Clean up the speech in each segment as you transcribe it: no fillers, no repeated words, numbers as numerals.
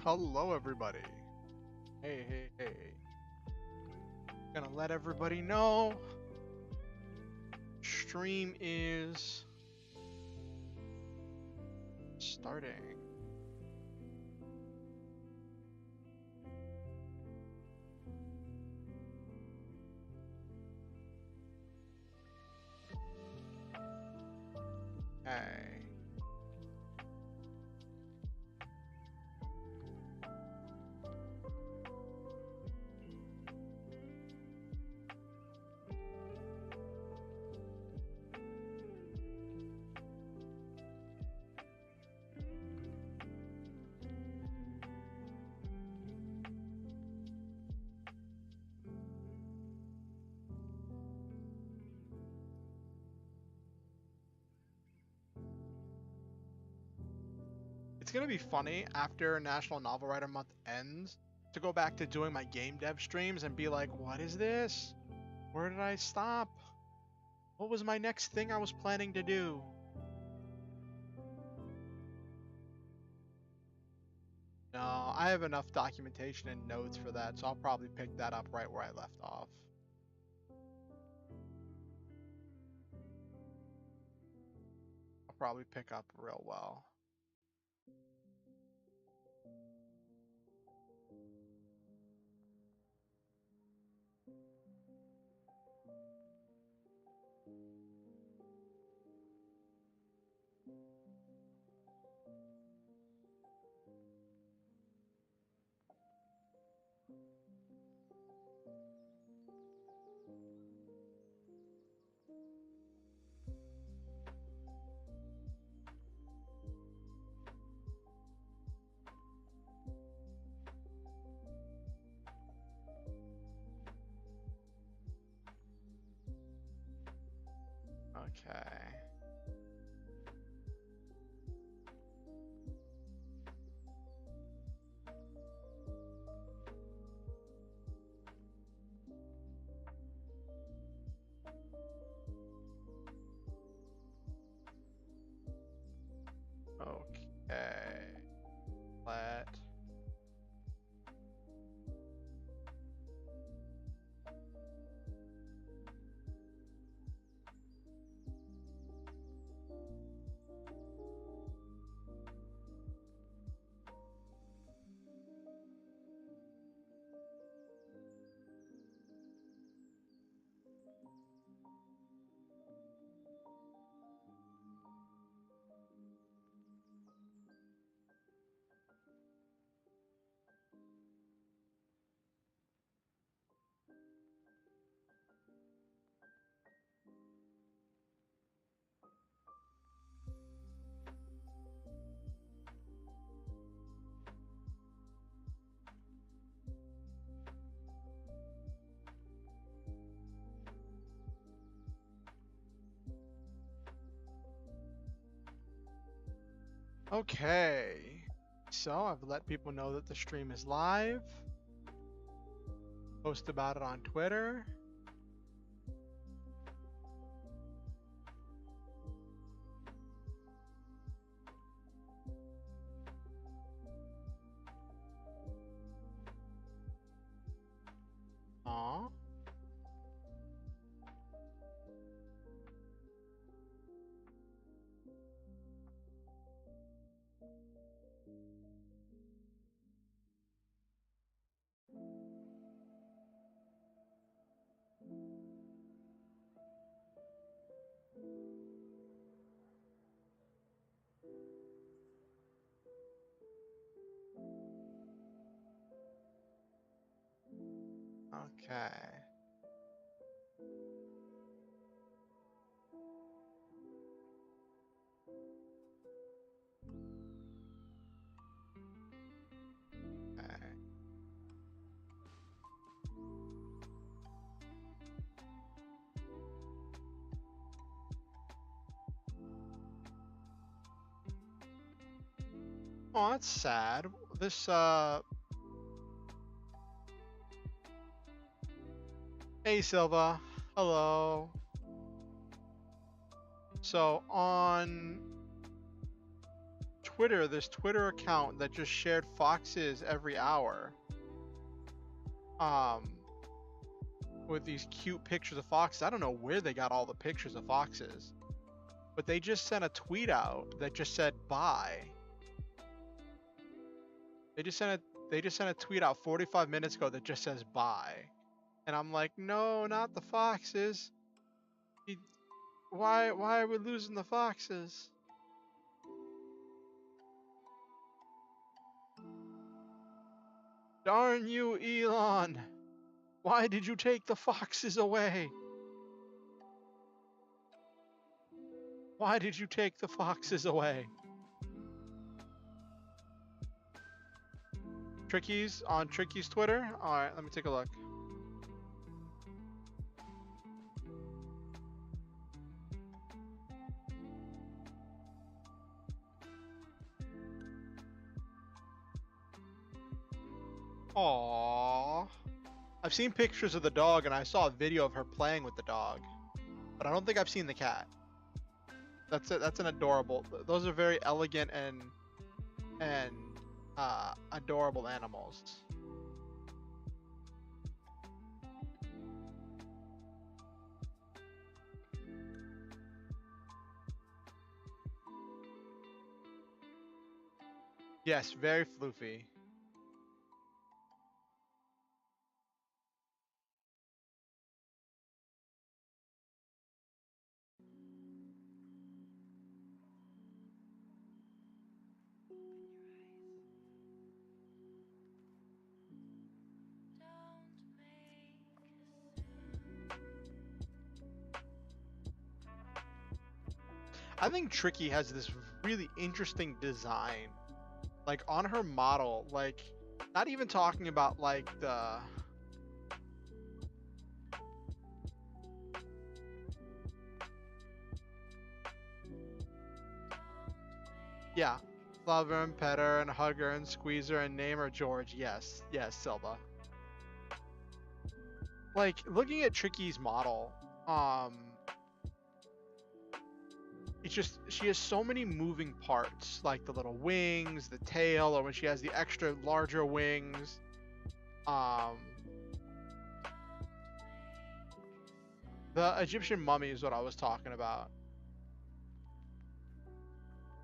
Hello, everybody. Hey. Gonna let everybody know. Stream is starting. Hey. It's gonna be funny after National Novel Writer Month ends to go back to doing my game dev streams and be like, what is this? Where did I stop? What was my next thing I was planning to do? No, I have enough documentation and notes for that, so I'll probably pick that up right where I left off. I'll probably pick up real well. Okay. Okay. Let. Okay. So I've let people know that the stream is live. Post about it on Twitter. Aw. Okay. Okay. Oh, that's sad. This, Hey, Silva. Hello. So, on Twitter, this Twitter account that just shared foxes every hour. With these cute pictures of foxes. I don't know where they got all the pictures of foxes, but they just sent a tweet out that just said bye. They just sent a tweet out 45 minutes ago that just says bye. And I'm like, no, not the foxes. Why are we losing the foxes? Darn you, Elon. Why did you take the foxes away? Why did you take the foxes away? Tricky's on Tricky's Twitter? Alright, let me take a look. Aww. I've seen pictures of the dog and I saw a video of her playing with the dog. But I don't think I've seen the cat. That's it. That's an adorable. Those are very elegant and adorable animals. Yes, very floofy. I think Tricky has this really interesting design, like on her model, like not even talking about like the yeah, love her and pet her and hug her and squeeze her and name her George. Yes, yes, Silva. Like looking at Tricky's model, it's just she has so many moving parts, like the little wings, the tail, or when she has the extra larger wings. The Egyptian mummy is what I was talking about.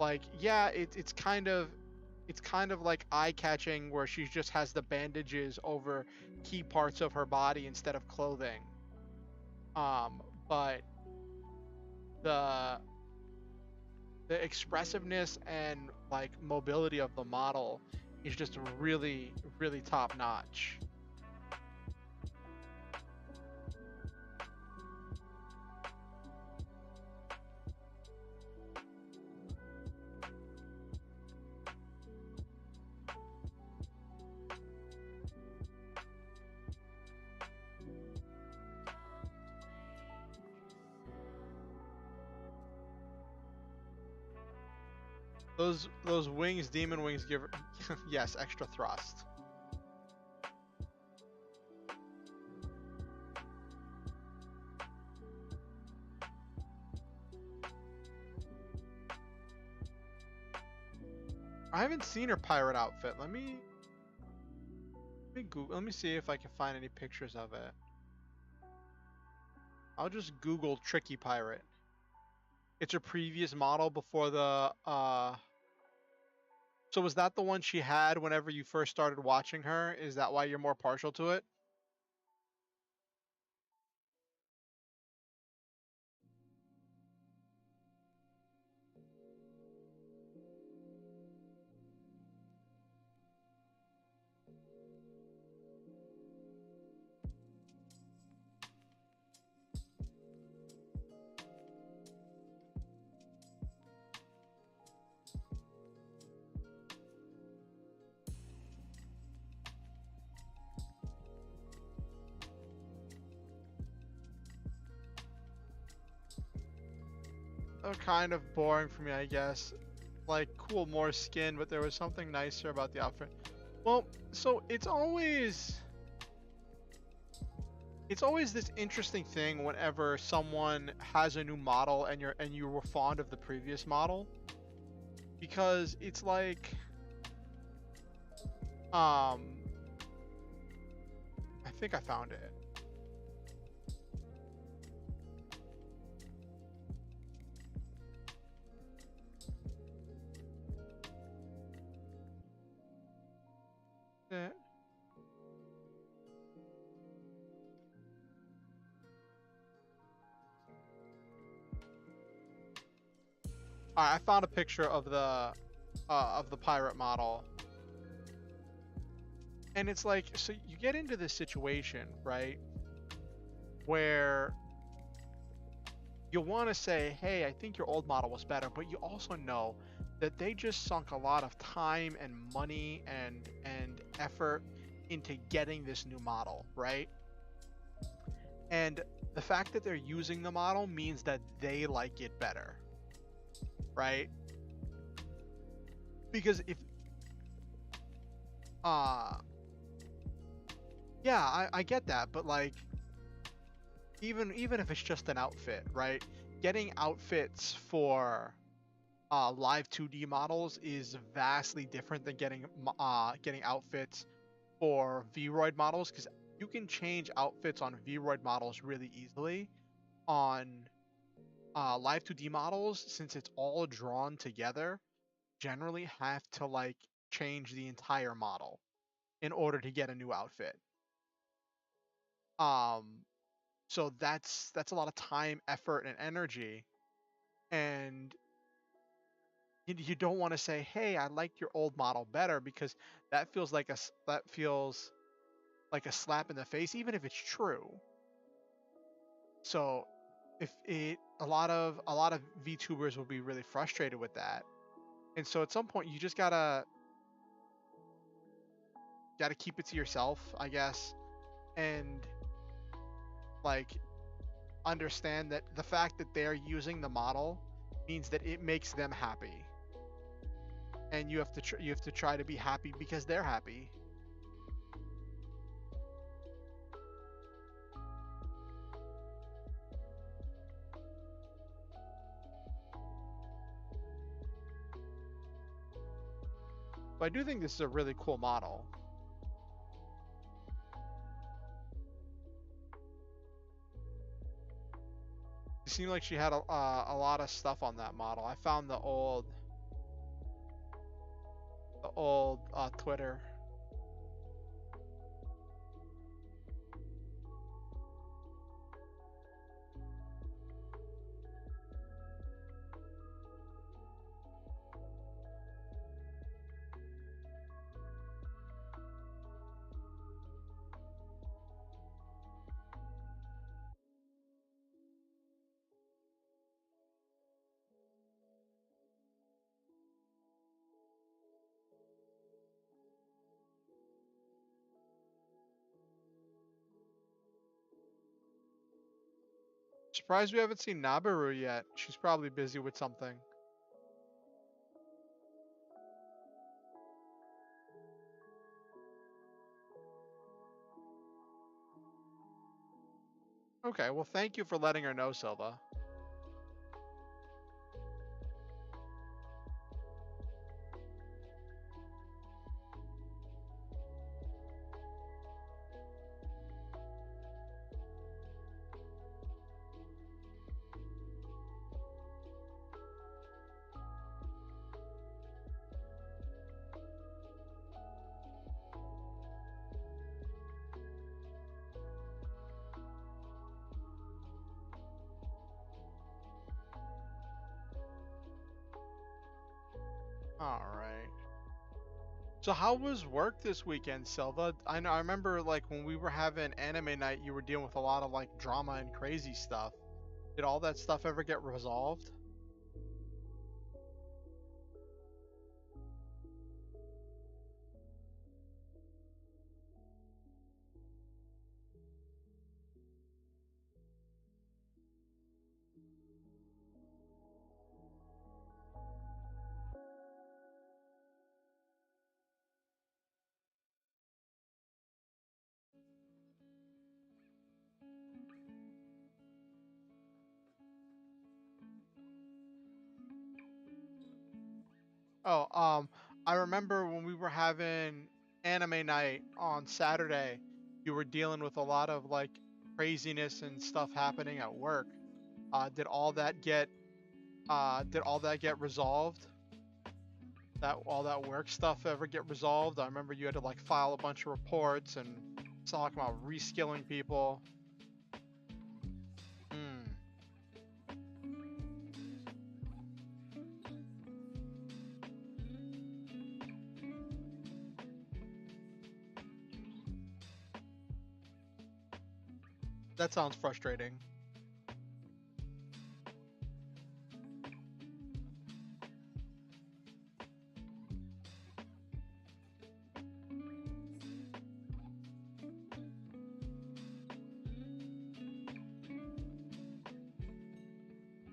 Like, yeah, it's kind of like eye-catching where she just has the bandages over key parts of her body instead of clothing. But the expressiveness and like mobility of the model is just really, really top notch. Those wings, demon wings, give her yes, extra thrust. I haven't seen her pirate outfit. Let me Google. Let me see if I can find any pictures of it. I'll just Google Tricky Pirate. It's her previous model before the So was that the one she had whenever you first started watching her? Is that why you're more partial to it? Kind of boring for me, I guess. Like, cool, more skin, but there was something nicer about the outfit. Well, so it's always this interesting thing whenever someone has a new model and you were fond of the previous model. because it's like, I think I found it. Eh. All right, I found a picture of the pirate model, and it's like, so you get into this situation, right, where you'll want to say, hey, I think your old model was better, but you also know that they just sunk a lot of time and money and effort into getting this new model, right? And the fact that they're using the model means that they like it better, right? Because if uh yeah, I get that, but like, even if it's just an outfit, right? Getting outfits for live 2D models is vastly different than getting outfits for Vroid models, because you can change outfits on Vroid models really easily. On live 2D models, since it's all drawn together, generally have to like change the entire model in order to get a new outfit. Um, so that's a lot of time, effort, and energy, and you don't want to say, "Hey, I liked your old model better," because that feels like a slap in the face, even if it's true. So, if it a lot of VTubers will be really frustrated with that, and so at some point you just gotta keep it to yourself, I guess, and like understand that the fact that they're using the model means that it makes them happy, and you have to try to be happy because they're happy. But I do think this is a really cool model. It seemed like she had a lot of stuff on that model. I found the old Twitter. Surprised we haven't seen Nabaru yet. She's probably busy with something. Okay, well, thank you for letting her know, Silva. All right. So how was work this weekend, Silva? I know I remember like when we were having anime night, you were dealing with a lot of like drama and crazy stuff. Did all that stuff ever get resolved? Oh, I remember when we were having anime night on Saturday, you were dealing with a lot of like craziness and stuff happening at work. Did all that get resolved? That all that work stuff ever get resolved? I remember you had to like file a bunch of reports and talk about reskilling people. Hmm, that sounds frustrating.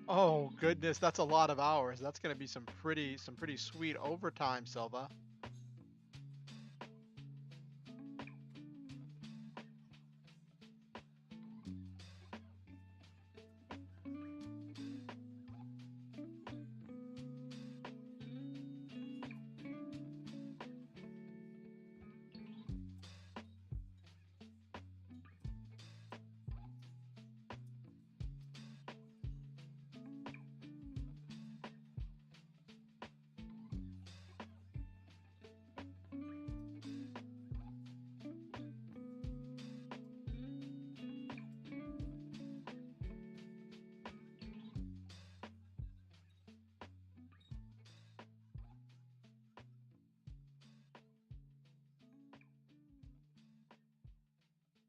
Oh goodness, that's a lot of hours. That's gonna be some pretty sweet overtime, Silva.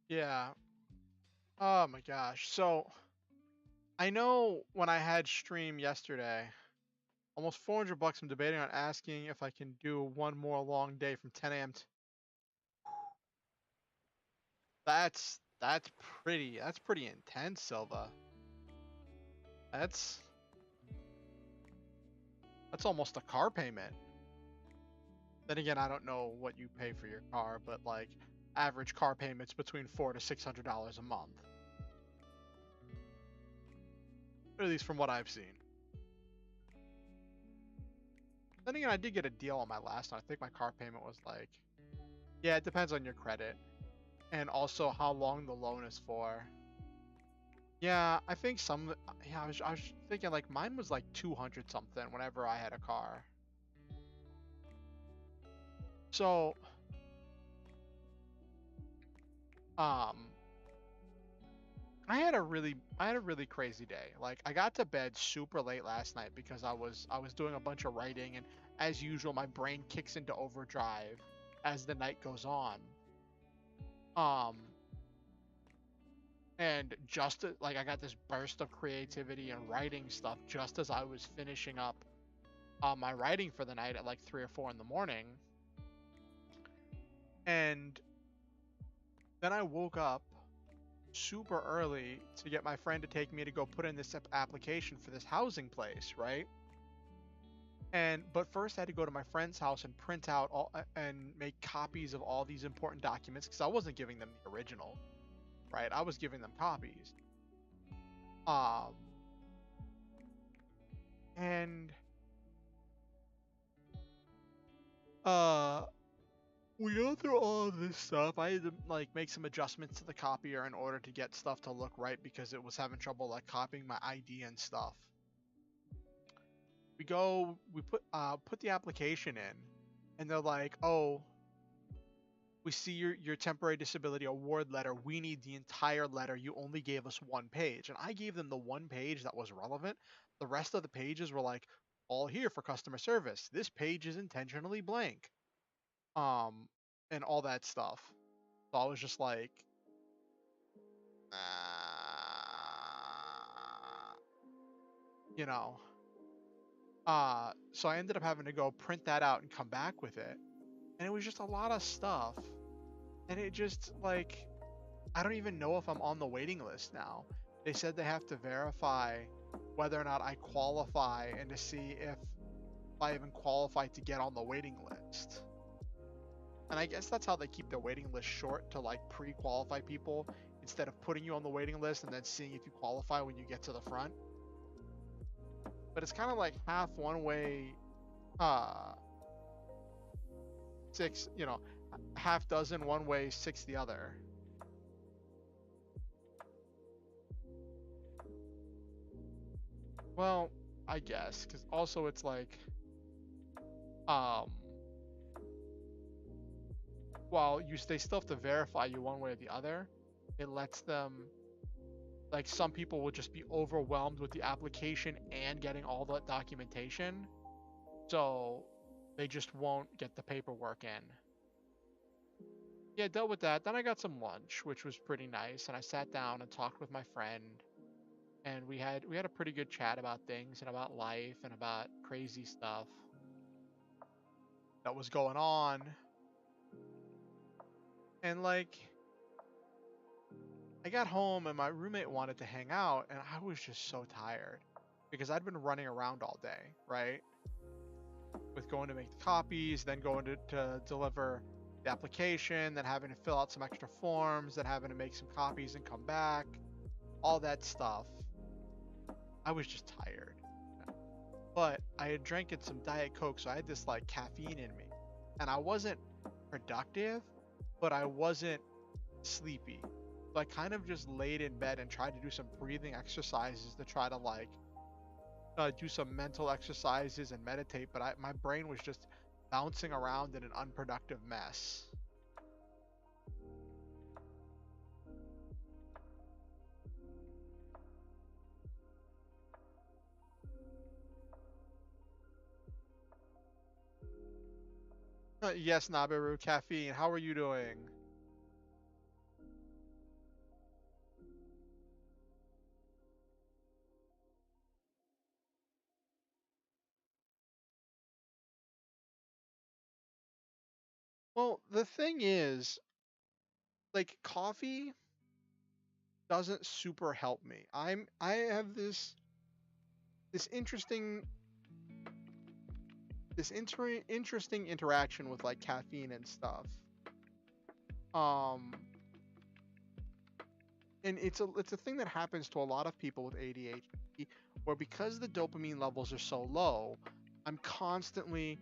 Yeah. Oh my gosh. So I know when I had stream yesterday, almost 400 bucks. I'm debating on asking if I can do one more long day from 10 a.m. That's pretty intense, Silva. That's that's almost a car payment. Then again, I don't know what you pay for your car, but like average car payments between $400 to $600 a month, at least from what I've seen. Then again, I did get a deal on my last one. I think my car payment was like, yeah, it depends on your credit and also how long the loan is for. Yeah, I think some. Yeah, I was thinking like mine was like 200 something whenever I had a car. So, um, I had a really crazy day. Like I got to bed super late last night because I was doing a bunch of writing, and as usual my brain kicks into overdrive as the night goes on. Um, and like I got this burst of creativity and writing stuff just as I was finishing up my writing for the night at like 3 or 4 in the morning. And then I woke up super early to get my friend to take me to go put in this application for this housing place, right? And but first I had to go to my friend's house and print out all and make copies of all these important documents because I wasn't giving them the original, right? I was giving them copies. Um, and uh, we go through all of this stuff. I had to like make some adjustments to the copier in order to get stuff to look right because it was having trouble like copying my ID and stuff. We put the application in, and they're like, "Oh, we see your temporary disability award letter. We need the entire letter. You only gave us one page." And I gave them the one page that was relevant. The rest of the pages were like, "All here for customer service. This page is intentionally blank." Um, and all that stuff. So I was just like, you know. So I ended up having to go print that out and come back with it. And it was just a lot of stuff. And it just like I don't even know if I'm on the waiting list now. They said they have to verify whether or not I qualify and to see if I even qualify to get on the waiting list. And I guess that's how they keep their waiting list short to like pre-qualify people instead of putting you on the waiting list and then seeing if you qualify when you get to the front. But it's kind of like half one way, uh six, half dozen one way, six the other. Well, I guess, because also it's like, um, while they still have to verify you one way or the other, it lets them, like, some people will just be overwhelmed with the application and getting all the documentation, so they just won't get the paperwork in. Yeah, dealt with that. Then I got some lunch, which was pretty nice, and I sat down and talked with my friend, and we had a pretty good chat about things and about life and about crazy stuff that was going on. And like, I got home and my roommate wanted to hang out, and I was just so tired because I'd been running around all day, right? With going to make the copies, then going to deliver the application, then having to fill out some extra forms, then having to make some copies and come back, all that stuff. I was just tired. But I had drank some Diet Coke, so I had this like caffeine in me. And I wasn't productive, but I wasn't sleepy. So I kind of just laid in bed and tried to do some breathing exercises to try to like do some mental exercises and meditate, but my brain was just bouncing around in an unproductive mess. Yes, Nabiru, caffeine. How are you doing? Well, the thing is, like, coffee doesn't super help me. I have this interesting interesting interaction with like caffeine and stuff. Um, and it's a thing that happens to a lot of people with ADHD, where because the dopamine levels are so low, I'm constantly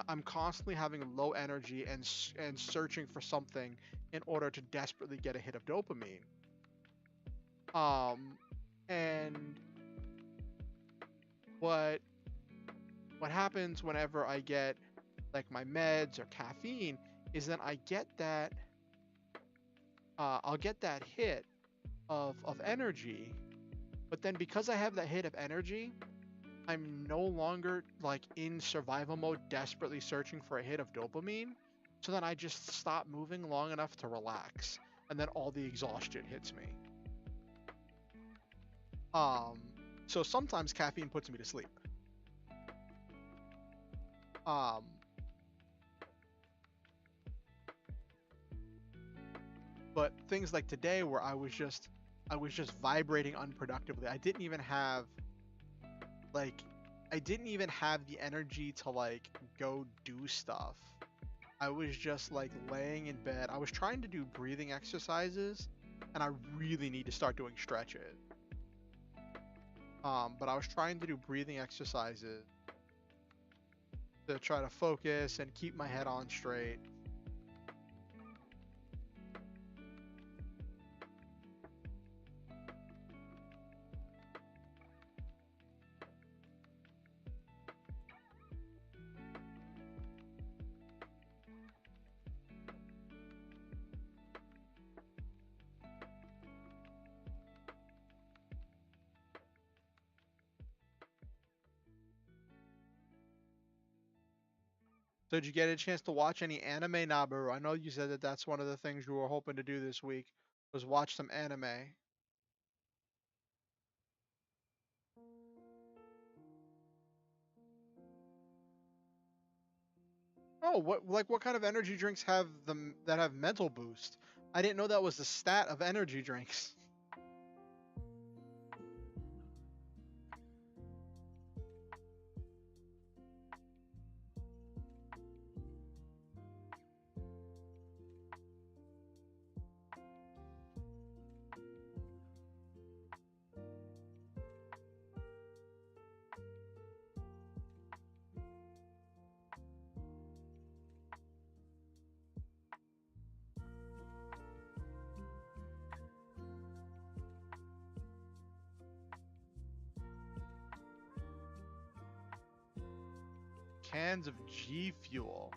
I'm constantly having low energy and searching for something in order to desperately get a hit of dopamine. Um, and what what happens whenever I get like my meds or caffeine is that I'll get that hit of energy, but then because I have that hit of energy, I'm no longer like in survival mode, desperately searching for a hit of dopamine. So then I just stop moving long enough to relax, and then all the exhaustion hits me. Um, so sometimes caffeine puts me to sleep. Um, but things like today where I was just vibrating unproductively. Like I didn't even have the energy to like go do stuff. I was just like laying in bed. I was trying to do breathing exercises, and I really need to start doing stretches. But I was trying to do breathing exercises to try to focus and keep my head on straight. So did you get a chance to watch any anime, Nabaru? I know you said that that's one of the things you were hoping to do this week was watch some anime. Oh, what kind of energy drinks have them that have mental boost? I didn't know that was the stat of energy drinks. cans of G Fuel.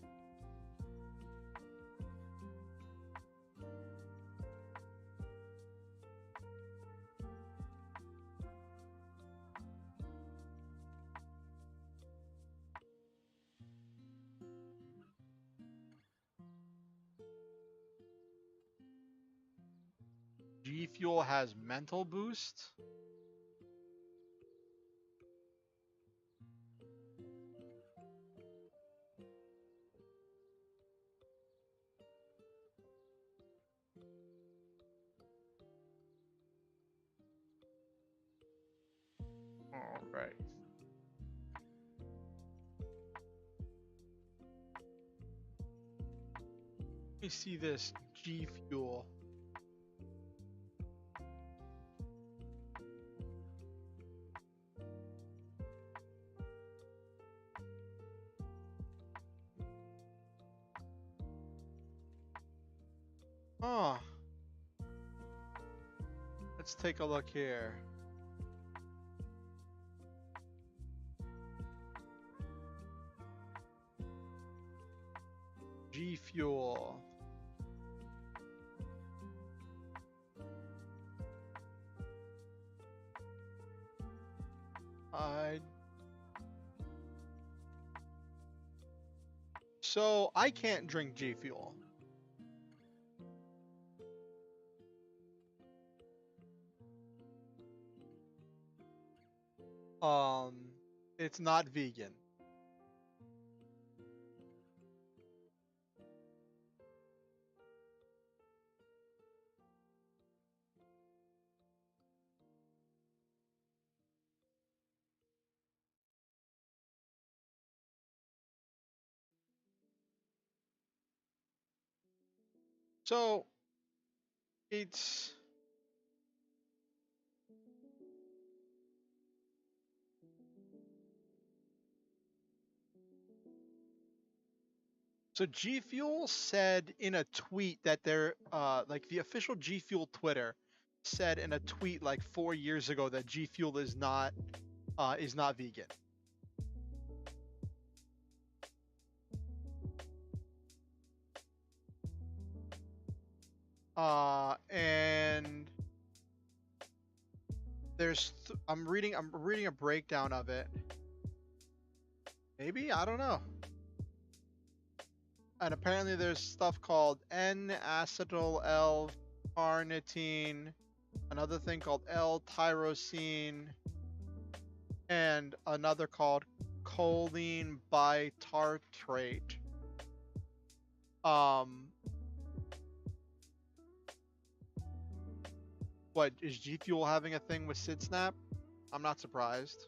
G Fuel has mental boost. All right. Let me see this G Fuel. Oh. Let's take a look here. G Fuel. So I can't drink G Fuel. It's not vegan. So it's so G Fuel said in a tweet that they're like the official G Fuel Twitter said in a tweet like 4 years ago that G Fuel is not vegan. And I'm reading a breakdown of it. Maybe, I don't know. And apparently there's stuff called N-acetyl L-carnitine, another thing called L-tyrosine, and another called choline bitartrate. What, is G Fuel having a thing with Sid Snap? I'm not surprised.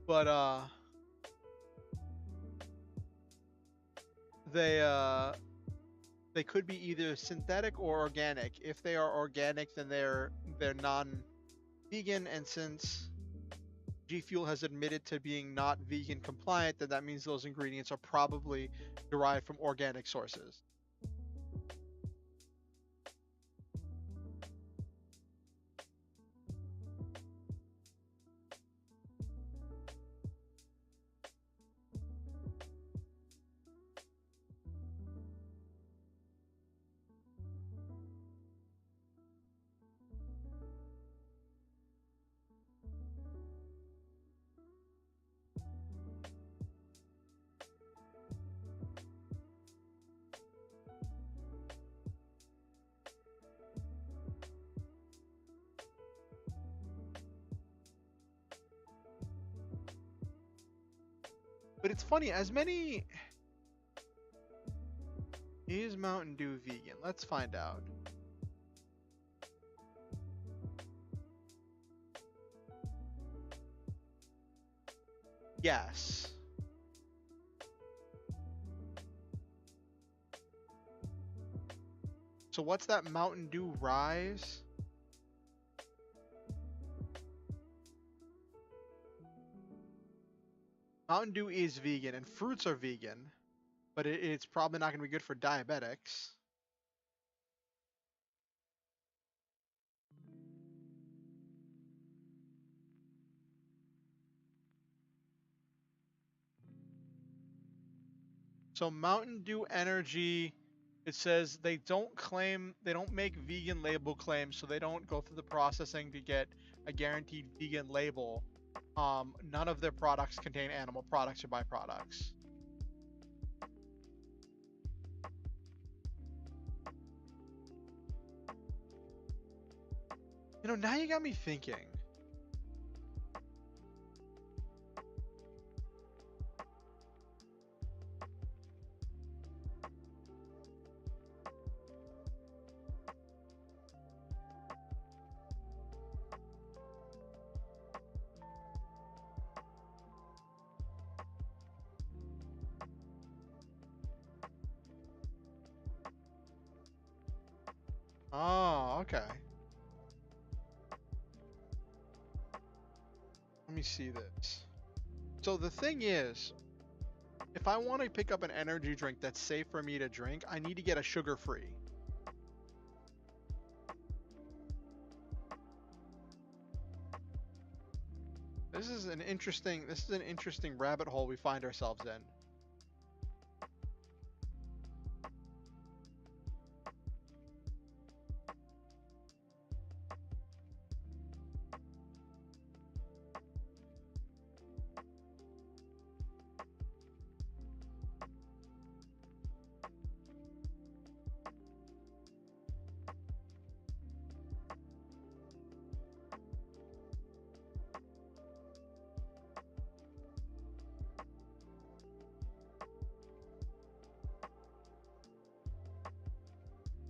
But they could be either synthetic or organic. If they are organic, then they're non-vegan, and since G Fuel has admitted to being not vegan compliant, then that means those ingredients are probably derived from organic sources. But it's funny, is Mountain Dew vegan? Let's find out. Yes. So what's that Mountain Dew Rise? Mountain Dew is vegan and fruits are vegan, but it's probably not going to be good for diabetics. So Mountain Dew Energy, it says they don't make vegan label claims, so they don't go through the processing to get a guaranteed vegan label. None of their products contain animal products or byproducts. You know, now you got me thinking. Oh, okay. Let me see this. So the thing is, if I want to pick up an energy drink that's safe for me to drink, I need to get a sugar-free. This is an interesting rabbit hole we find ourselves in.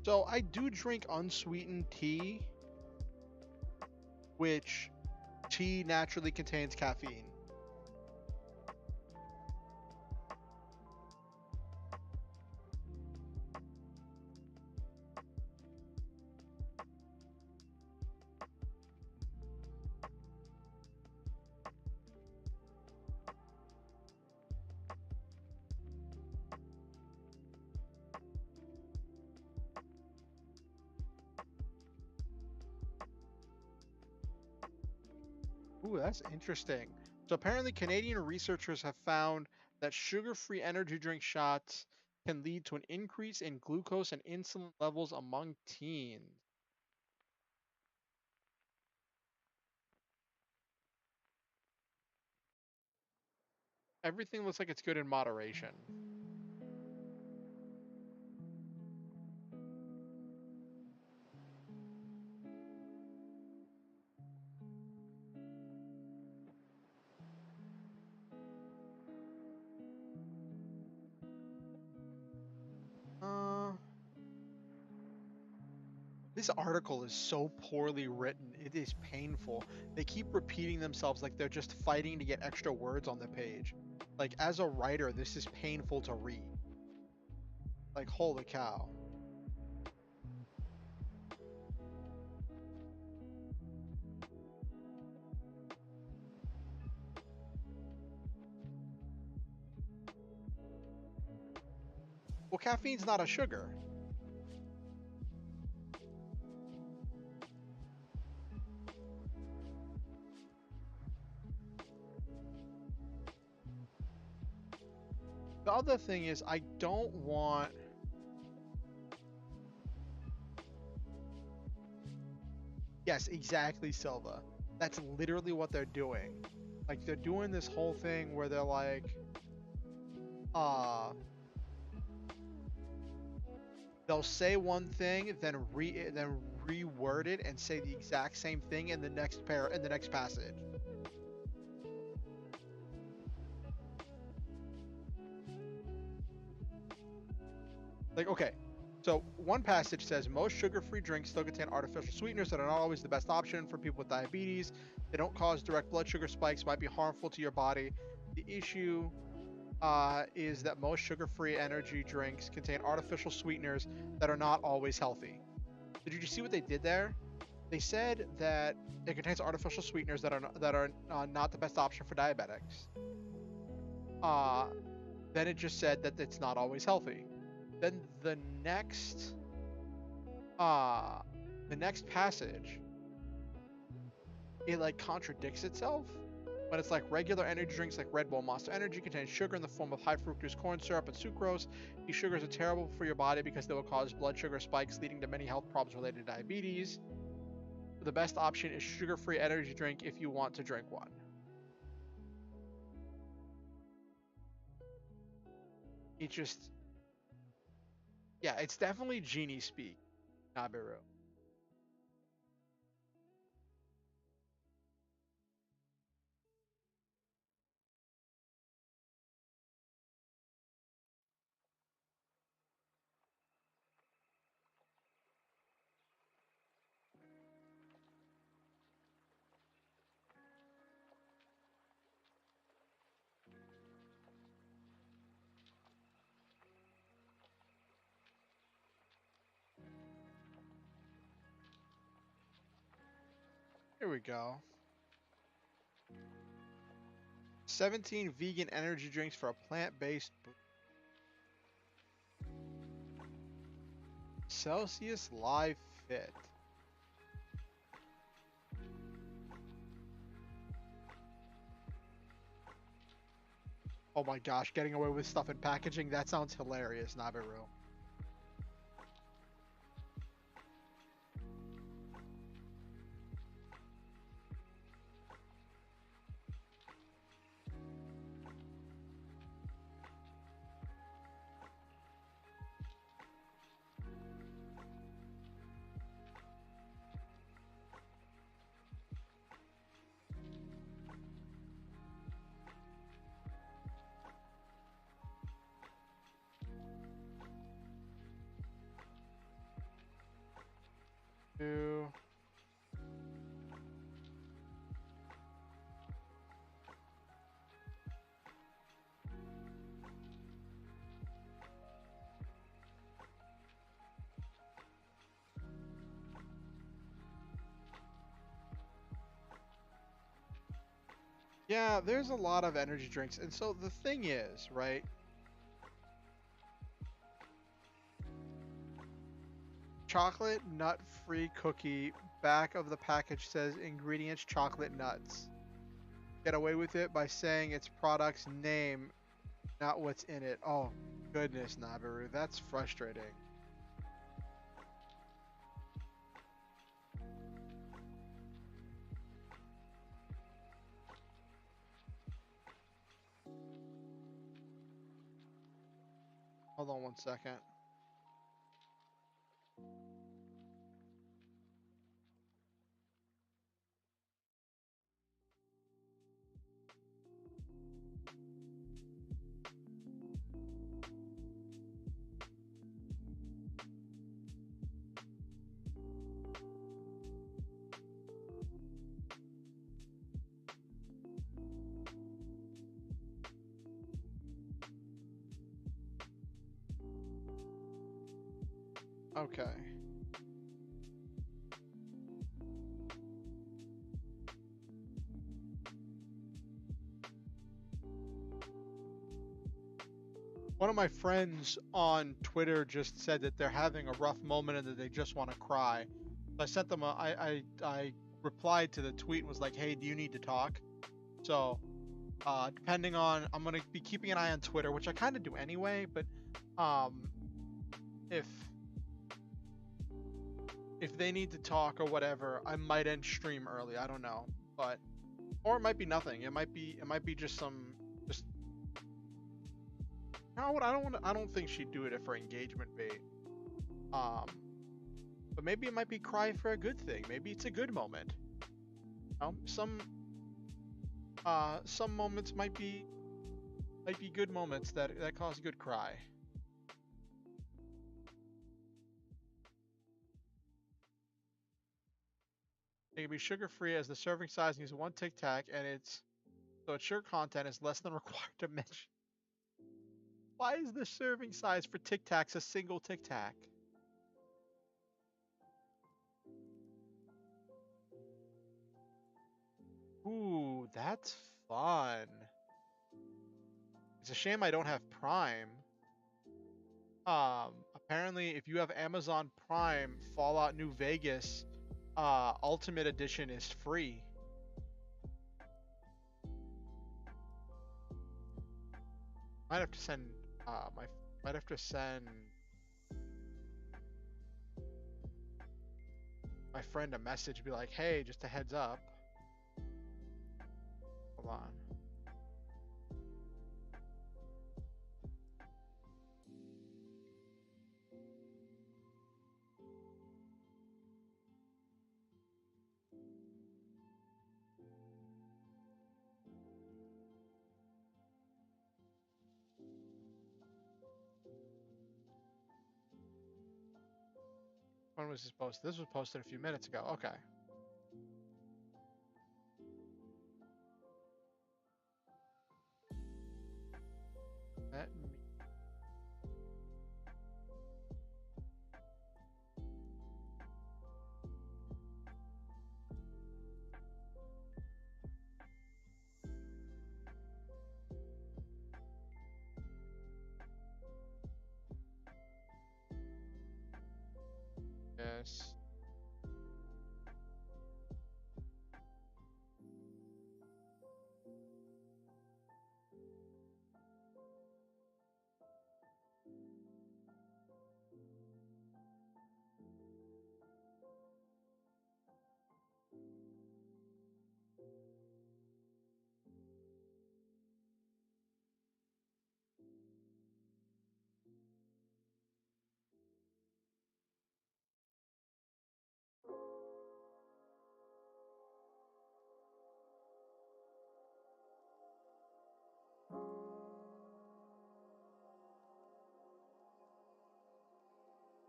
So I do drink unsweetened tea, which tea naturally contains caffeine. Ooh, that's interesting. So apparently Canadian researchers have found that sugar-free energy drink shots can lead to an increase in glucose and insulin levels among teens. Everything looks like it's good in moderation. Uh, this article is so poorly written. It is painful. They keep repeating themselves like they're just fighting to get extra words on the page. Like, as a writer, this is painful to read. Like, holy cow. Well, caffeine's not a sugar. The other thing is, I don't want... Yes, exactly, Silva. That's literally what they're doing. Like, they're doing this whole thing where they're like, they'll say one thing, then reword it and say the exact same thing in the next passage. Like, okay, so one passage says most sugar-free drinks still contain artificial sweeteners that are not always the best option for people with diabetes. They don't cause direct blood sugar spikes, might be harmful to your body. The issue is that most sugar-free energy drinks contain artificial sweeteners that are not always healthy. Did you see what they did there? They said that it contains artificial sweeteners that are not the best option for diabetics. Then it just said that it's not always healthy. Then the next passage, it like contradicts itself. When it's like regular energy drinks like Red Bull, Monster Energy contains sugar in the form of high fructose corn syrup and sucrose. These sugars are terrible for your body because they will cause blood sugar spikes, leading to many health problems related to diabetes. The best option is sugar-free energy drink if you want to drink one. It just, yeah, it's definitely genie speak, Nabiru. Here we go. 17 vegan energy drinks for a plant-based Celsius Live Fit. Oh my gosh, getting away with stuff in packaging, that sounds hilarious, Nabiru. Two. Yeah, there's a lot of energy drinks. And so the thing is, right? Chocolate nut free cookie. Back of the package says ingredients chocolate nuts. Get away with it by saying its product's name, not what's in it. Oh, goodness, Nabiru. That's frustrating. Hold on one second. Okay. One of my friends on Twitter just said that they're having a rough moment and that they just want to cry. So I sent them I replied to the tweet and was like, hey, do you need to talk? So depending on, I'm gonna be keeping an eye on Twitter, which I kind of do anyway, but if they need to talk or whatever, I might end stream early. I don't know, but or it might be nothing. It might be just some just. No, I don't think she'd do it for engagement bait. But maybe it might be cry for a good thing. Maybe it's a good moment. Some moments might be good moments that cause a good cry. It can be sugar-free as the serving size uses one Tic Tac, and its sugar content is less than required to mention. Why is the serving size for Tic Tacs a single Tic Tac? Ooh, that's fun. It's a shame I don't have Prime. Apparently, if you have Amazon Prime, Fallout New Vegas Ultimate Edition is free. Might have to send might have to send my friend a message, be like, hey, just a heads up. Hold on. When was this posted? This was posted a few minutes ago. Okay. Let me... Yes.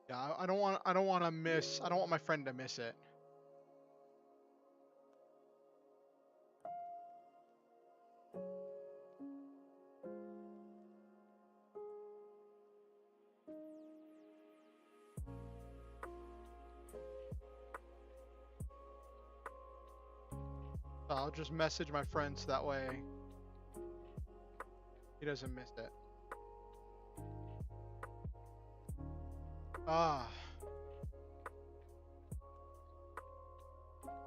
Yeah, I don't want to miss, I don't want my friend to miss it. So I'll just message my friend so that way he doesn't miss it. Ah.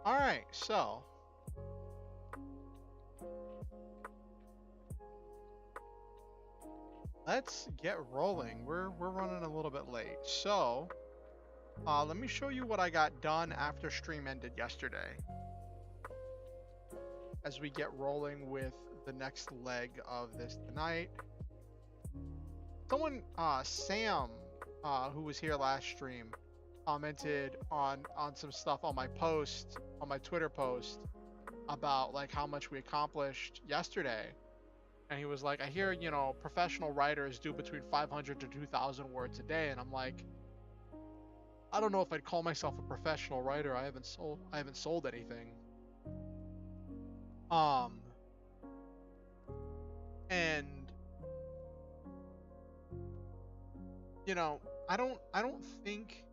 All right, so let's get rolling. We're running a little bit late. So, let me show you what I got done after stream ended yesterday. As we get rolling with the next leg of this tonight. Someone, Sam, who was here last stream, commented on some stuff on my post, on my Twitter post, about like how much we accomplished yesterday. And he was like, I hear, you know, professional writers do between 500 to 2,000 words a day. And I'm like, I don't know if I'd call myself a professional writer. I haven't sold anything. And you know, I don't think,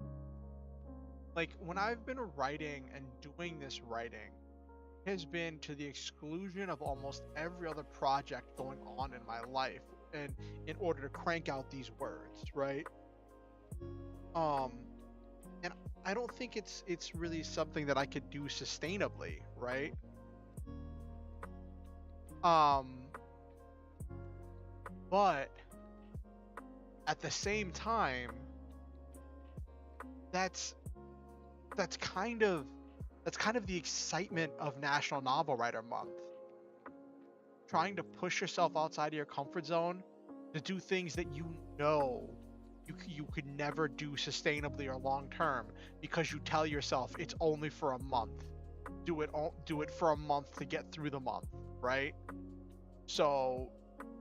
like, when I've been writing and doing this writing, it has been to the exclusion of almost every other project going on in my life, and in order to crank out these words, right? And I don't think it's really something that I could do sustainably, right? But at the same time, that's kind of the excitement of National Novel Writer Month. Trying to push yourself outside of your comfort zone to do things that you know you could never do sustainably or long term, because you tell yourself it's only for a month. Do it for a month to get through the month, right? So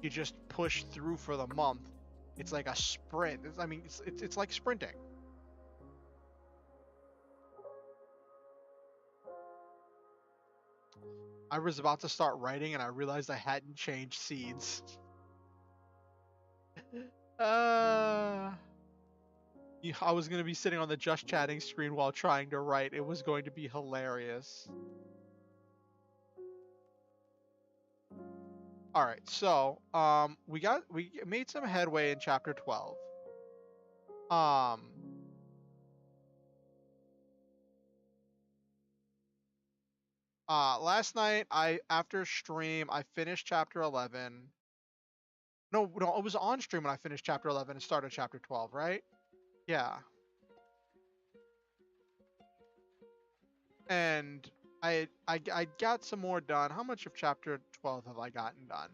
you just push through for the month. It's like a sprint. It's like sprinting. I was about to start writing and I realized I hadn't changed seeds. I was going to be sitting on the just chatting screen while trying to write. It was going to be hilarious. All right, so we made some headway in chapter 12. Last night after stream I finished chapter 11. No, no, it was on stream when I finished chapter 11 and started chapter 12, right? Yeah. And I got some more done. How much of chapter 12 have I gotten done?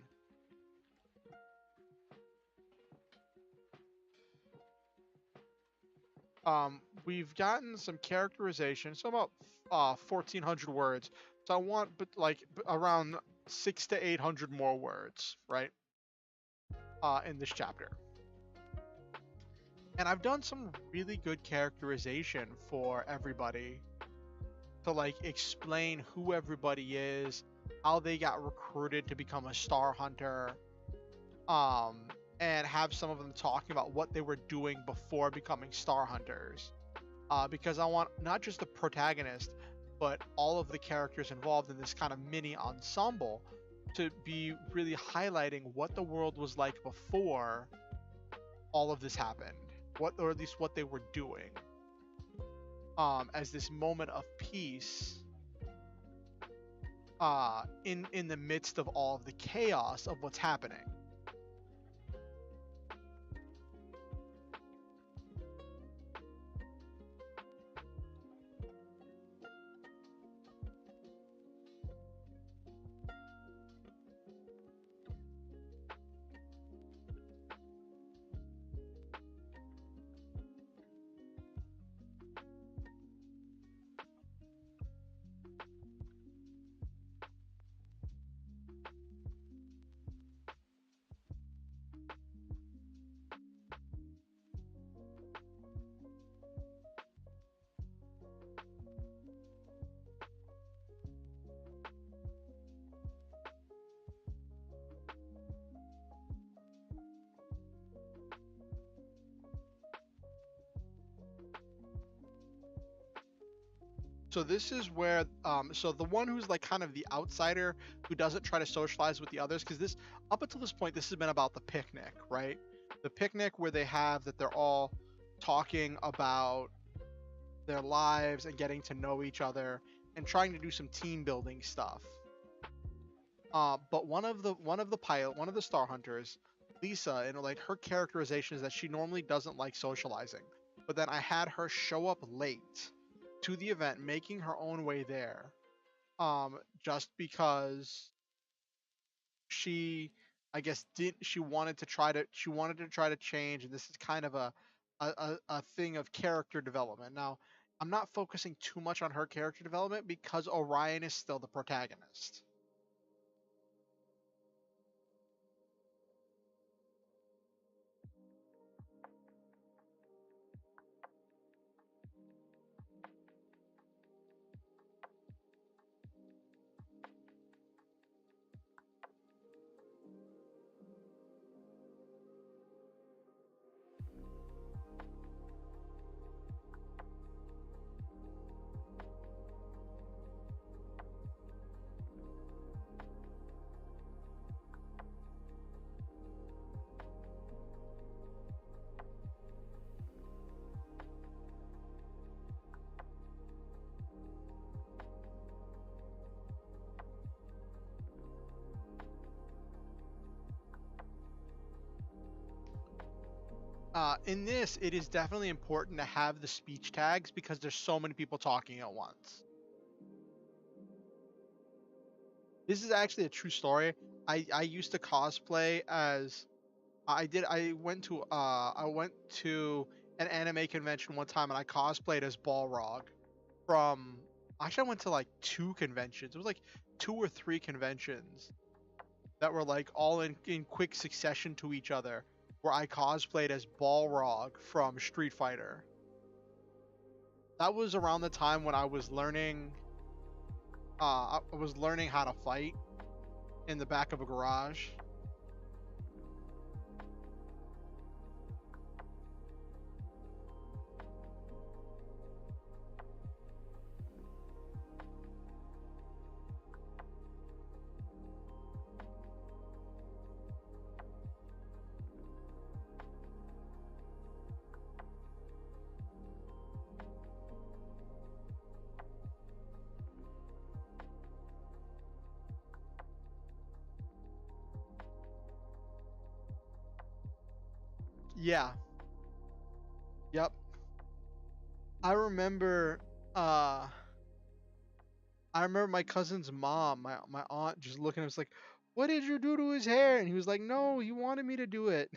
We've gotten some characterization, so about 1,400 words. So I want, but like around 600 to 800 more words, right? In this chapter. And I've done some really good characterization for everybody to like explain who everybody is, how they got recruited to become a star hunter, um, and have some of them talking about what they were doing before becoming star hunters. Because I want not just the protagonist, but all of the characters involved in this kind of mini ensemble to be really highlighting what the world was like before all of this happened, what or at least what they were doing, as this moment of peace, in the midst of all of the chaos of what's happening. So this is where, so the one who's like kind of the outsider who doesn't try to socialize with the others, because this, up until this point, this has been about the picnic, right? The picnic where they have that they're all talking about their lives and getting to know each other and trying to do some team building stuff. But one of the star hunters, Lisa, and like her characterization is that she normally doesn't like socializing, but then I had her show up late to the event, making her own way there, just because she, I guess, did she wanted to try to change, and this is kind of a thing of character development. Now, I'm not focusing too much on her character development because Orian is still the protagonist. In this, it is definitely important to have the speech tags because there's so many people talking at once. This is actually a true story. I used to cosplay as I went to an anime convention one time and I cosplayed as Balrog from actually I went to like 2 conventions. It was like 2 or 3 conventions that were like all in quick succession to each other, where I cosplayed as Balrog from Street Fighter. That was around the time when I was learning how to fight in the back of a garage. Yeah. Yep. I remember uh I remember my cousin's mom, my aunt just looking at us like, "What did you do to his hair?" And he was like, "No, he wanted me to do it."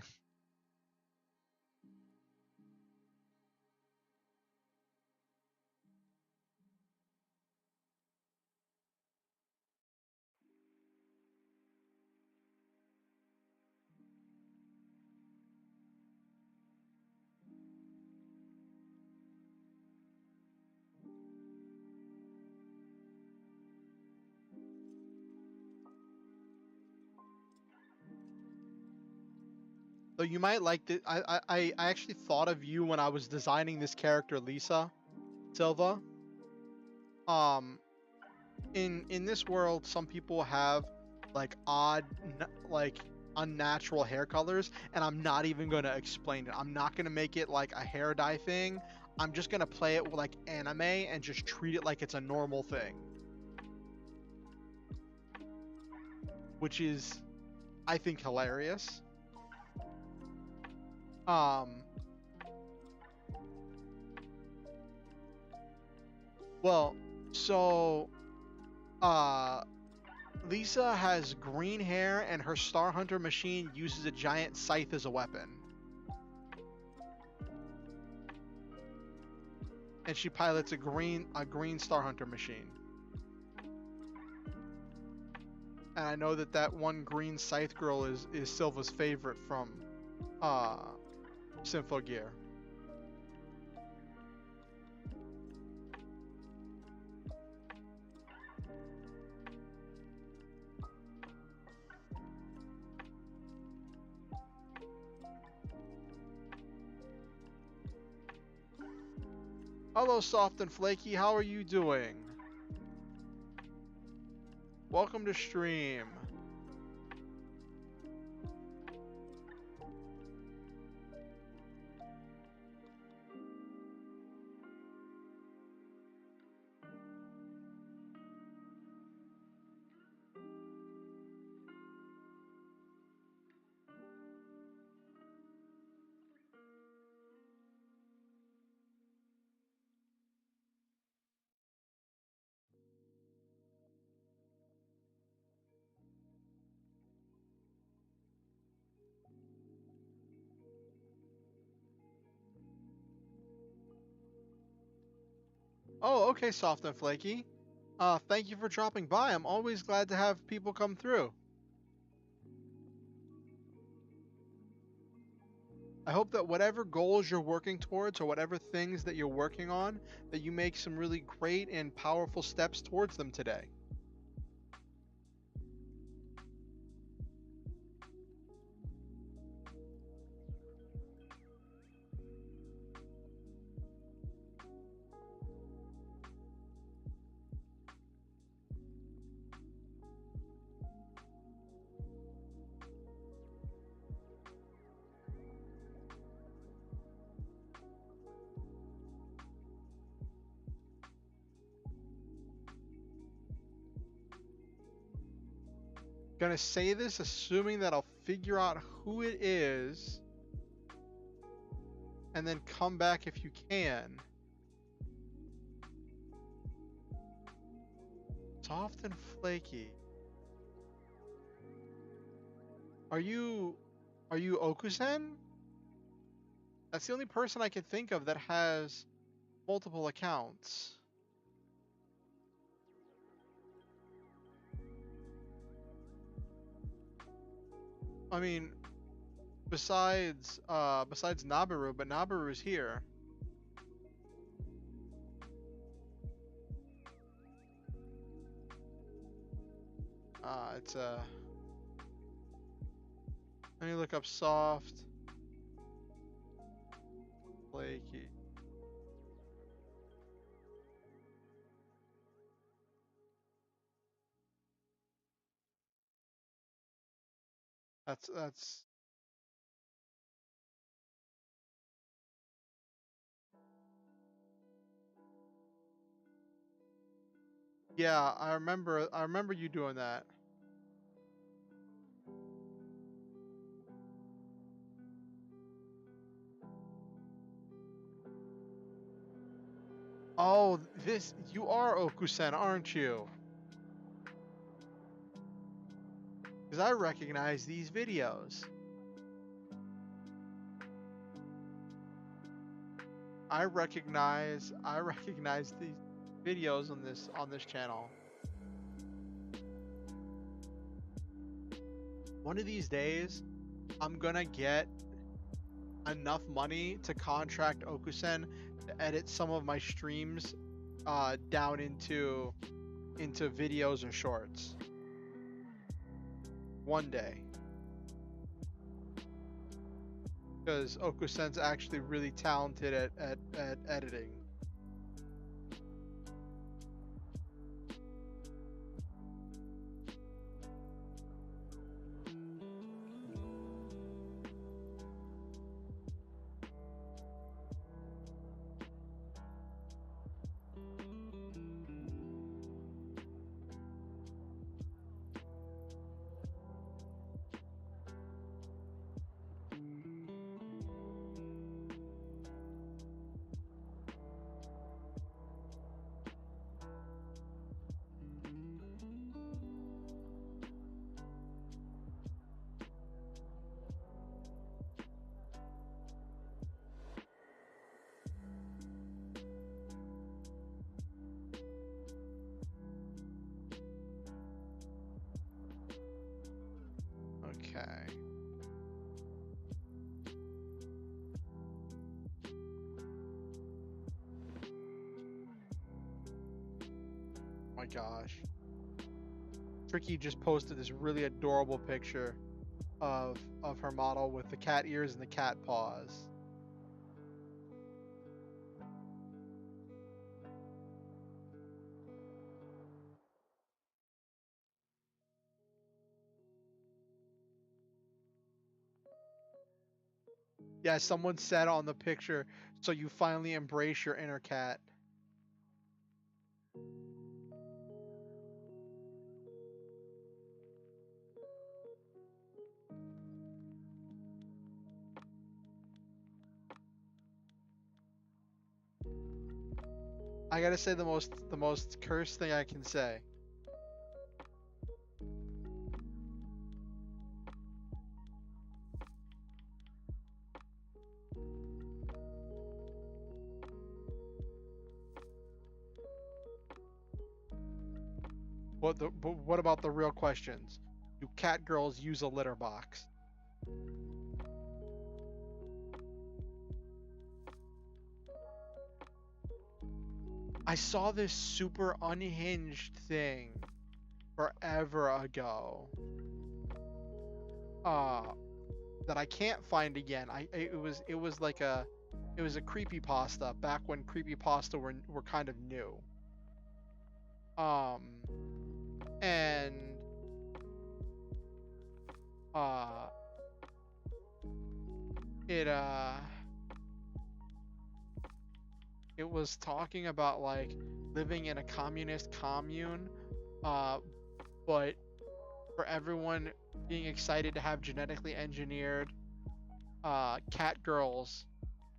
So you might like this. I actually thought of you when I was designing this character, Lisa Silva. Um, in this world, some people have like odd, like unnatural hair colors, and I'm not even gonna explain it. I'm not gonna make it like a hair dye thing. I'm just gonna play it with like anime and just treat it like it's a normal thing, which is, I think, hilarious. Um, well, so uh Lisa has green hair and her Star Hunter machine uses a giant scythe as a weapon. And she pilots a green Star Hunter machine. And I know that that one green scythe girl is Silva's favorite from uh Symphogear. Hello, Soft and Flaky, how are you doing? Welcome to stream. Oh, okay, Soft and Flaky. Thank you for dropping by. I'm always glad to have people come through. I hope that whatever goals you're working towards or whatever things that you're working on, that you make some really great and powerful steps towards them today. Gonna say this assuming that I'll figure out who it is and then come back if you can. Soft and Flaky. Are you Okusen? That's the only person I can think of that has multiple accounts. I mean, besides Nabaru, but Nabaru's here. It's let me look up Soft Flaky. That's yeah, I remember you doing that. Oh, this, you are Okusen, aren't you? Because I recognize these videos. I recognize these videos on this channel. One of these days, I'm gonna get enough money to contract Okusen to edit some of my streams down into videos or shorts. One day. Because Okusen's actually really talented at editing. Okay. My gosh. Tricky just posted this really adorable picture of her model with the cat ears and the cat paws. Yeah, someone said on the picture, so you finally embrace your inner cat. I gotta say the most cursed thing I can say. But what about the real questions? Do cat girls use a litter box? I saw this super unhinged thing forever ago. That I can't find again. It was like a creepypasta back when creepypasta were kind of new. And it it was talking about like living in a communist commune, but for everyone being excited to have genetically engineered cat girls,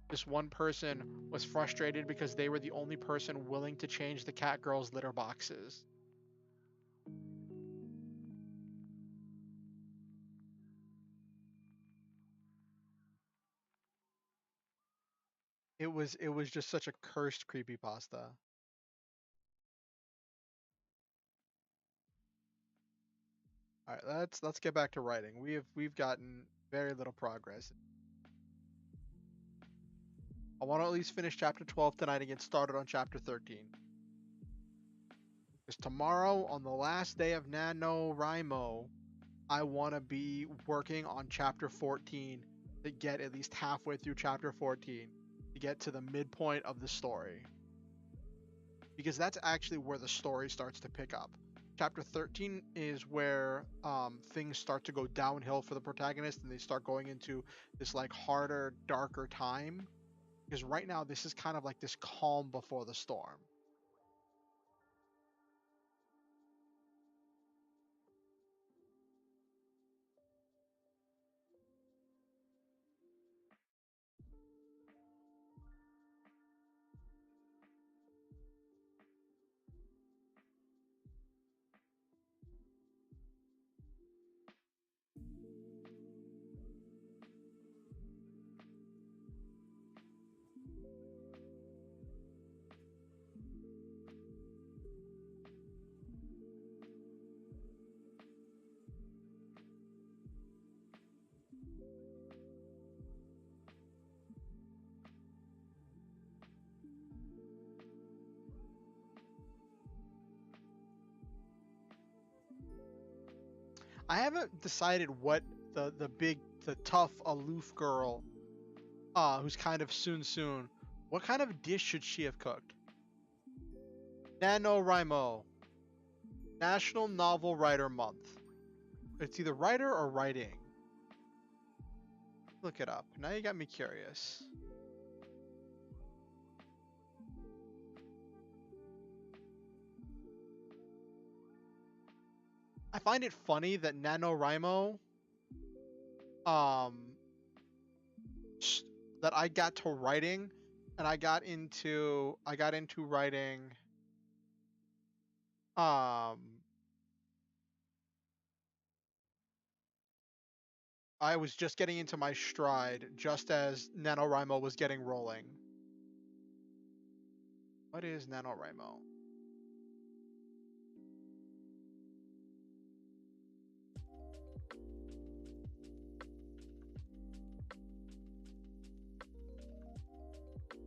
this one person was frustrated because they were the only person willing to change the cat girls' litter boxes. It was just such a cursed creepypasta. All right, let's get back to writing. We've gotten very little progress. I want to at least finish chapter 12 tonight and get started on chapter 13. Because tomorrow, on the last day of NaNoWriMo, I want to be working on chapter 14 to get at least halfway through chapter 14 to get to the midpoint of the story. Because that's actually where the story starts to pick up. Chapter 13 is where things start to go downhill for the protagonist and they start going into this like harder, darker time. Because right now this is kind of like this calm before the storm. I haven't decided what the tough aloof girl, who's kind of soon. What kind of dish should she have cooked? NaNoWriMo, National Novel Writer Month. It's either writer or writing. Look it up. Now you got me curious. I find it funny that NaNoWriMo, that I got to writing, and I got into writing, I was just getting into my stride just as NaNoWriMo was getting rolling. What is NaNoWriMo?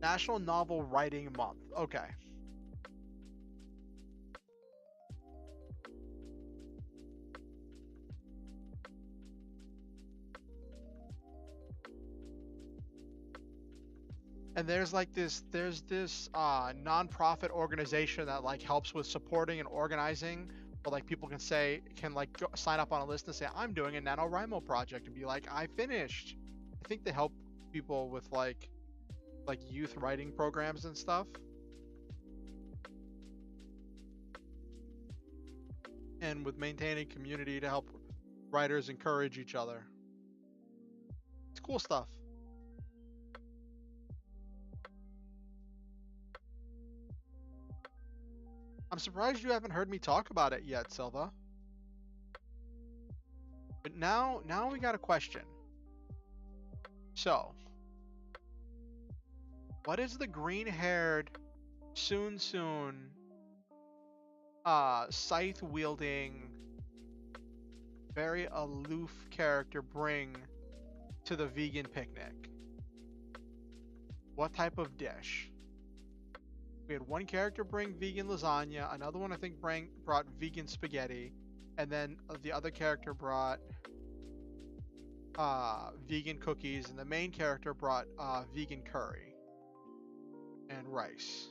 National Novel Writing Month. Okay. And there's this nonprofit organization that like helps with supporting and organizing, but like people can like sign up on a list and say I'm doing a NaNoWriMo project and be like I finished. I think they help people with like youth writing programs and stuff. And with maintaining community to help writers encourage each other. It's cool stuff. I'm surprised you haven't heard me talk about it yet, Silva. But now we got a question. So, what is the green-haired, soon, scythe-wielding, very aloof character bring to the vegan picnic? What type of dish? We had one character bring vegan lasagna, another one I think brought vegan spaghetti, and then the other character brought vegan cookies, and the main character brought vegan curry and rice.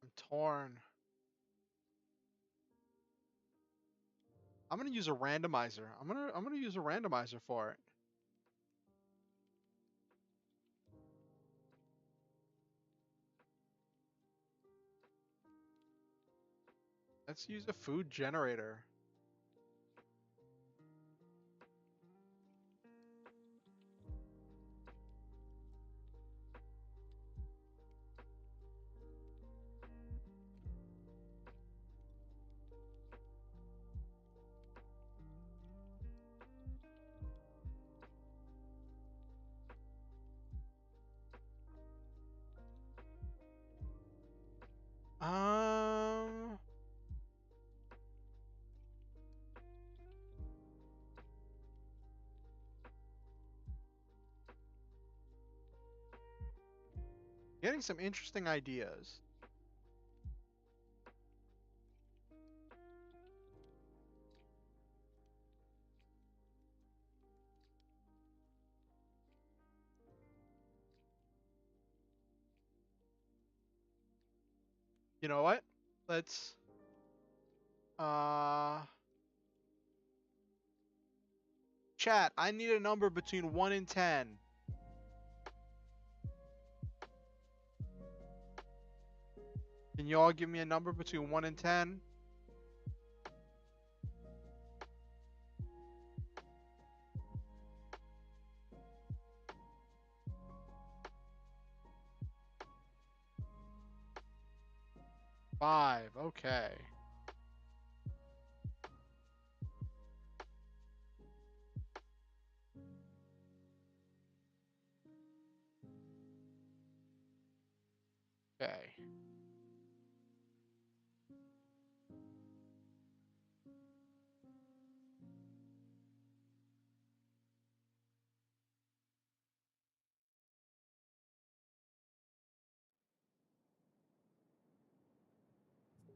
I'm torn. I'm gonna use a randomizer. I'm gonna use a randomizer for it. Let's use a food generator. Um, Getting some interesting ideas. You know what? Let's chat. I need a number between 1 and 10. Can you all give me a number between 1 and 10? Five. Okay. Okay.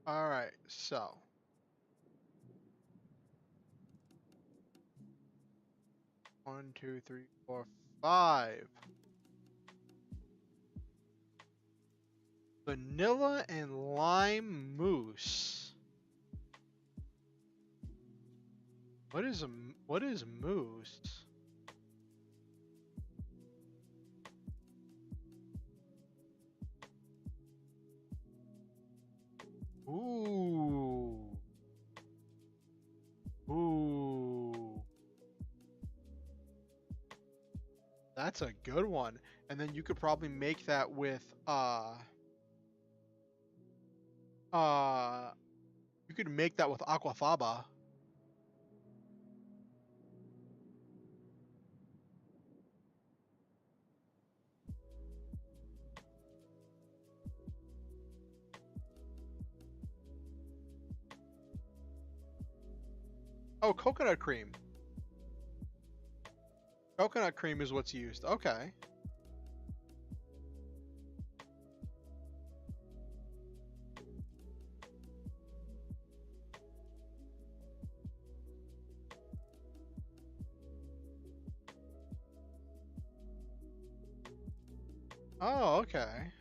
All right, so 1, 2, 3, 4, 5. Vanilla and lime mousse. What is mousse? Ooh. Ooh. That's a good one. And then you could probably make that with uh you could make that with aquafaba. Oh, coconut cream. Coconut cream is what's used. Okay. Oh, okay.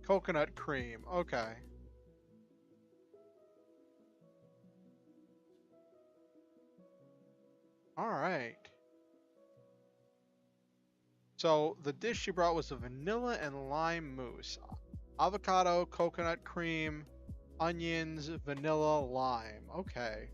Coconut cream. Okay. All right. So the dish she brought was a vanilla and lime mousse. Avocado, coconut cream, onions, vanilla, lime. Okay.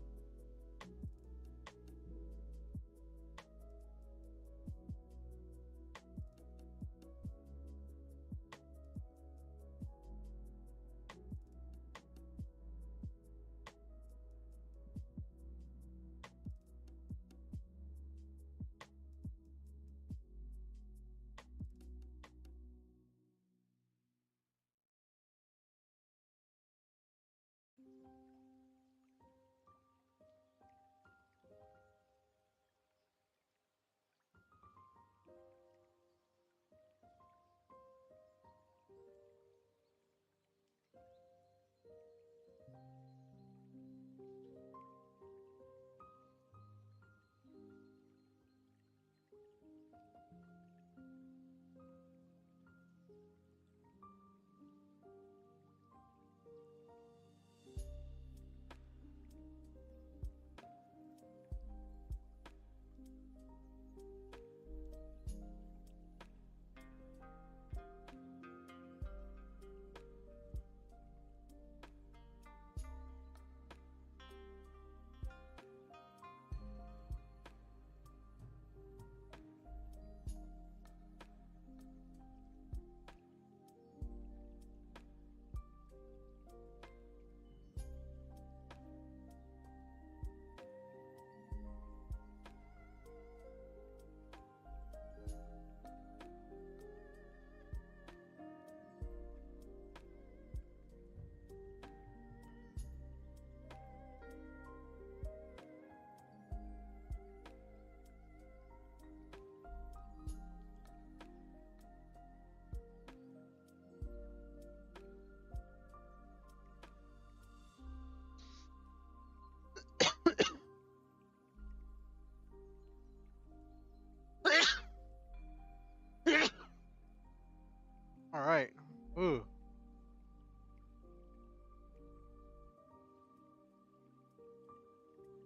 All right. Ooh.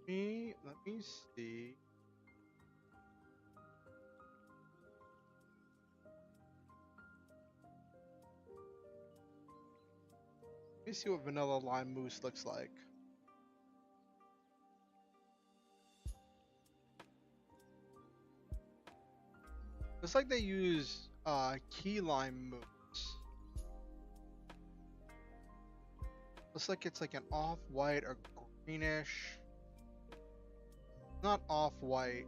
Let me see. Let me see what vanilla lime mousse looks like. Looks like they use key lime mousse. Looks like it's like an off-white or greenish. Not off-white.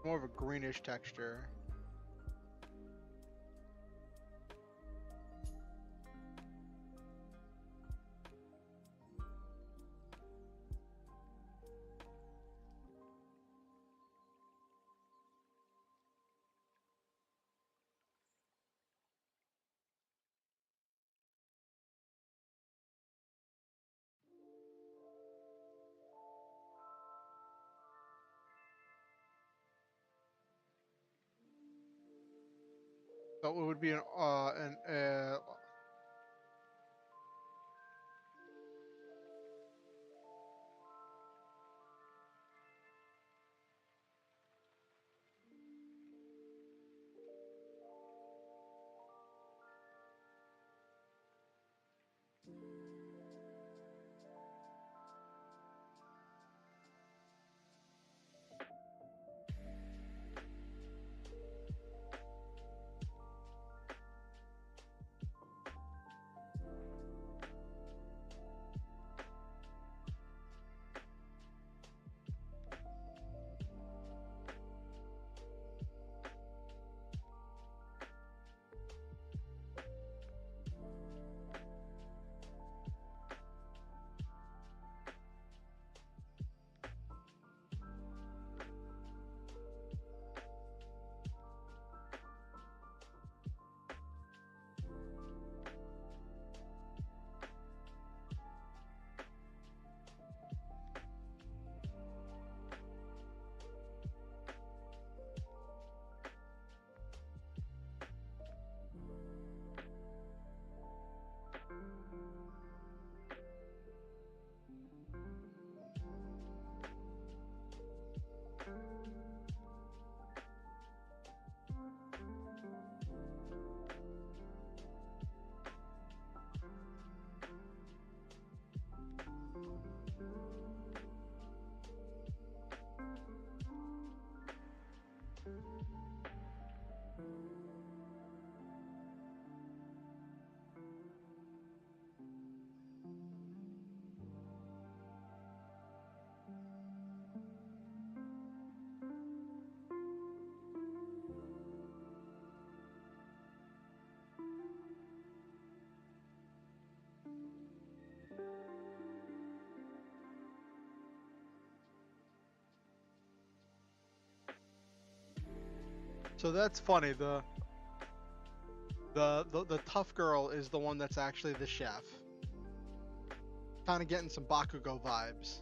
More of a greenish texture. So it would be an So that's funny. The tough girl is the one that's actually the chef. Kind of getting some Bakugo vibes.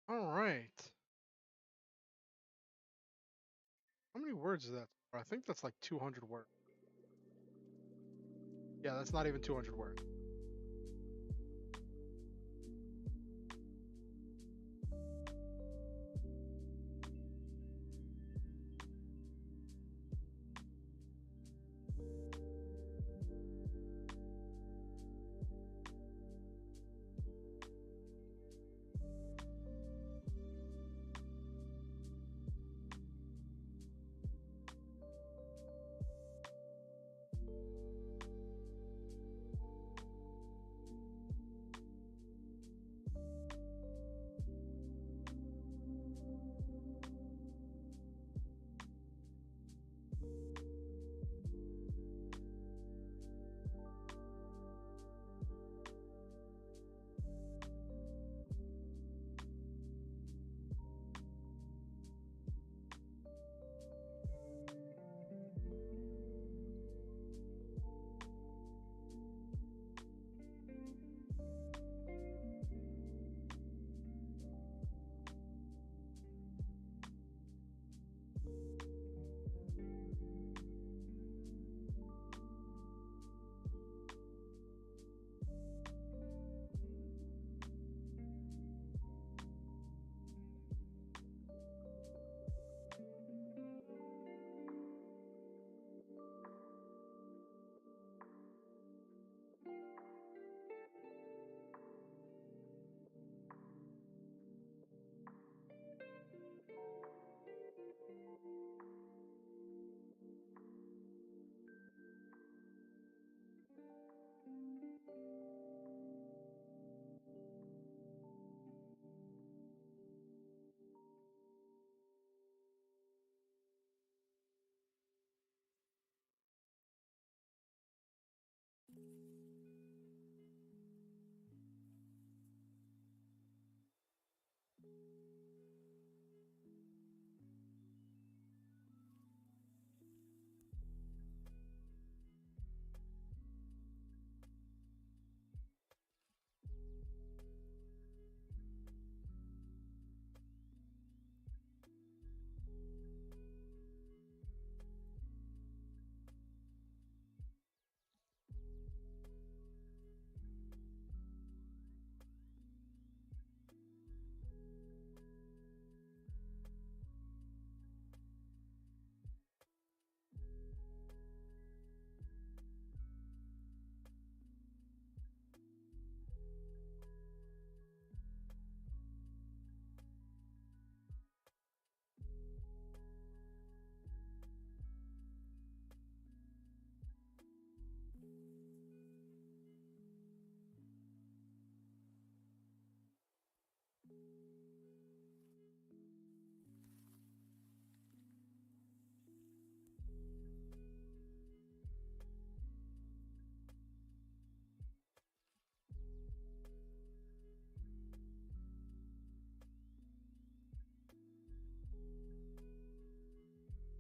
All right. How many words is that? I think that's like 200 words. Yeah, that's not even 200 words.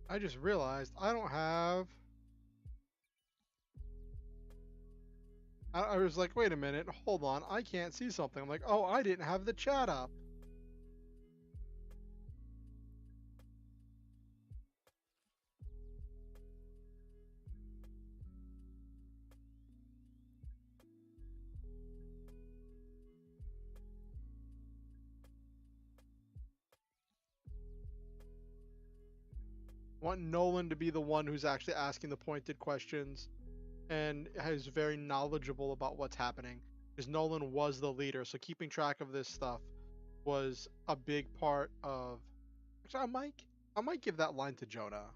I just realized I don't have. I was like, wait a minute, hold on, I can't see something. I'm like, oh, I didn't have the chat up. I want Nolan to be the one who's actually asking the pointed questions and is very knowledgeable about what's happening. Because Nolan was the leader, so keeping track of this stuff was a big part of. Actually, I might give that line to Jonah,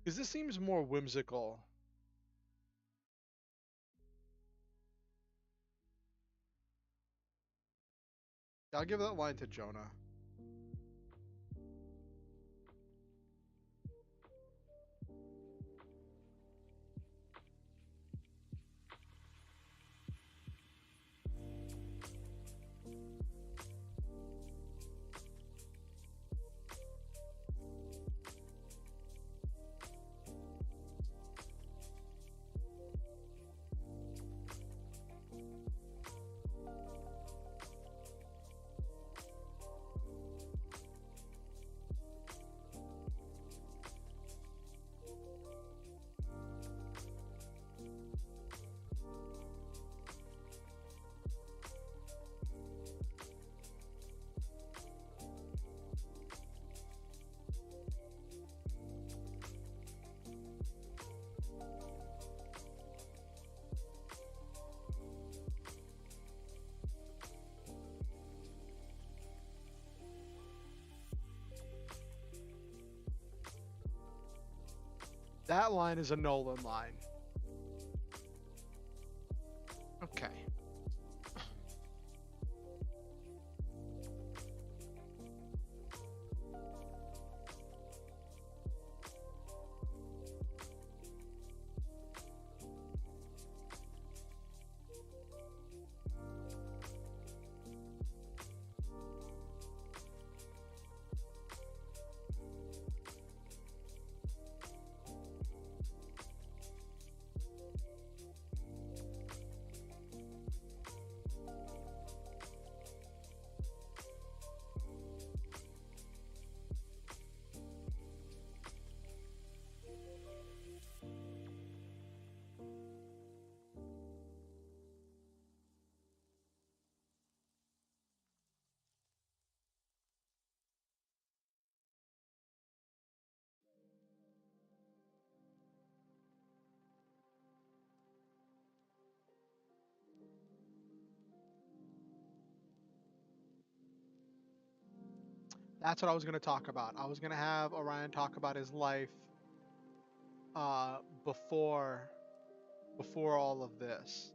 because this seems more whimsical. I'll give that line to Jonah. That line is a Nolan line. Okay. That's what I was going to talk about. I was going to have Orion talk about his life uh, before before all of this.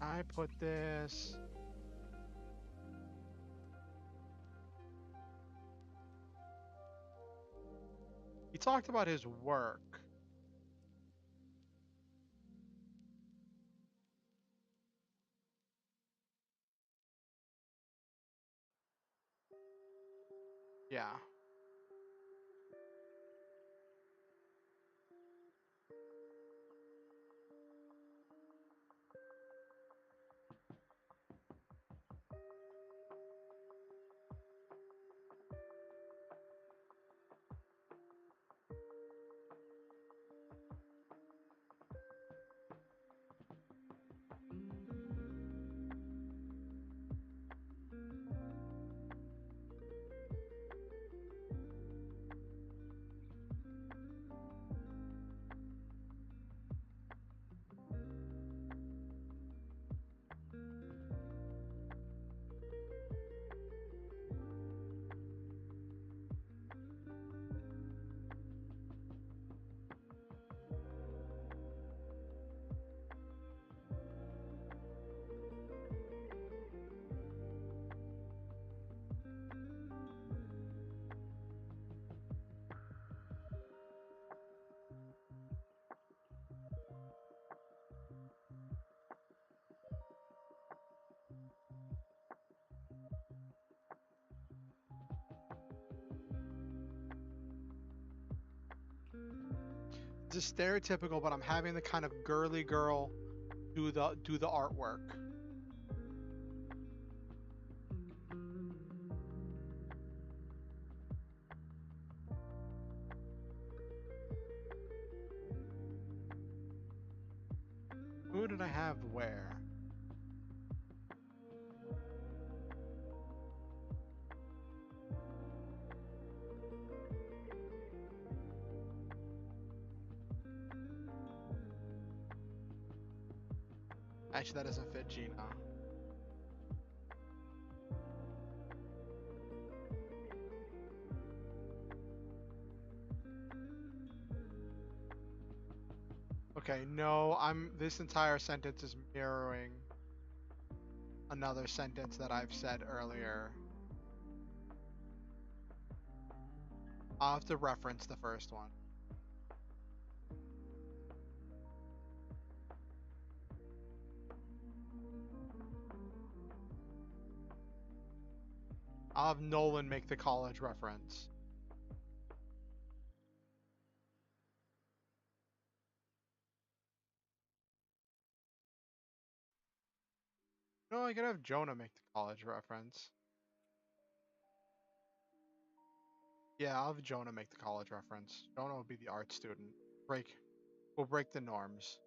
I put this. He talked about his work. Yeah. It's stereotypical, but I'm having the kind of girly girl do the artwork. Who did I have where? Actually, that doesn't fit Gina. Okay, no, this entire sentence is mirroring another sentence that I've said earlier. I'll have to reference the first one. I'll have Nolan make the college reference. No, I could have Jonah make the college reference. Yeah, I'll have Jonah make the college reference. Jonah will be the art student. We'll break the norms.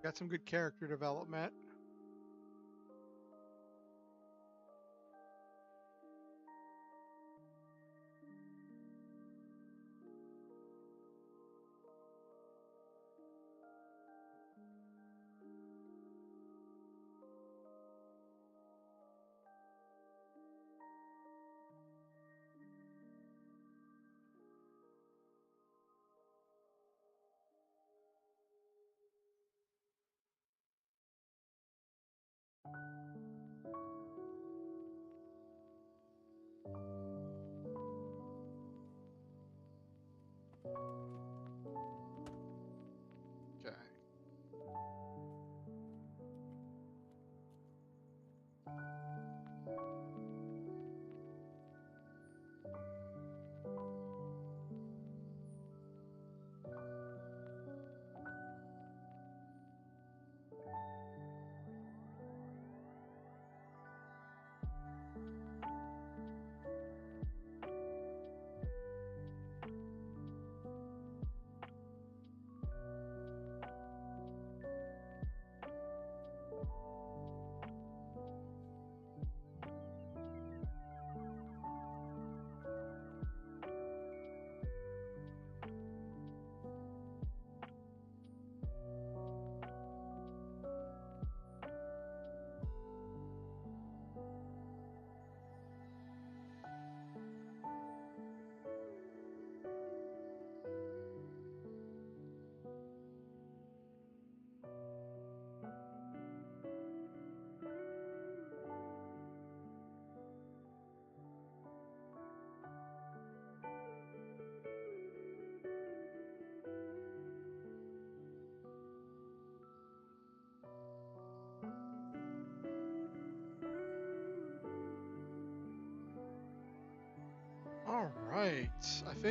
Got some good character development.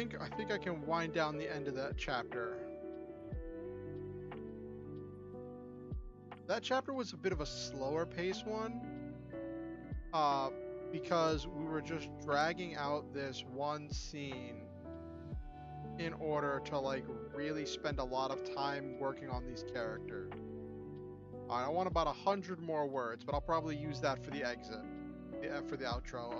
think I can wind down the end of that chapter. That chapter was a bit of a slower pace one, because we were just dragging out this one scene in order to like really spend a lot of time working on these characters. I want about 100 more words, but I'll probably use that for the exit, for the outro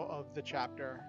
of the chapter.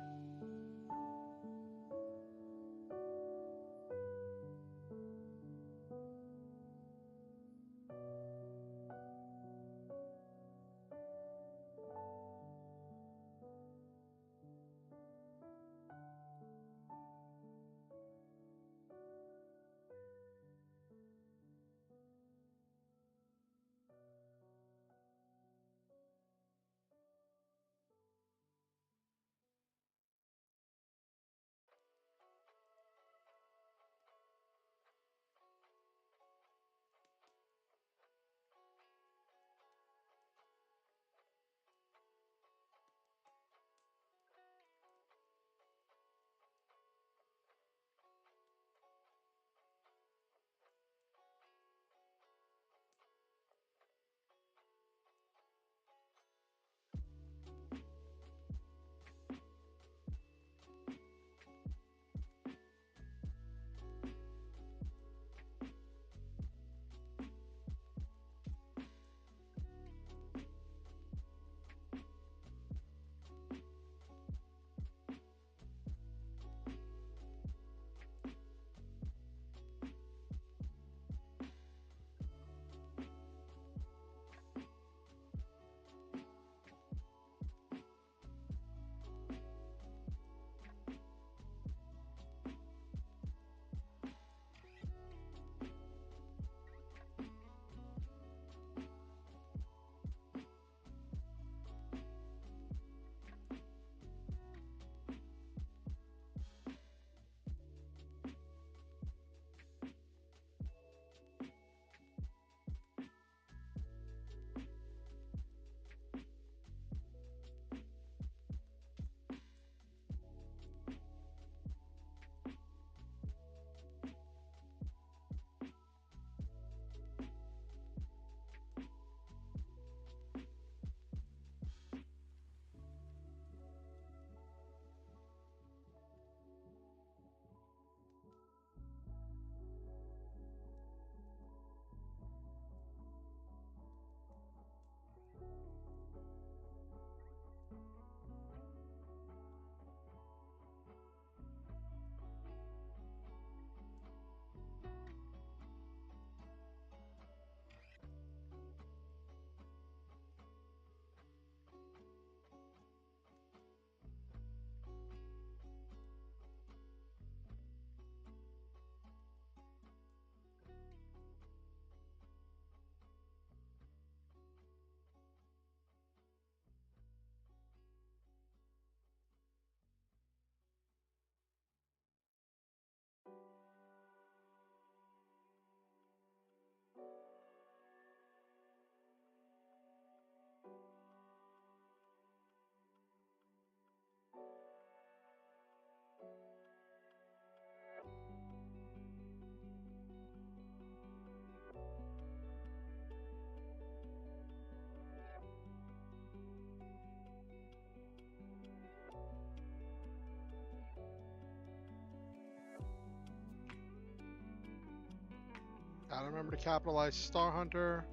Gotta remember to capitalize Star Hunter.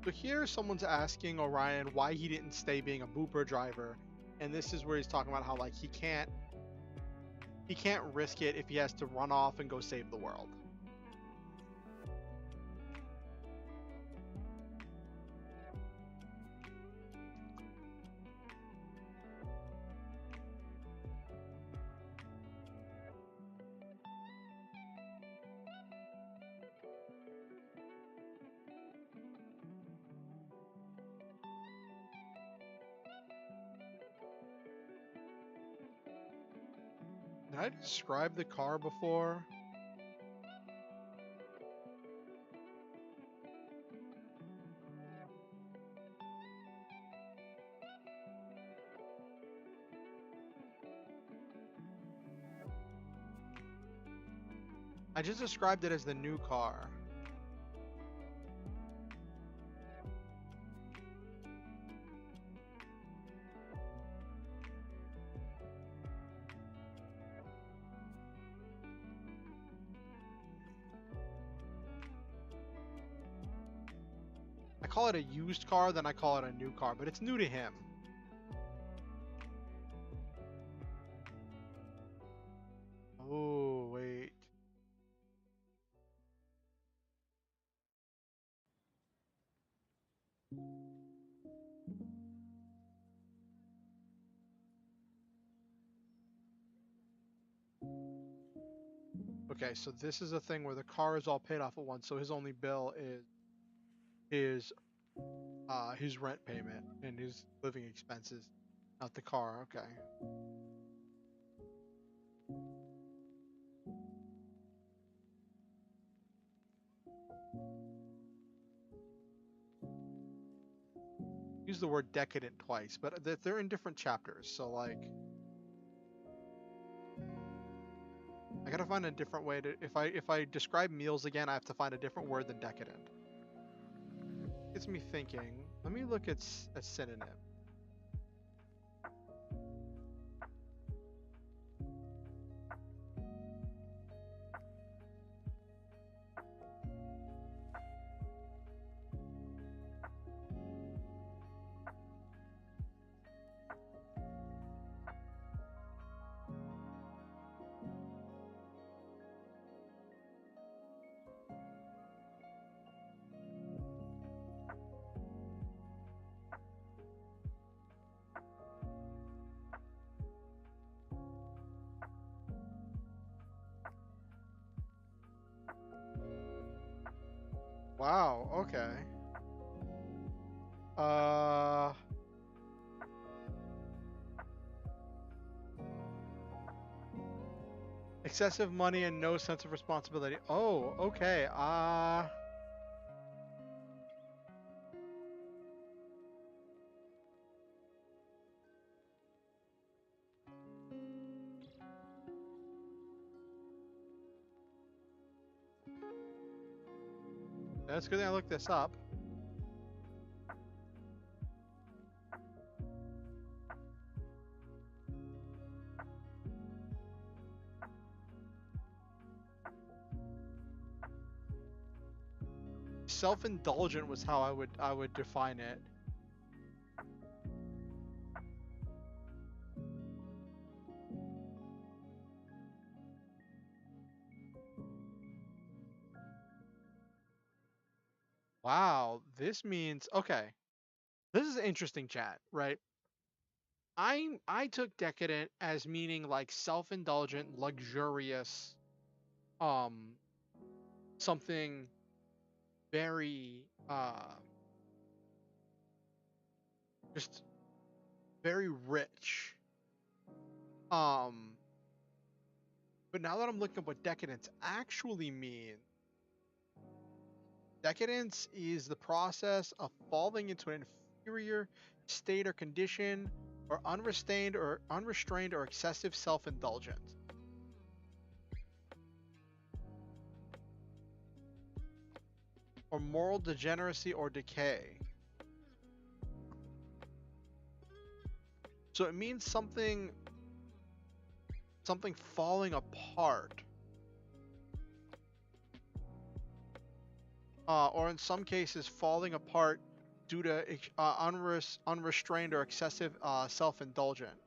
So here someone's asking Orion why he didn't stay being a booper driver, and this is where he's talking about how like he can't risk it if he has to run off and go save the world. Did I describe the car before? I just described it as the new car. I call it a used car, then I call it a new car, but it's new to him. Oh, wait. Okay, so this is a thing where the car is all paid off at once, so his only bill is his rent payment and his living expenses, not the car. Okay. Use the word decadent twice, but they're in different chapters, so like I gotta find a different way to if I describe meals again, I have to find a different word than decadent. Gets me thinking. Let me look at a synonym. Wow, okay. Excessive money and no sense of responsibility. Oh, okay. That's good thing I looked this up. Self-indulgent was how I would define it. Wow, this means okay. This is an interesting chat, right? I took decadent as meaning like self-indulgent, luxurious, um, something very just very rich. Um, but now that I'm looking at what decadence actually means, decadence is the process of falling into an inferior state or condition or unrestrained or excessive self-indulgence. Or moral degeneracy or decay. So it means something falling apart. Or in some cases falling apart due to unrestrained or excessive self-indulgent.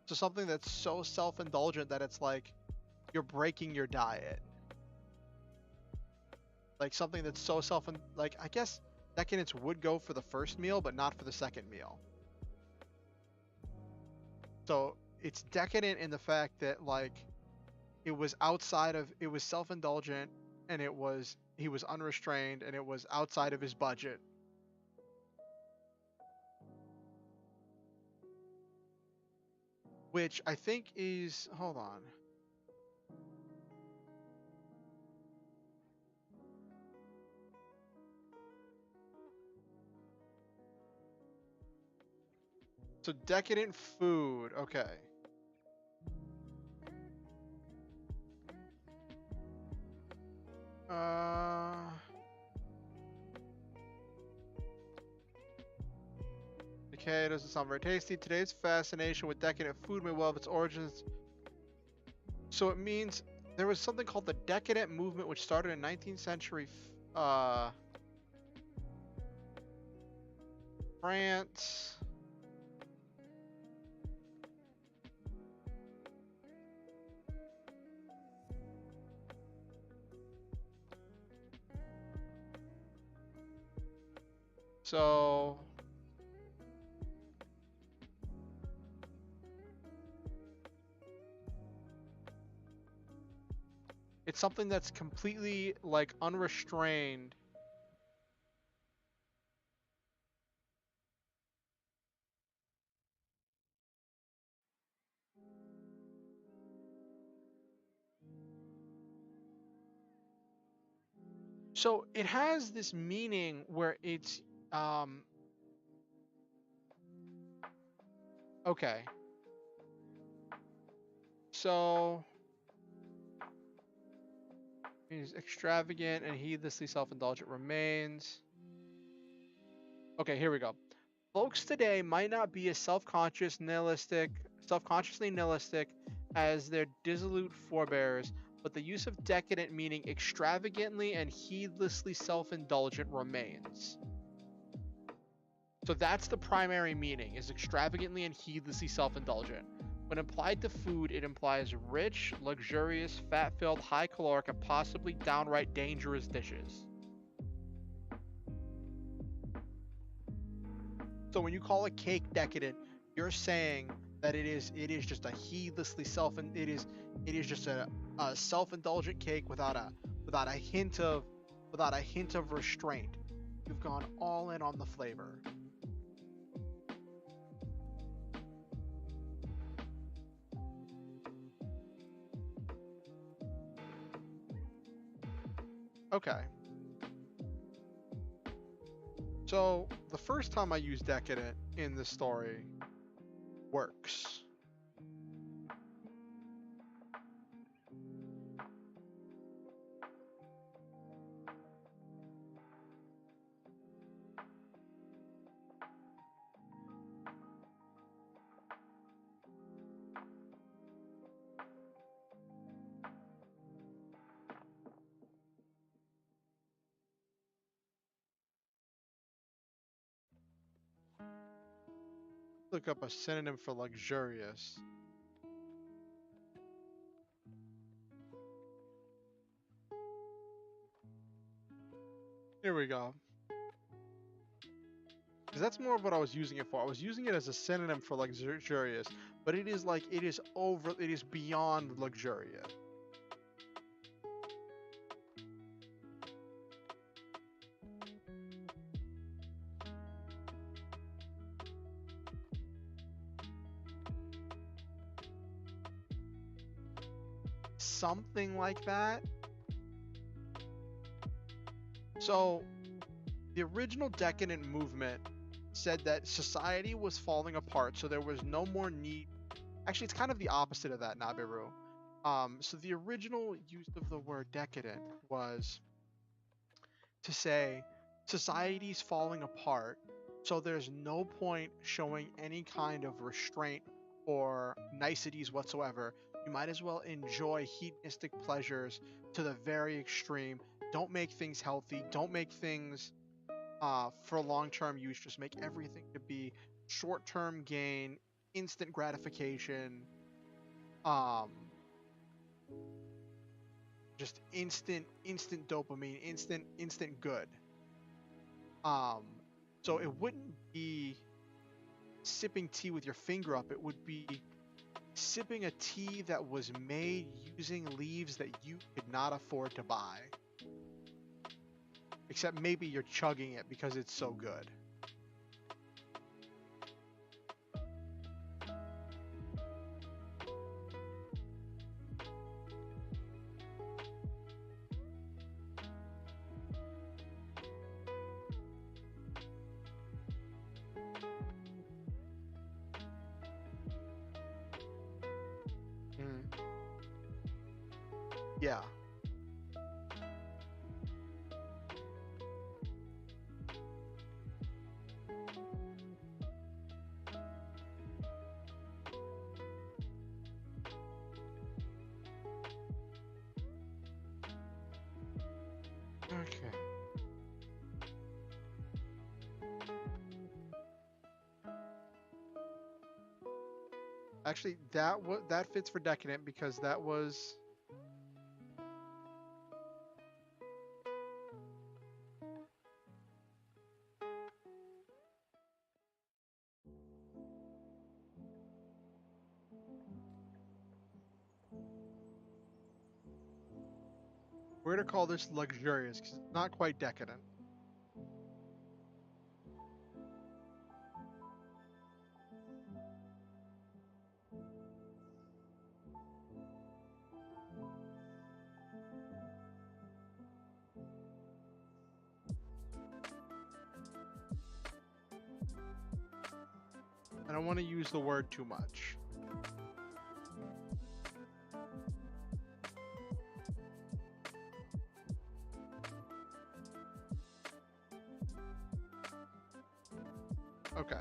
So something that's so self-indulgent that it's like you're breaking your diet. Like something that's so like I guess decadence would go for the first meal, but not for the second meal. So it's decadent in the fact that like it was self-indulgent and he was unrestrained and it was outside of his budget. Which I think is, hold on. So decadent food, okay. Okay, it doesn't sound very tasty. Today's fascination with decadent food may well have its origins. So it means there was something called the decadent movement, which started in 19th century France. So it's something that's completely like unrestrained. So it has this meaning where it's okay. So he's extravagant and heedlessly self-indulgent remains. Okay, here we go. Folks today might not be as self-consciously nihilistic as their dissolute forebears, but the use of decadent meaning extravagantly and heedlessly self-indulgent remains. So that's the primary meaning, is extravagantly and heedlessly self-indulgent. When applied to food, it implies rich, luxurious, fat-filled, high-caloric, and possibly downright dangerous dishes. So when you call a cake decadent, you're saying that it is just a heedlessly it is just a self-indulgent cake without a hint of restraint. You've gone all in on the flavor. Okay. So the first time I used decadent in this story works. Look up a synonym for luxurious. Here we go. Because that's more of what I was using it for. I was using it as a synonym for luxurious, but it is beyond luxurious. Something like that. So, the original decadent movement said that society was falling apart, so there was no more need. Actually, it's kind of the opposite of that, Nabiru. So the original use of the word decadent was to say society's falling apart, so there's no point showing any kind of restraint or niceties whatsoever. You might as well enjoy hedonistic pleasures to the very extreme. Don't make things healthy. Don't make things for long-term use. Just make everything to be short-term gain, instant gratification, um, just instant dopamine, instant good. Um, so it wouldn't be sipping tea with your finger up. It would be sipping a tea that was made using leaves that you could not afford to buy. Except maybe you're chugging it because it's so good. Mm. Yeah. Okay. Actually, that fits for decadent because that was. We're gonna call this luxurious because it's not quite decadent. I don't want to use the word too much. Okay.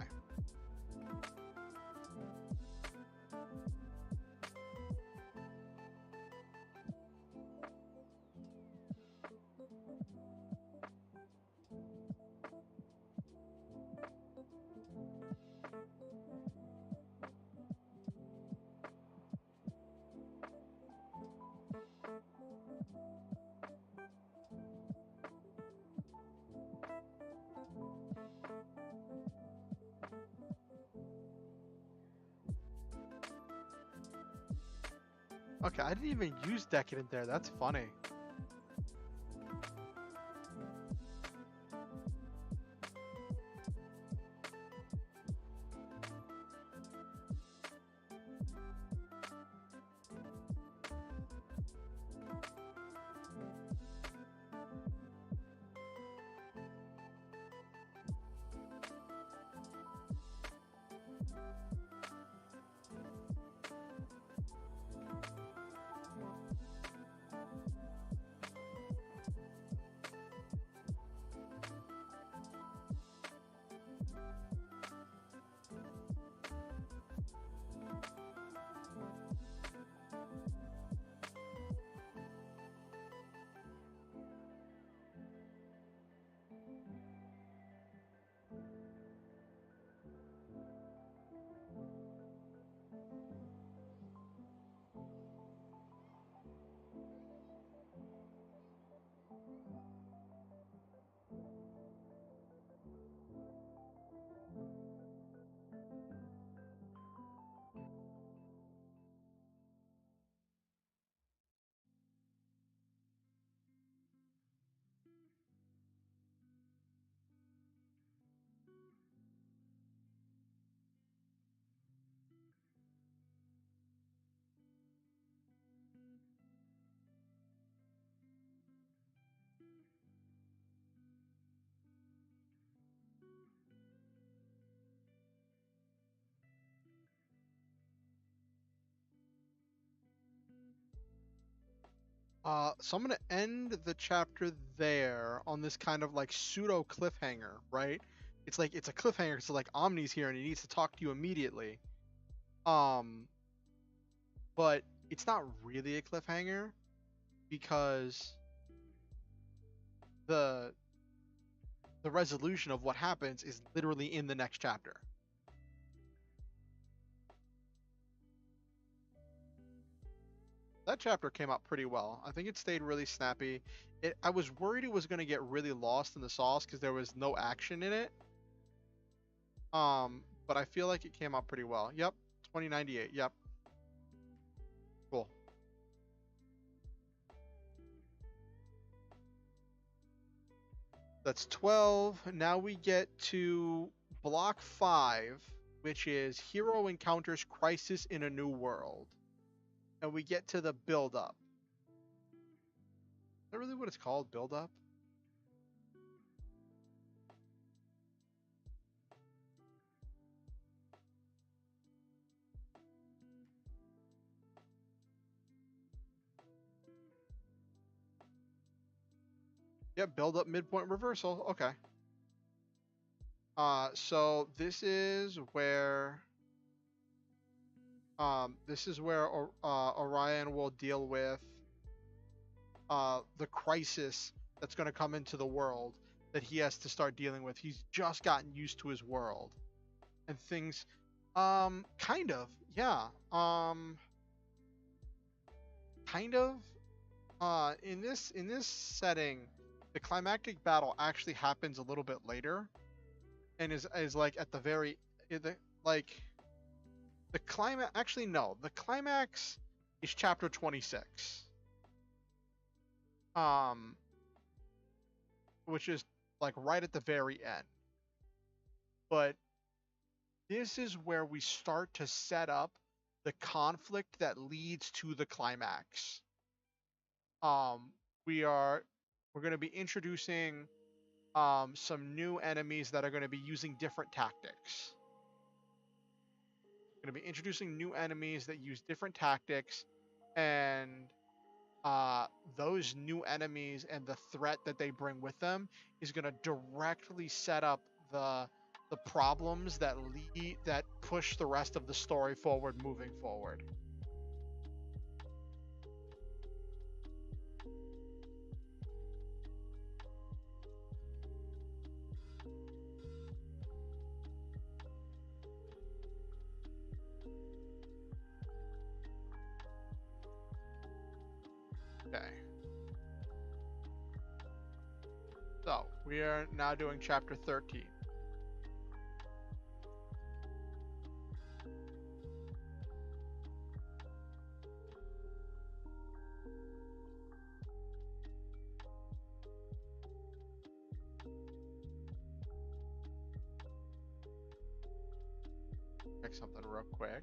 Okay, I didn't even use decadent there. That's funny. So I'm gonna end the chapter there on this kind of like pseudo cliffhanger, right? It's like it's a cliffhanger, so like Omni's here and he needs to talk to you immediately. Um, but it's not really a cliffhanger because the the resolution of what happens is literally in the next chapter. That chapter came out pretty well. I think it stayed really snappy. I was worried it was going to get really lost in the sauce because there was no action in it. But I feel like it came out pretty well. Yep, 2098. Yep, cool. That's 12. Now we get to block 5, which is Hero Encounters Crisis in a New World. And we get to the build up. Is that really what it's called? Build up? Yep, build up midpoint reversal. Okay. So this is where Orion will deal with the crisis that's going to come into the world that he has to start dealing with. He's just gotten used to his world and things. Kind of, yeah. Kind of. In this setting, the climactic battle actually happens a little bit later, and is like at the very like the climax. Actually, no, the climax is chapter 26. Um, which is like right at the very end. But this is where we start to set up the conflict that leads to the climax. Um, we are we're going to be introducing some new enemies that are going to be using different tactics. Going to be introducing new enemies that use different tactics, and those new enemies and the threat that they bring with them is going to directly set up the problems that push the rest of the story forward, moving forward. Okay. So we are now doing chapter 13. Check something real quick.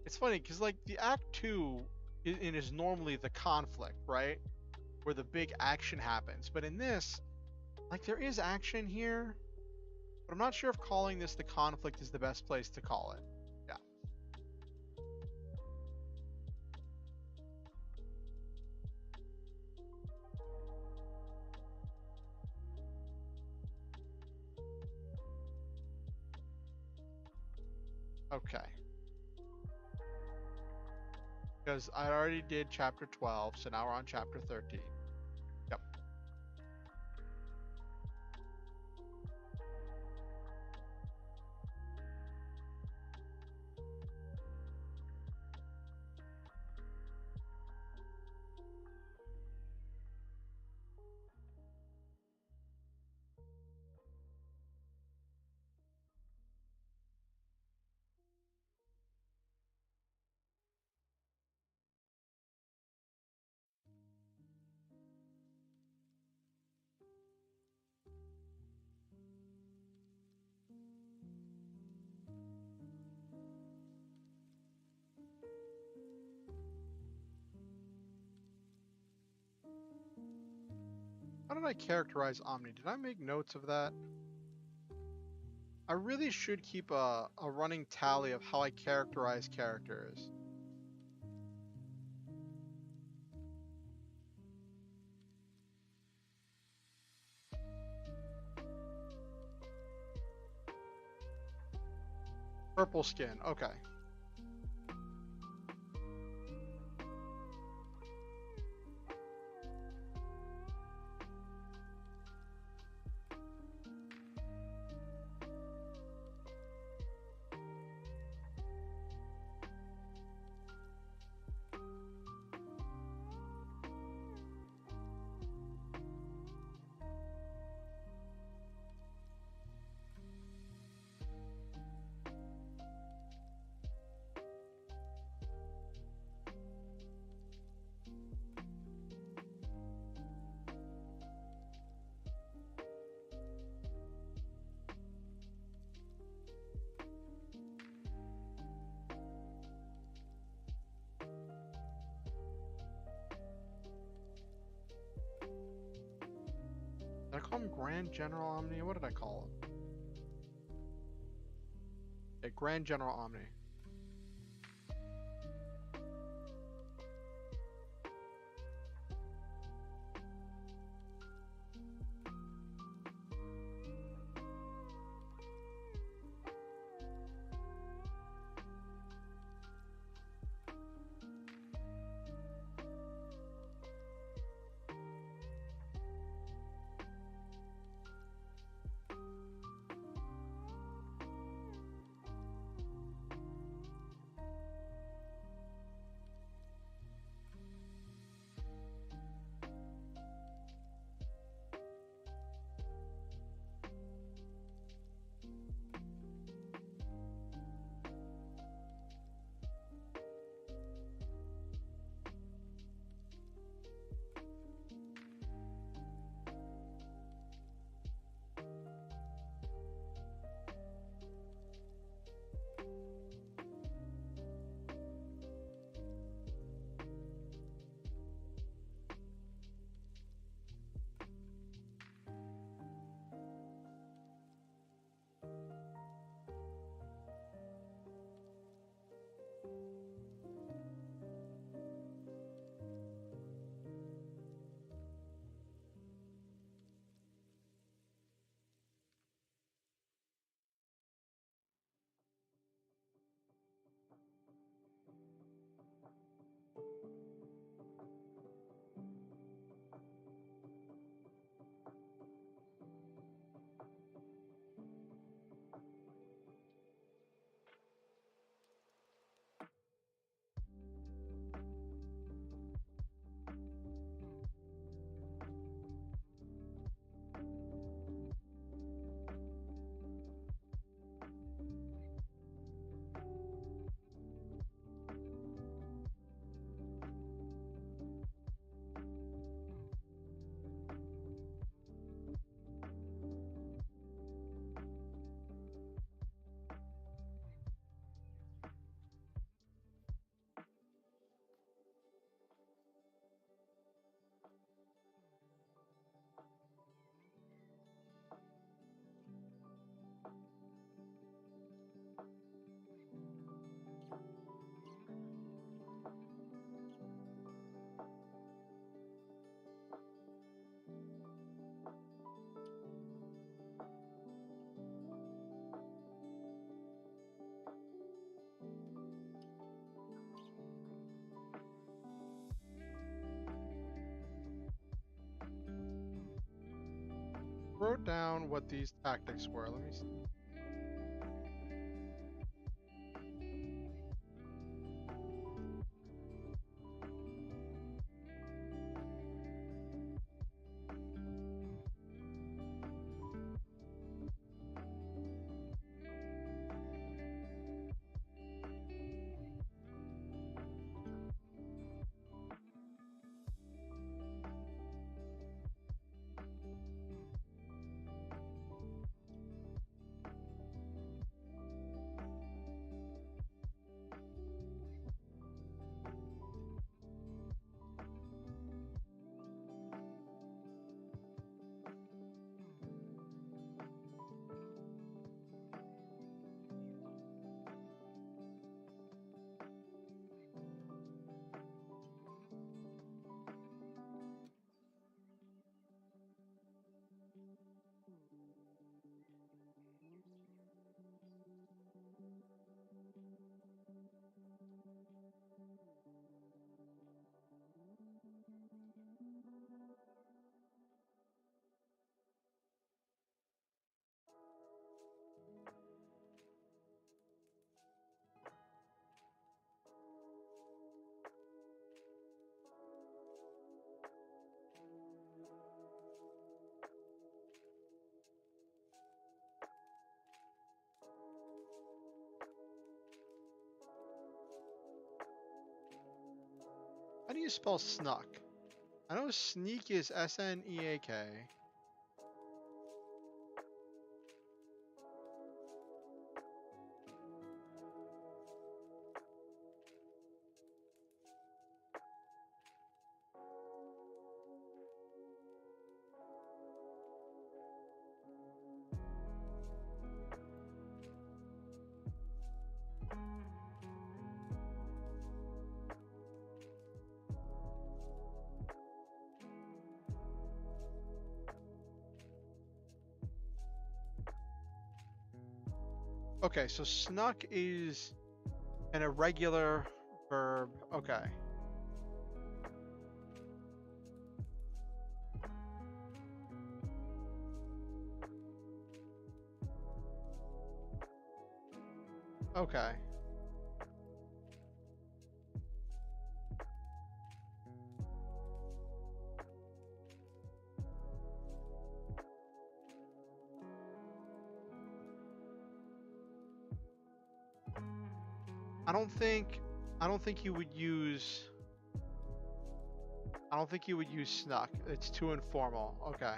It's funny because like the Act 2 is normally the conflict, right? Where the big action happens. But in this, like there is action here, but I'm not sure if calling this the conflict is the best place to call it. Yeah. Okay. Because I already did chapter 12, so now we're on chapter 13. Yep. How did I characterize Omni? Did I make notes of that? I really should keep a running tally of how I characterize characters. Purple skin, okay. Did I call him Grand General Omni? What did I call him? Yeah, Grand General Omni. Wrote down what these tactics were. Let me see. How do you spell snuck? I know sneak is S-N-E-A-K. Okay, so snuck is an irregular verb. Okay. Okay. I don't think you would use snuck. It's too informal. Okay.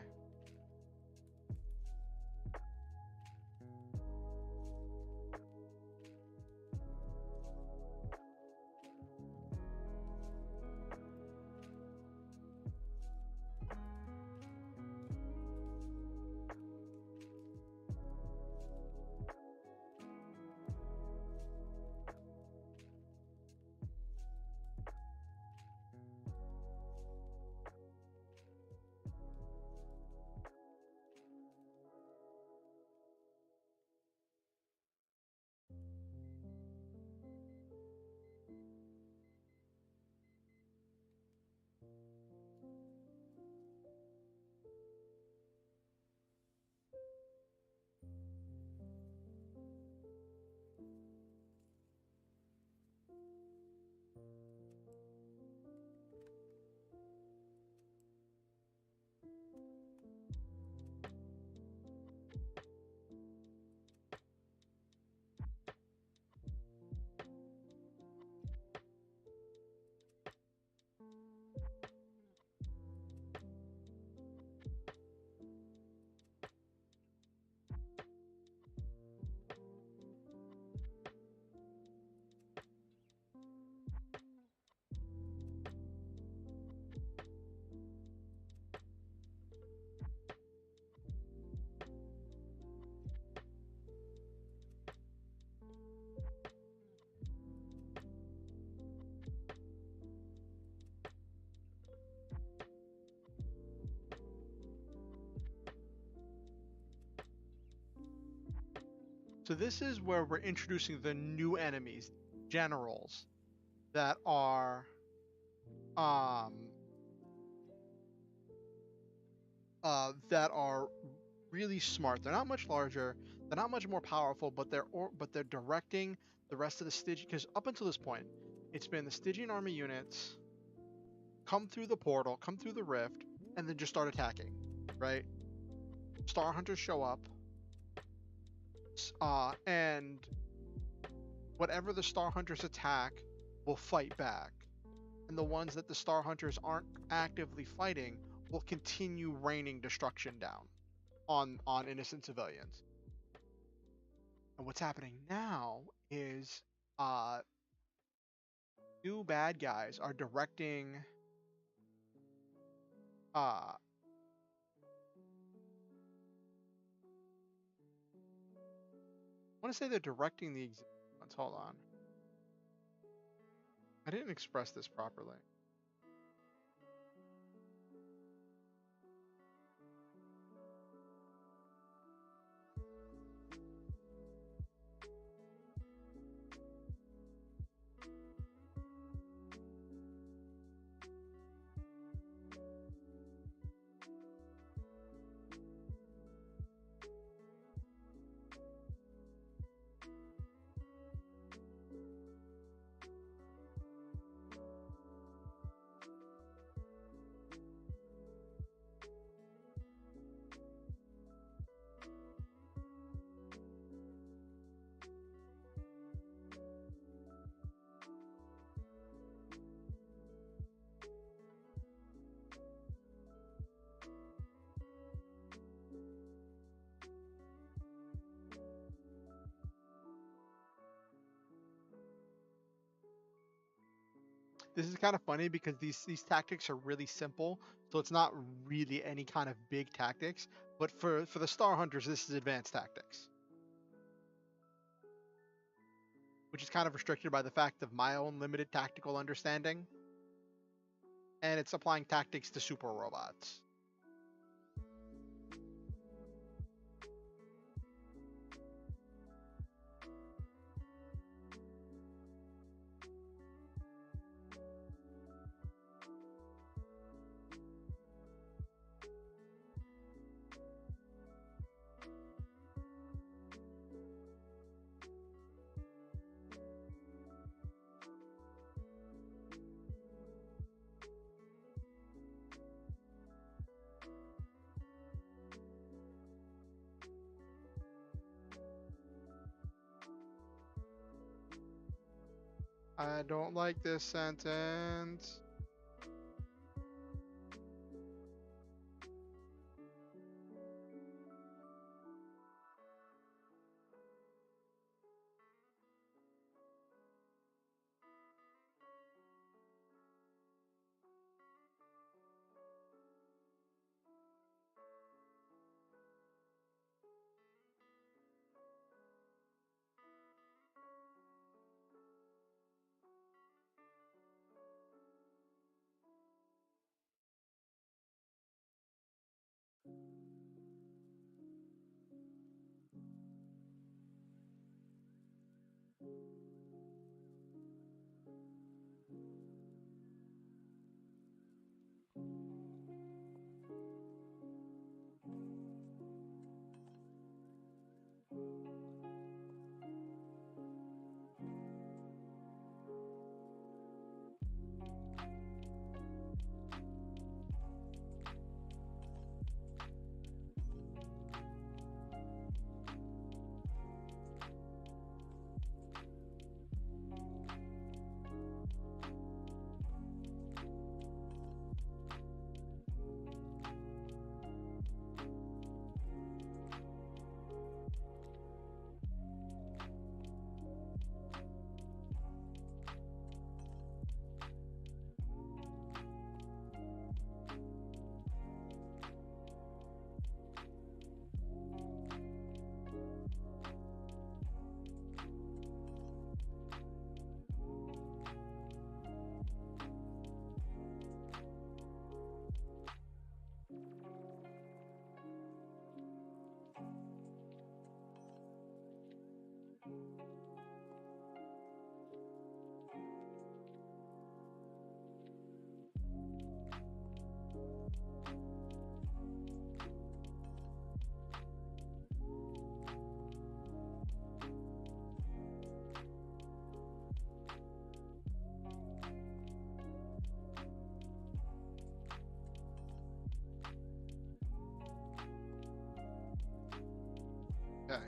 So this is where we're introducing the new enemies, generals, that are um that are really smart. They're not much larger, they're not much more powerful, but they're directing the rest of the Stygian, because up until this point, it's been the Stygian army units come through the portal, come through the rift, and then just start attacking, right? Star Hunters show up, and whatever the Star Hunters attack will fight back. And the ones that the Star Hunters aren't actively fighting will continue raining destruction down on innocent civilians. And what's happening now is new bad guys are directing I want to say they're directing the existing ones. Hold on. I didn't express this properly. This is kind of funny because these tactics are really simple, so it's not really any kind of big tactics. But for the Star Hunters, this is advanced tactics, which is kind of restricted by the fact of my own limited tactical understanding, and it's applying tactics to super robots. I don't like this sentence. Okay.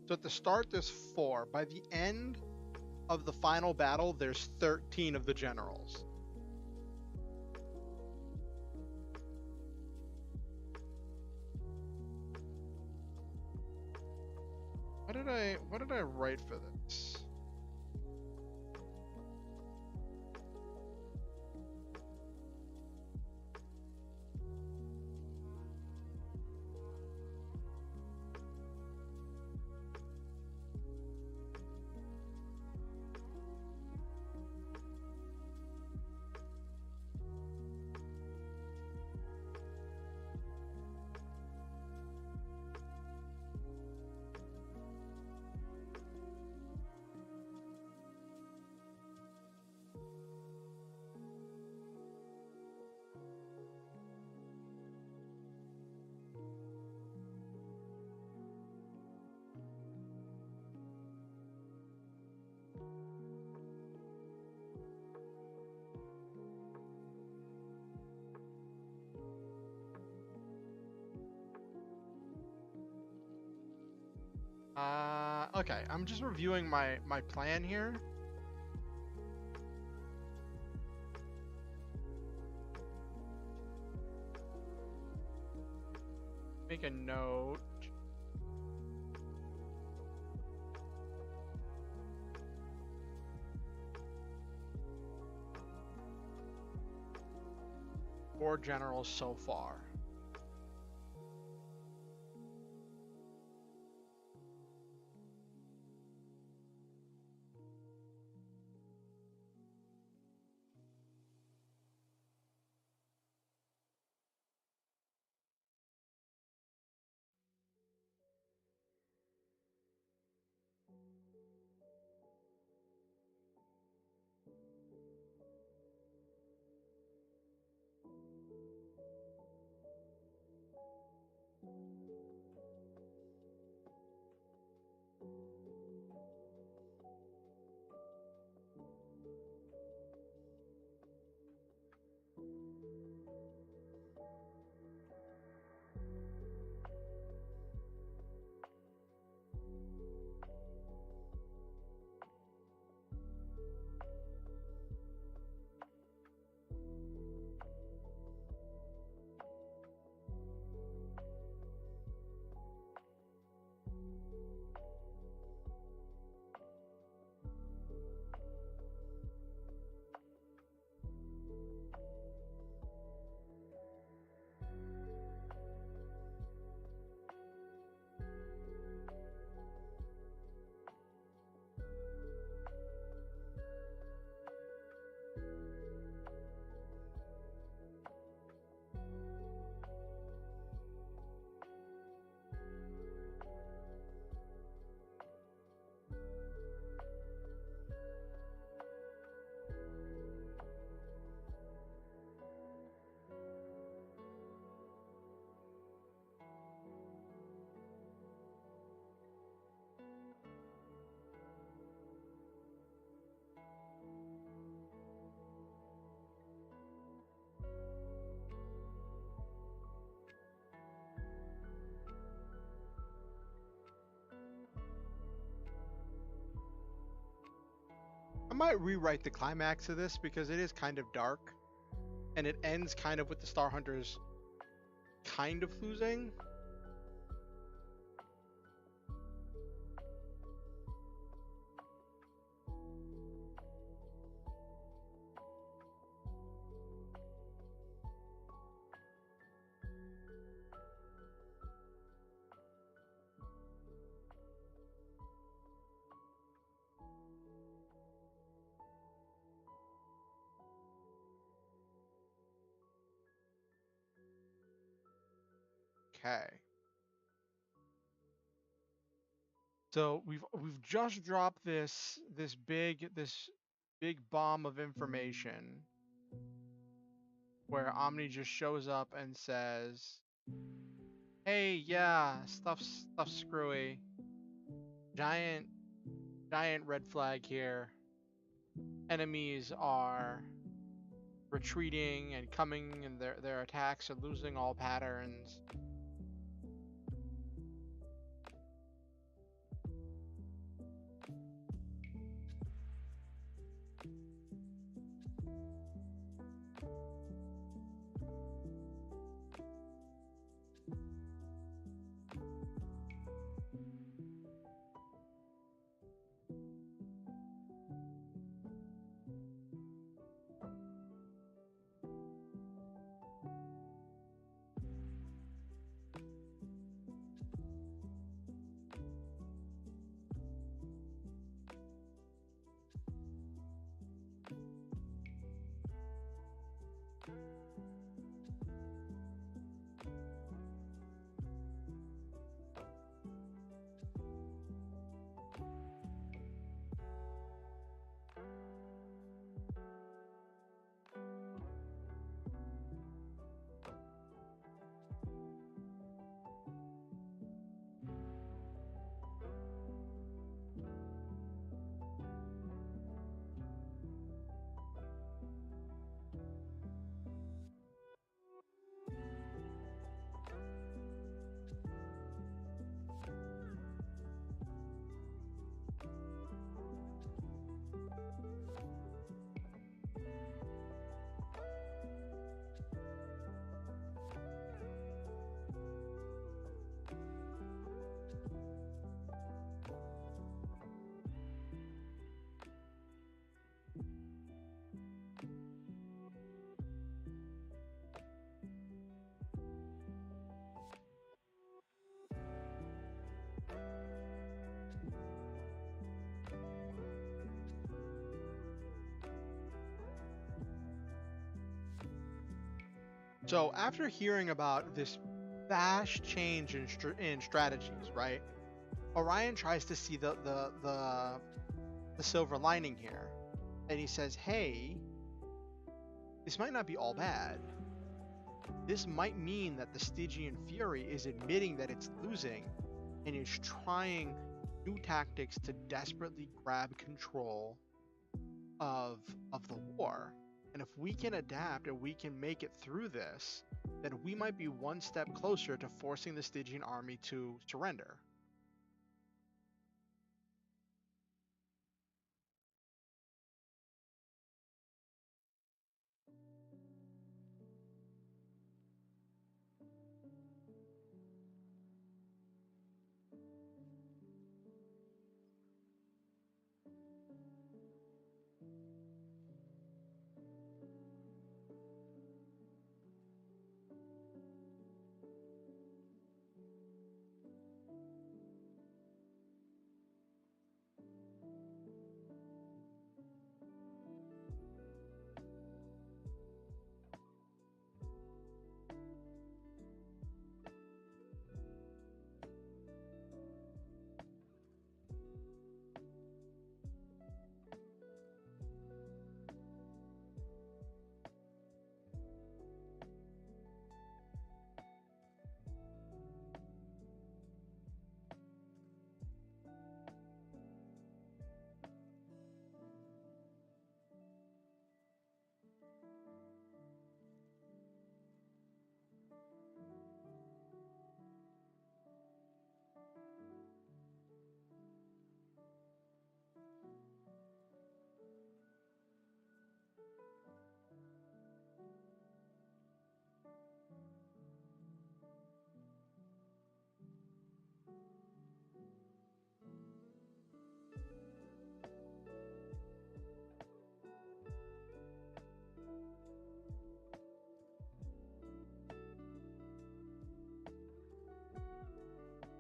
So at the start, there's 4. By the end of the final battle, there's 13 of the generals. What did I write for this? Okay, I'm just reviewing my plan here. Make a note. Four generals so far. might rewrite the climax of this because it is kind of dark, and it ends kind of with the Star Hunters kind of losing. Okay. So we've just dropped this big bomb of information where Omni just shows up and says, "Hey, yeah, stuff's screwy. Giant giant red flag here. Enemies are retreating and coming, and their attacks are losing all patterns." So after hearing about this vast change in strategies, right? Orion tries to see the silver lining here, and he says, "Hey, this might not be all bad. This might mean that the Stygian Fury is admitting that it's losing, and is trying new tactics to desperately grab control of the war. And if we can adapt and we can make it through this, then we might be one step closer to forcing the Stygian army to surrender."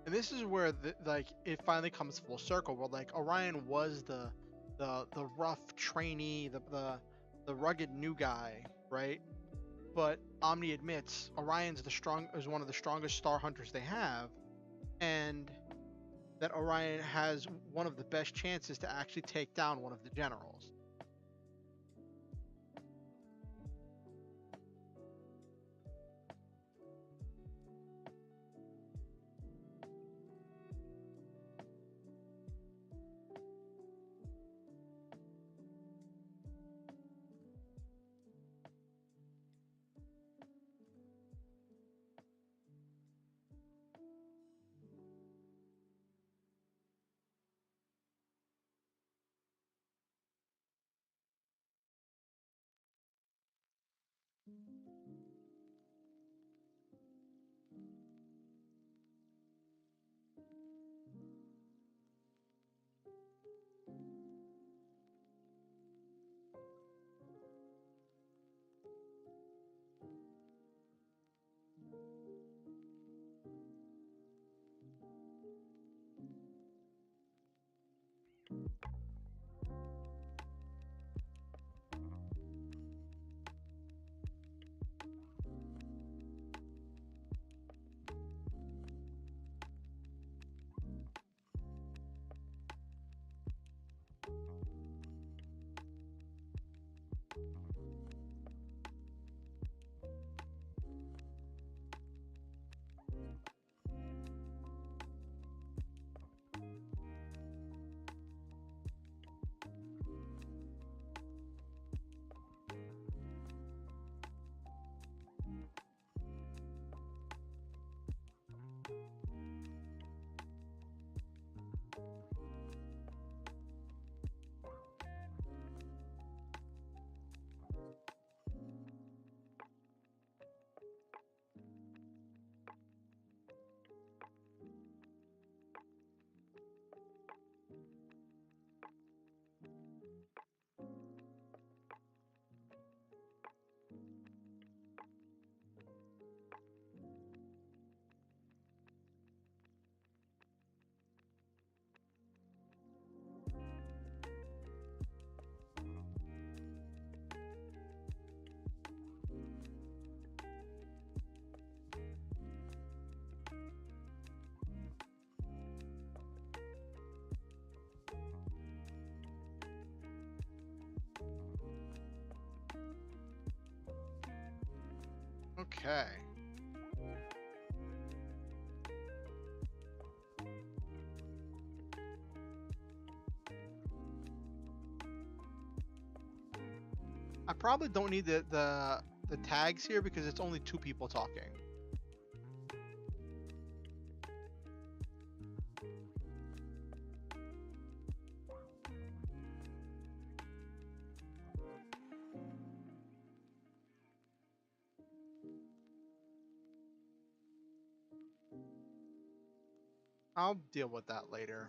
And this is where like it finally comes full circle. Where like Orion was the rough trainee, the rugged new guy, right? But Omni admits Orion's is one of the strongest star hunters they have, and that Orion has one of the best chances to actually take down one of the generals. Okay. I probably don't need the tags here because it's only two people talking. I'll deal with that later.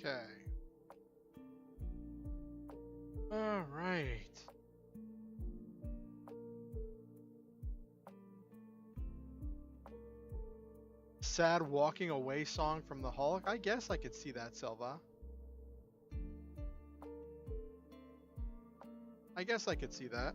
Okay. All right. Sad walking away song from the Hulk. I guess I could see that, Silva. I guess I could see that.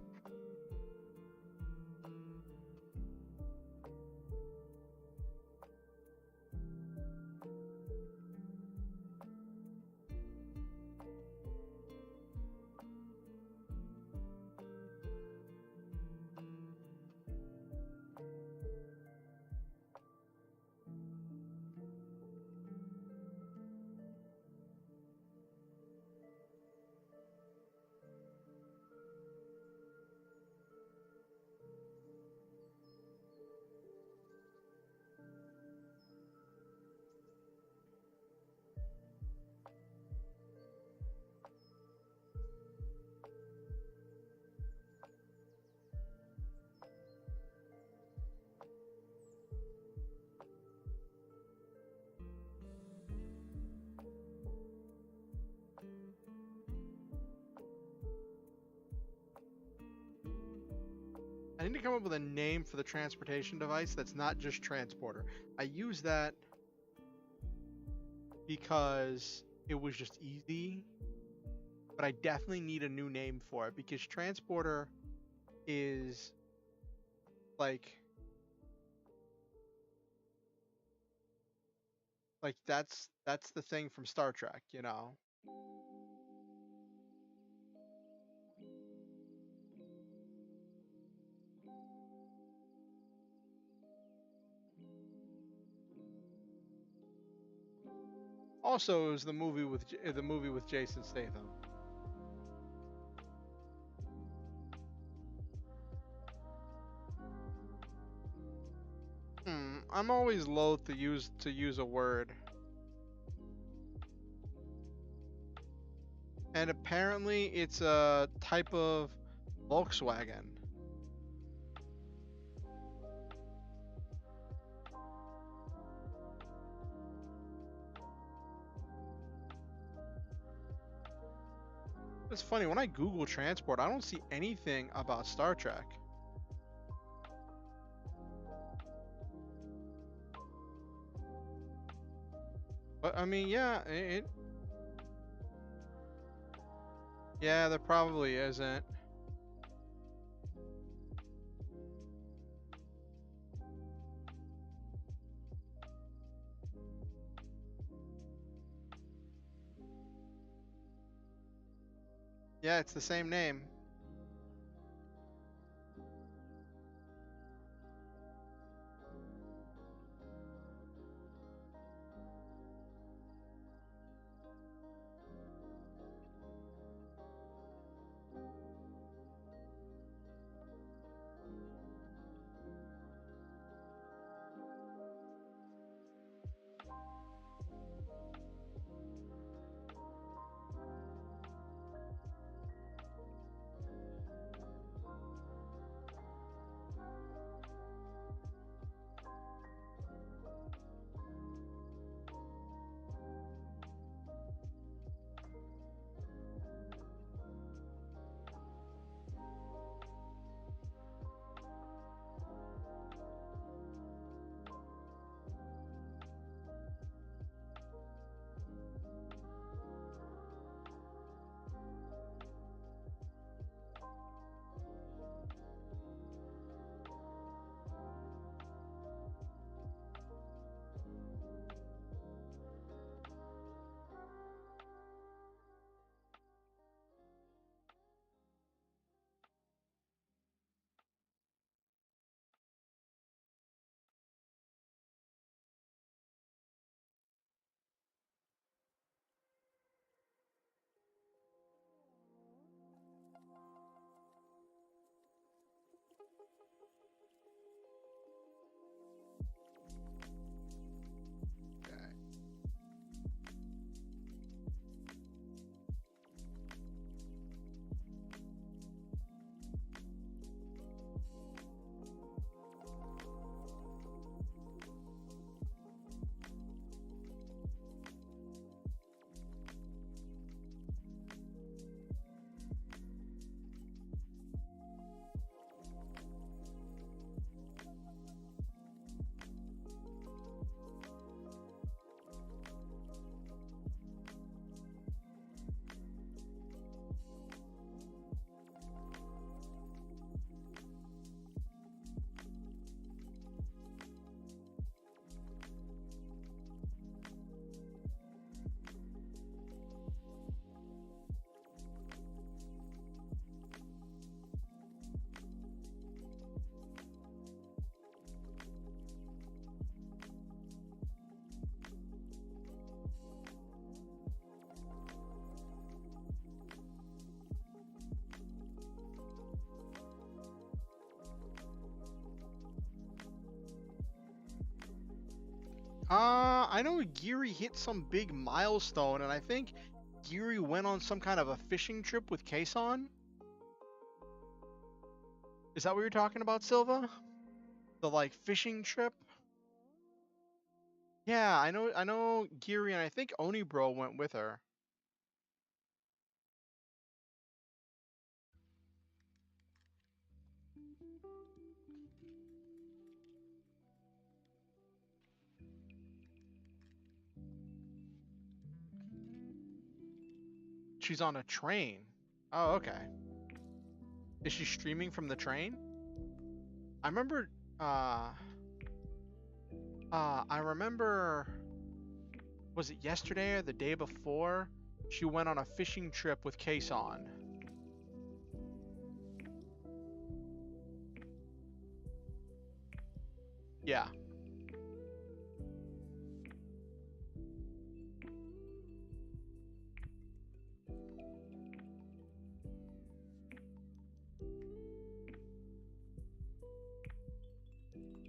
I need to come up with a name for the transportation device that's not just transporter. I use that because it was just easy, but I definitely need a new name for it because transporter is like that's the thing from Star Trek, you know. Also, it was the movie with Jason Statham. I'm always loath to use a word. And apparently it's a type of Volkswagen. It's funny, when I Google transport, I don't see anything about Star Trek. But I mean, yeah, yeah, there probably isn't. Yeah, it's the same name. I know Geary hit some big milestone, and I think Geary went on some kind of a fishing trip with Kason. Is that what you're talking about, Silva? The like fishing trip? Yeah, I know Geary, and I think Onibro went with her. She's on a train. Oh, okay. Is she streaming from the train? I remember uh I remember, was it yesterday or the day before? She went on a fishing trip with Kason. Yeah.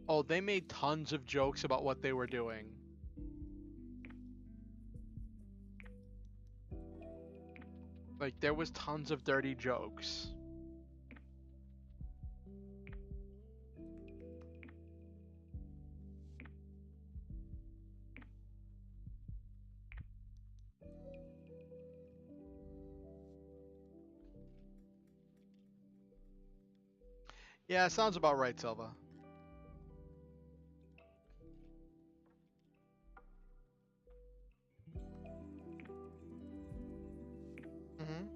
Oh, they made tons of jokes about what they were doing. Like there was tons of dirty jokes. Yeah, sounds about right, Silva. Mhm.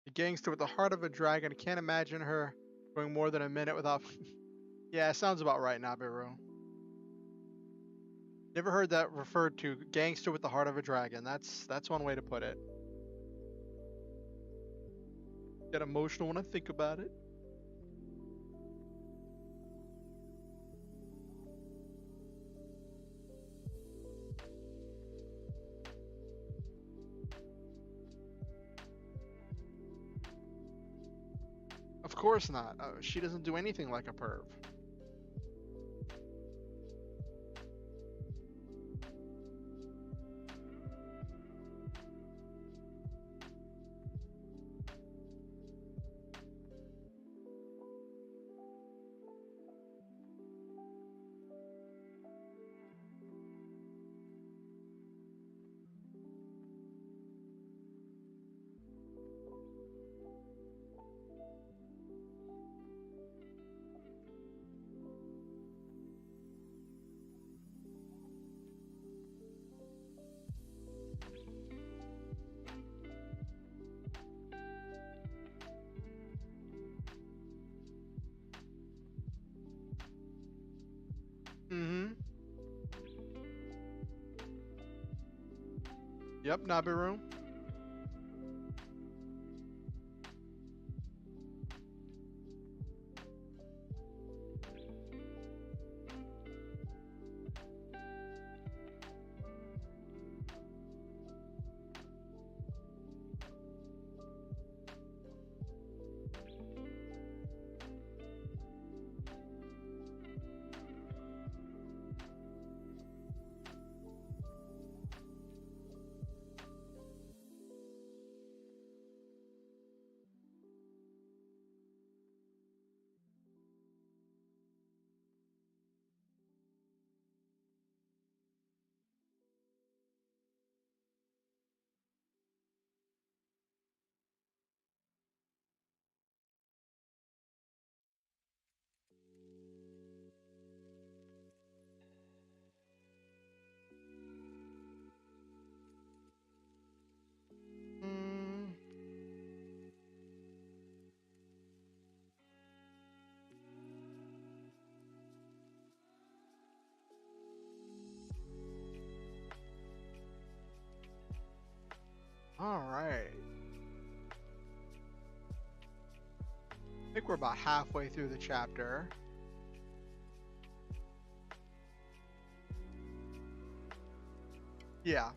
The gangster with the heart of a dragon. I can't imagine her going more than a minute without. Yeah, sounds about right, Nabiru. Never heard that referred to. Gangster with the heart of a dragon. That's one way to put it. Get emotional when I think about it. Of course not. She doesn't do anything like a perv. Mm-hmm. Yep, Nabiru. think we're about halfway through the chapter. Yeah.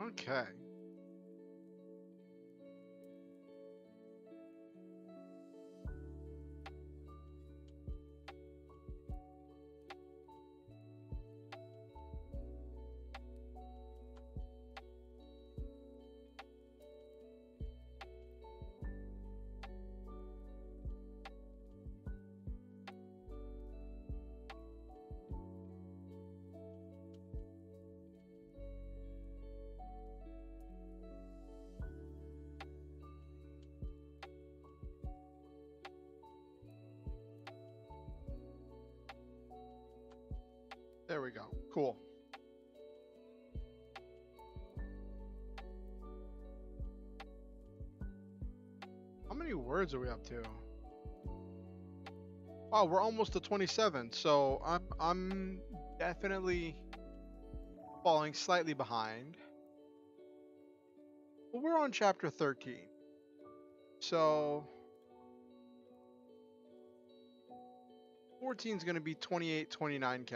Okay. There we go. Cool. How many words are we up to? Wow, we're almost to 27. So I'm definitely falling slightly behind. But we're on chapter 13. So 14 is going to be 28, 29K.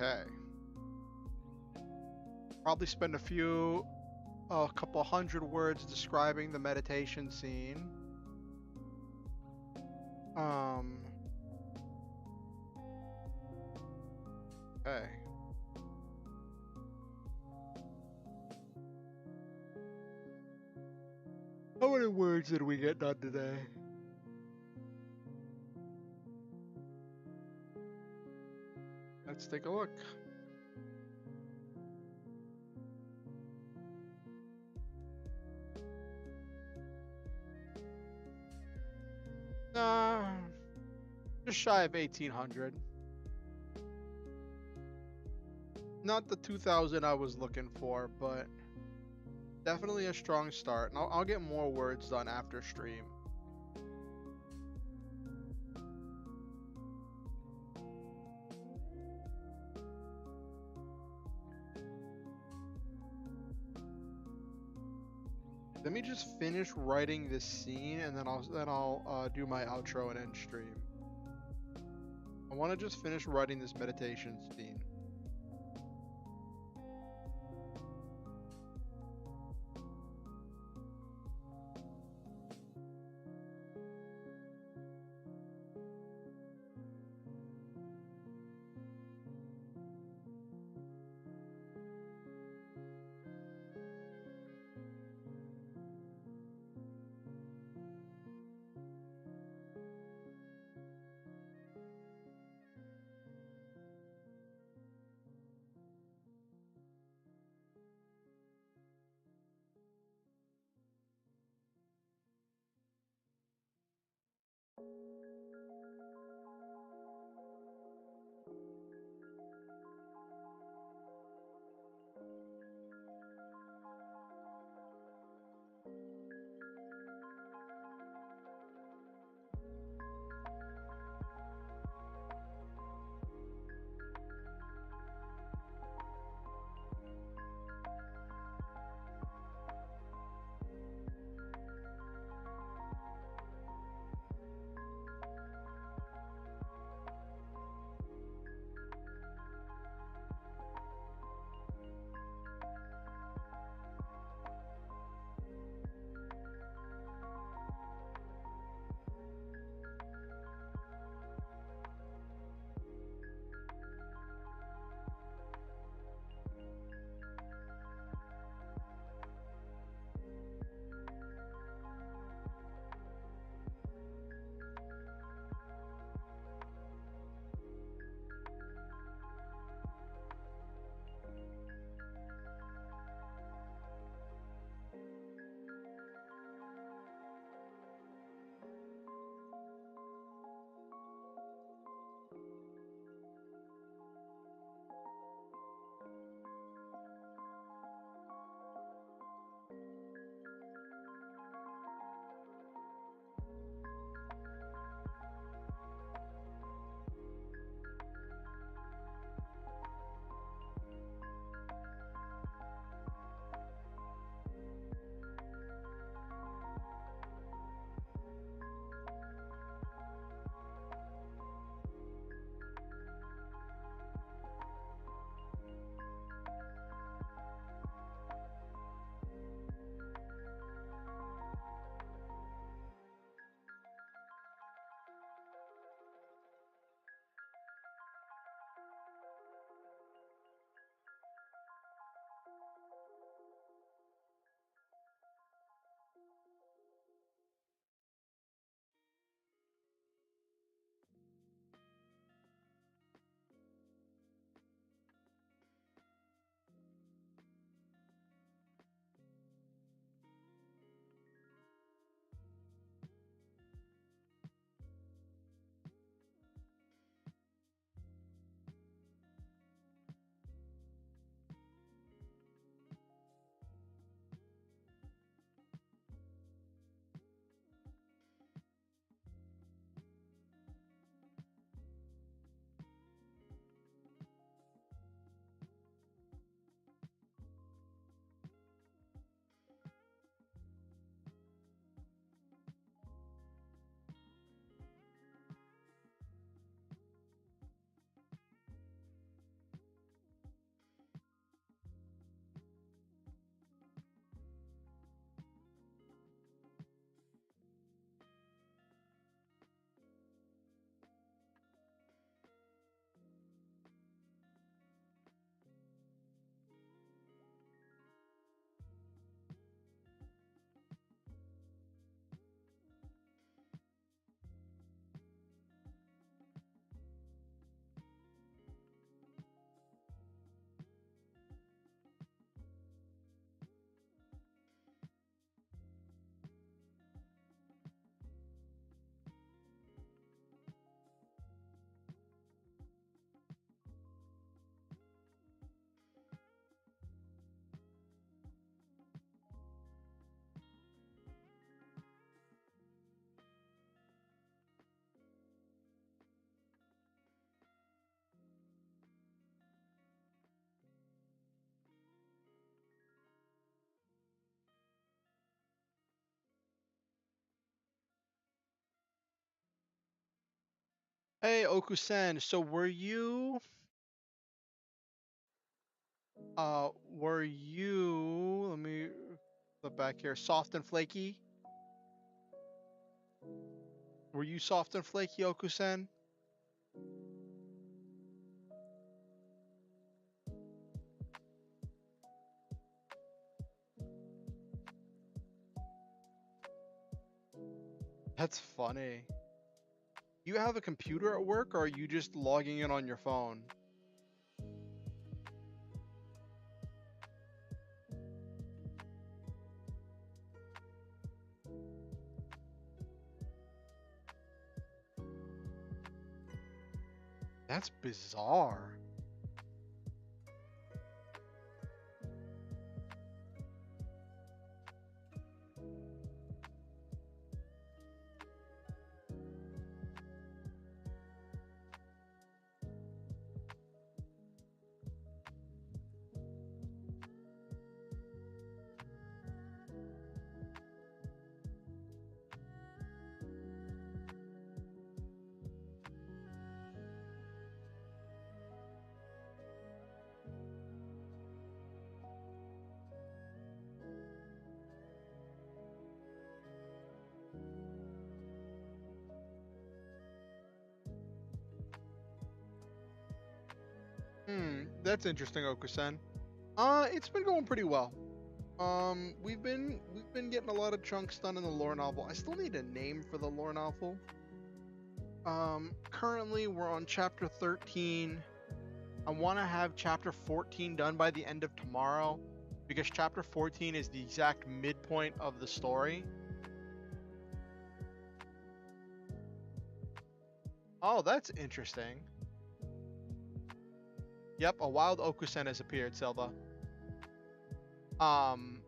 Okay. Probably spend a couple hundred words describing the meditation scene. Okay. How many words did we get done today? Let's take a look. Just shy of 1800. Not the 2000 I was looking for, but definitely a strong start. And I'll get more words done after stream. Let me just finish writing this scene, and then I'll do my outro and end stream. I want to just finish writing this meditation scene. Hey, Okusen, so were you, let me flip back here, soft and flaky? Were you soft and flaky, Okusen? That's funny. You have a computer at work, or are you just logging in on your phone? That's bizarre. That's interesting, Okusen. It's been going pretty well. We've been getting a lot of chunks done in the lore novel. I still need a name for the lore novel. Currently we're on chapter 13. I want to have chapter 14 done by the end of tomorrow, because chapter 14 is the exact midpoint of the story. Oh, that's interesting. Yep, a wild Okusen has appeared, Silva. Um,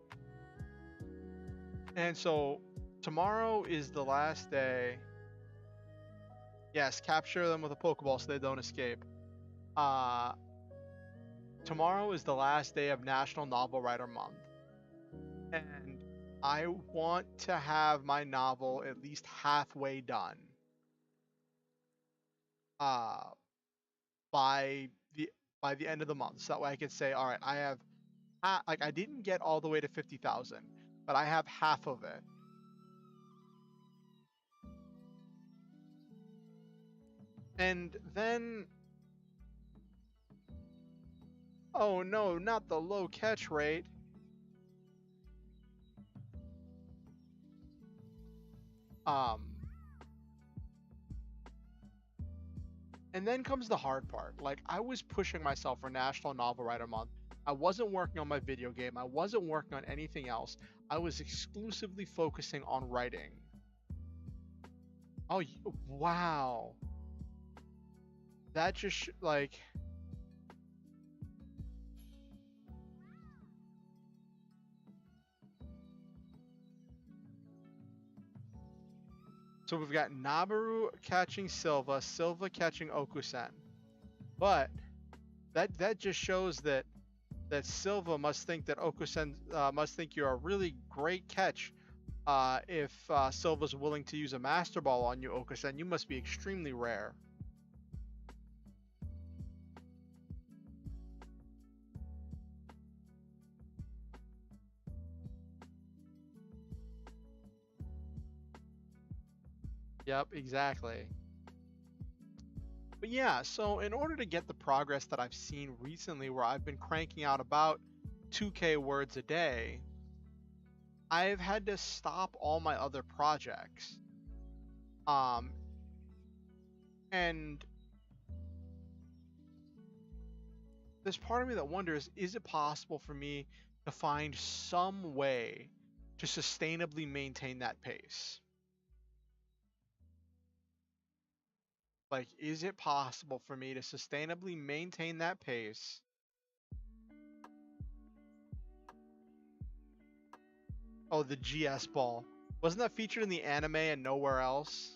and so tomorrow is the last day. Yes, capture them with a Pokeball so they don't escape. Uh, Tomorrow is the last day of National Novel Writer Month, and I want to have my novel at least halfway done. Uh, by the by the end of the month, so that way I could say, all right, I have like, I didn't get all the way to 50,000, but I have half of it. And then, oh no, not the low catch rate. Um, and then comes the hard part. Like, I was pushing myself for National Novel Writer Month. I wasn't working on my video game. I wasn't working on anything else. I was exclusively focusing on writing. Oh, wow. That just, like... So we've got Nabaru catching Silva, Silva catching Okusen. But that just shows that Silva must think that Okusen must think you're a really great catch. If Silva's willing to use a Master Ball on you, Okusen, you must be extremely rare. Yep, exactly. But yeah, so in order to get the progress that I've seen recently, where I've been cranking out about 2K words a day, I've had to stop all my other projects. And there's part of me that wonders, is it possible for me to find some way to sustainably maintain that pace? Like, is it possible for me to sustainably maintain that pace? Oh, the GS ball. Wasn't that featured in the anime and nowhere else?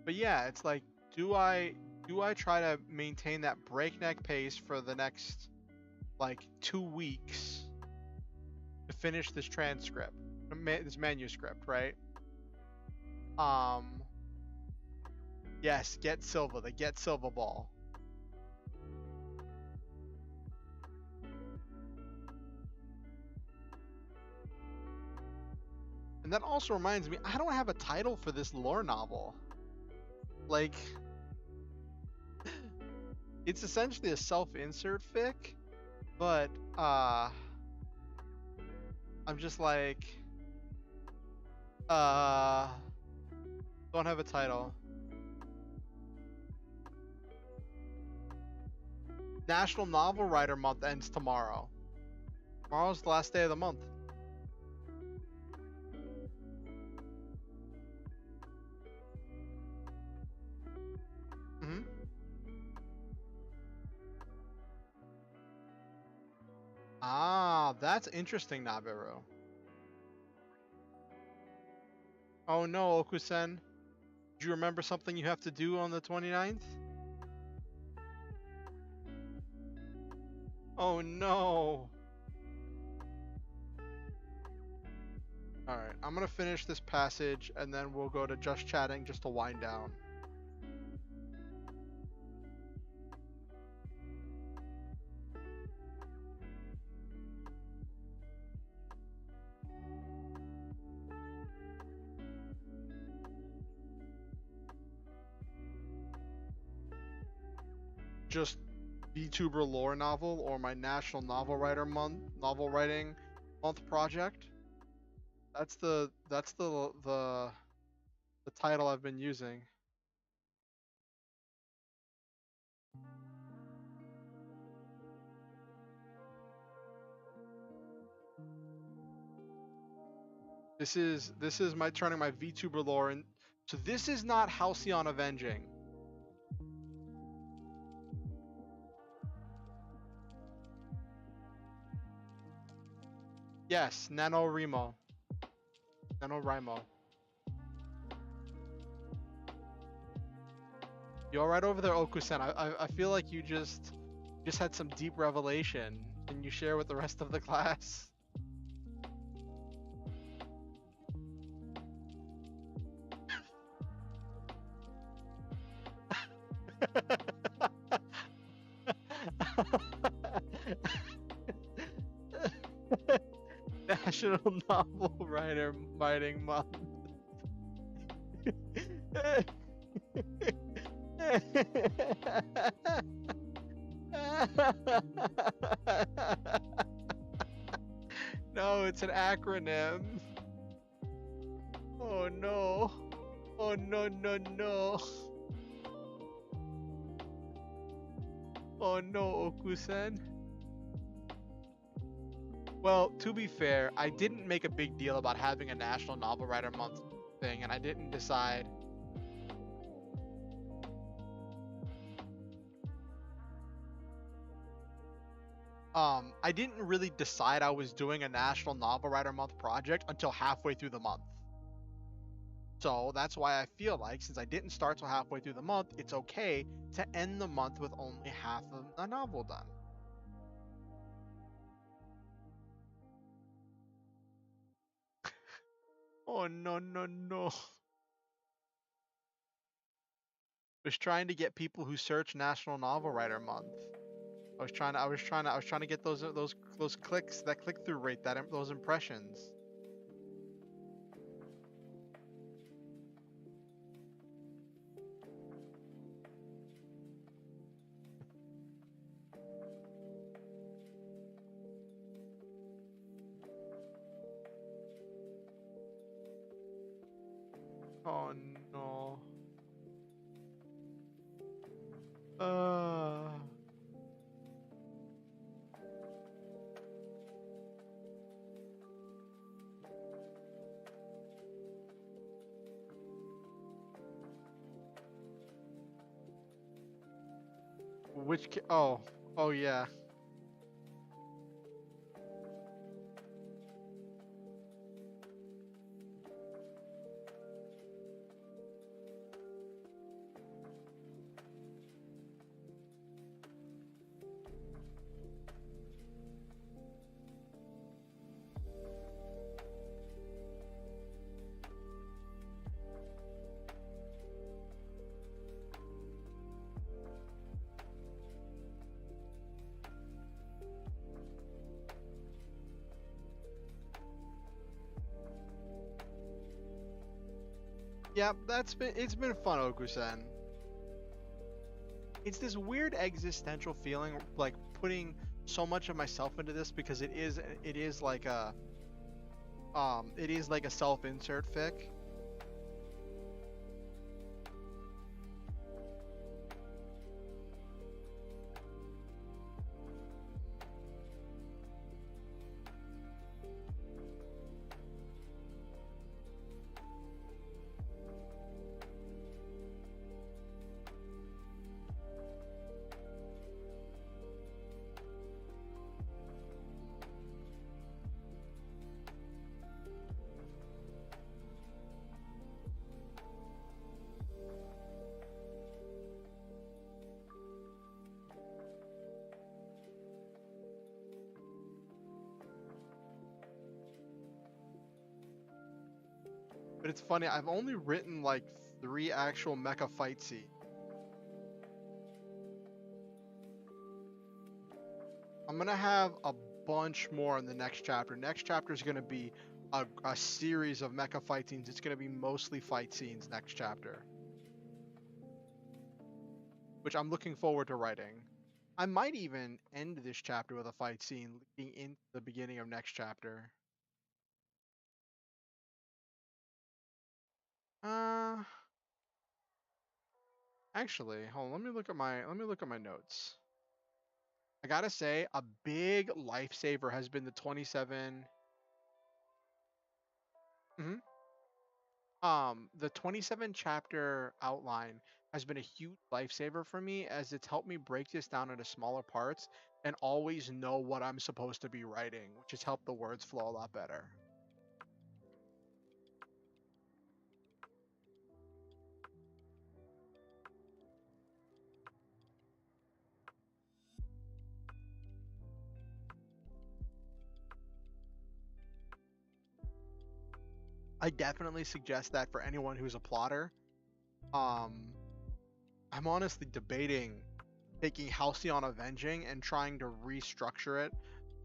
But yeah, it's like, do I try to maintain that breakneck pace for the next like 2 weeks? to finish this transcript, this manuscript, right? Yes, get Silva, the Get Silva ball. And that also reminds me, I don't have a title for this lore novel. Like, it's essentially a self-insert fic, but I'm just like, don't have a title. National Novel Writer Month ends tomorrow. Tomorrow's the last day of the month. Ah, that's interesting, Nabiru. Oh no, Okusen. Do you remember something you have to do on the 29th? Oh no. Alright, I'm gonna finish this passage and then we'll go to just chatting just to wind down. Just Vtuber Lore novel or my National Novel Writing Month project. That's the title I've been using. This is my turning my Vtuber Lore in. So this is not Halcyon Avenging. Yes, NaNoWriMo. NaNoWriMo. You alright over there, Okusen? I feel like you just had some deep revelation. Can you share with the rest of the class? National Novel Writing Month. No, it's an acronym. Oh no. Oh no no no. Oh no, Okusen. Well, to be fair, I didn't make a big deal about having a National Novel Writer Month thing, and I didn't decide. I didn't really decide I was doing a National Novel Writer Month project until halfway through the month. So that's why I feel like, since I didn't start till halfway through the month, it's okay to end the month with only half of a novel done. Oh no no no. I was trying to get people who search National Novel Writer Month. I was trying to get those clicks, that click-through rate, those impressions. Oh no. Oh yeah. Yeah, it's been fun, Okusen. It's this weird existential feeling, like putting so much of myself into this because it is like a self-insert fic. But it's funny, I've only written like 3 actual mecha fight scenes. I'm gonna have a bunch more in the next chapter. Next chapter is gonna be a series of mecha fight scenes. It's gonna be mostly fight scenes next chapter, which I'm looking forward to writing. I might even end this chapter with a fight scene leading into the beginning of next chapter. Uh, actually, hold on. Let me look at my notes. I gotta say, a big lifesaver has been the 27. Mhm. The 27 chapter outline has been a huge lifesaver for me as it's helped me break this down into smaller parts and always know what I'm supposed to be writing, which has helped the words flow a lot better. I definitely suggest that for anyone who's a plotter. Um, I'm honestly debating taking Halcyon Avenging and trying to restructure it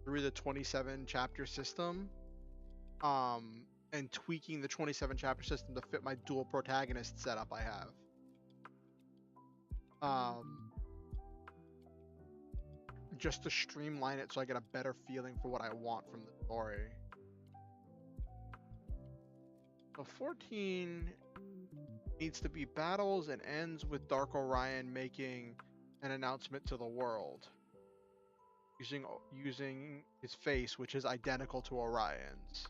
through the 27 chapter system. And tweaking the 27 chapter system to fit my dual protagonist setup I have. Um, just to streamline it so I get a better feeling for what I want from the story. So 14 needs to be battles and ends with Dark Orion making an announcement to the world using his face, which is identical to Orion's.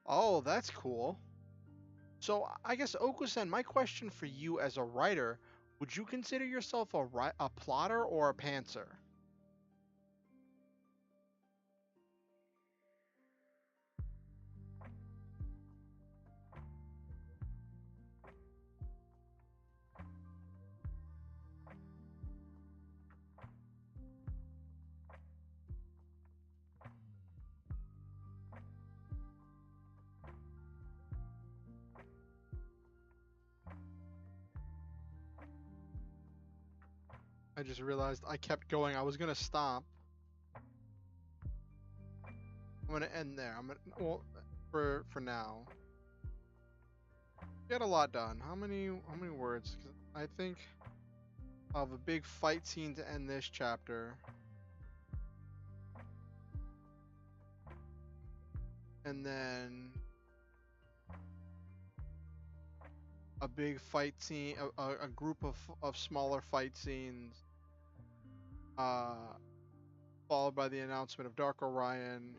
Oh, that's cool. So I guess Okusen, my question for you as a writer, would you consider yourself a plotter or a pantser? I just realized I kept going. I was gonna stop. I'm gonna end there. For now. Get a lot done. How many words? 'Cause I think of a big fight scene to end this chapter. and then a big fight scene, a group of smaller fight scenes, followed by the announcement of Dark Orion.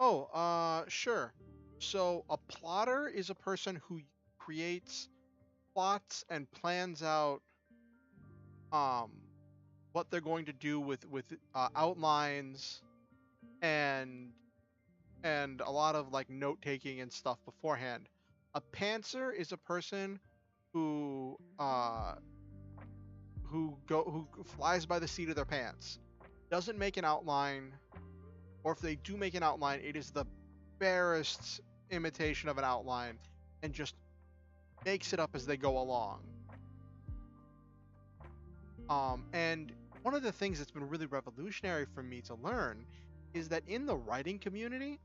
Oh, sure. So a plotter is a person who creates plots and plans out um what they're going to do with outlines and a lot of like note taking and stuff beforehand. A pantser is a person who who flies by the seat of their pants, doesn't make an outline, or if they do make an outline, it is the barest imitation of an outline and just makes it up as they go along. And one of the things that's been really revolutionary for me to learn is that in the writing community,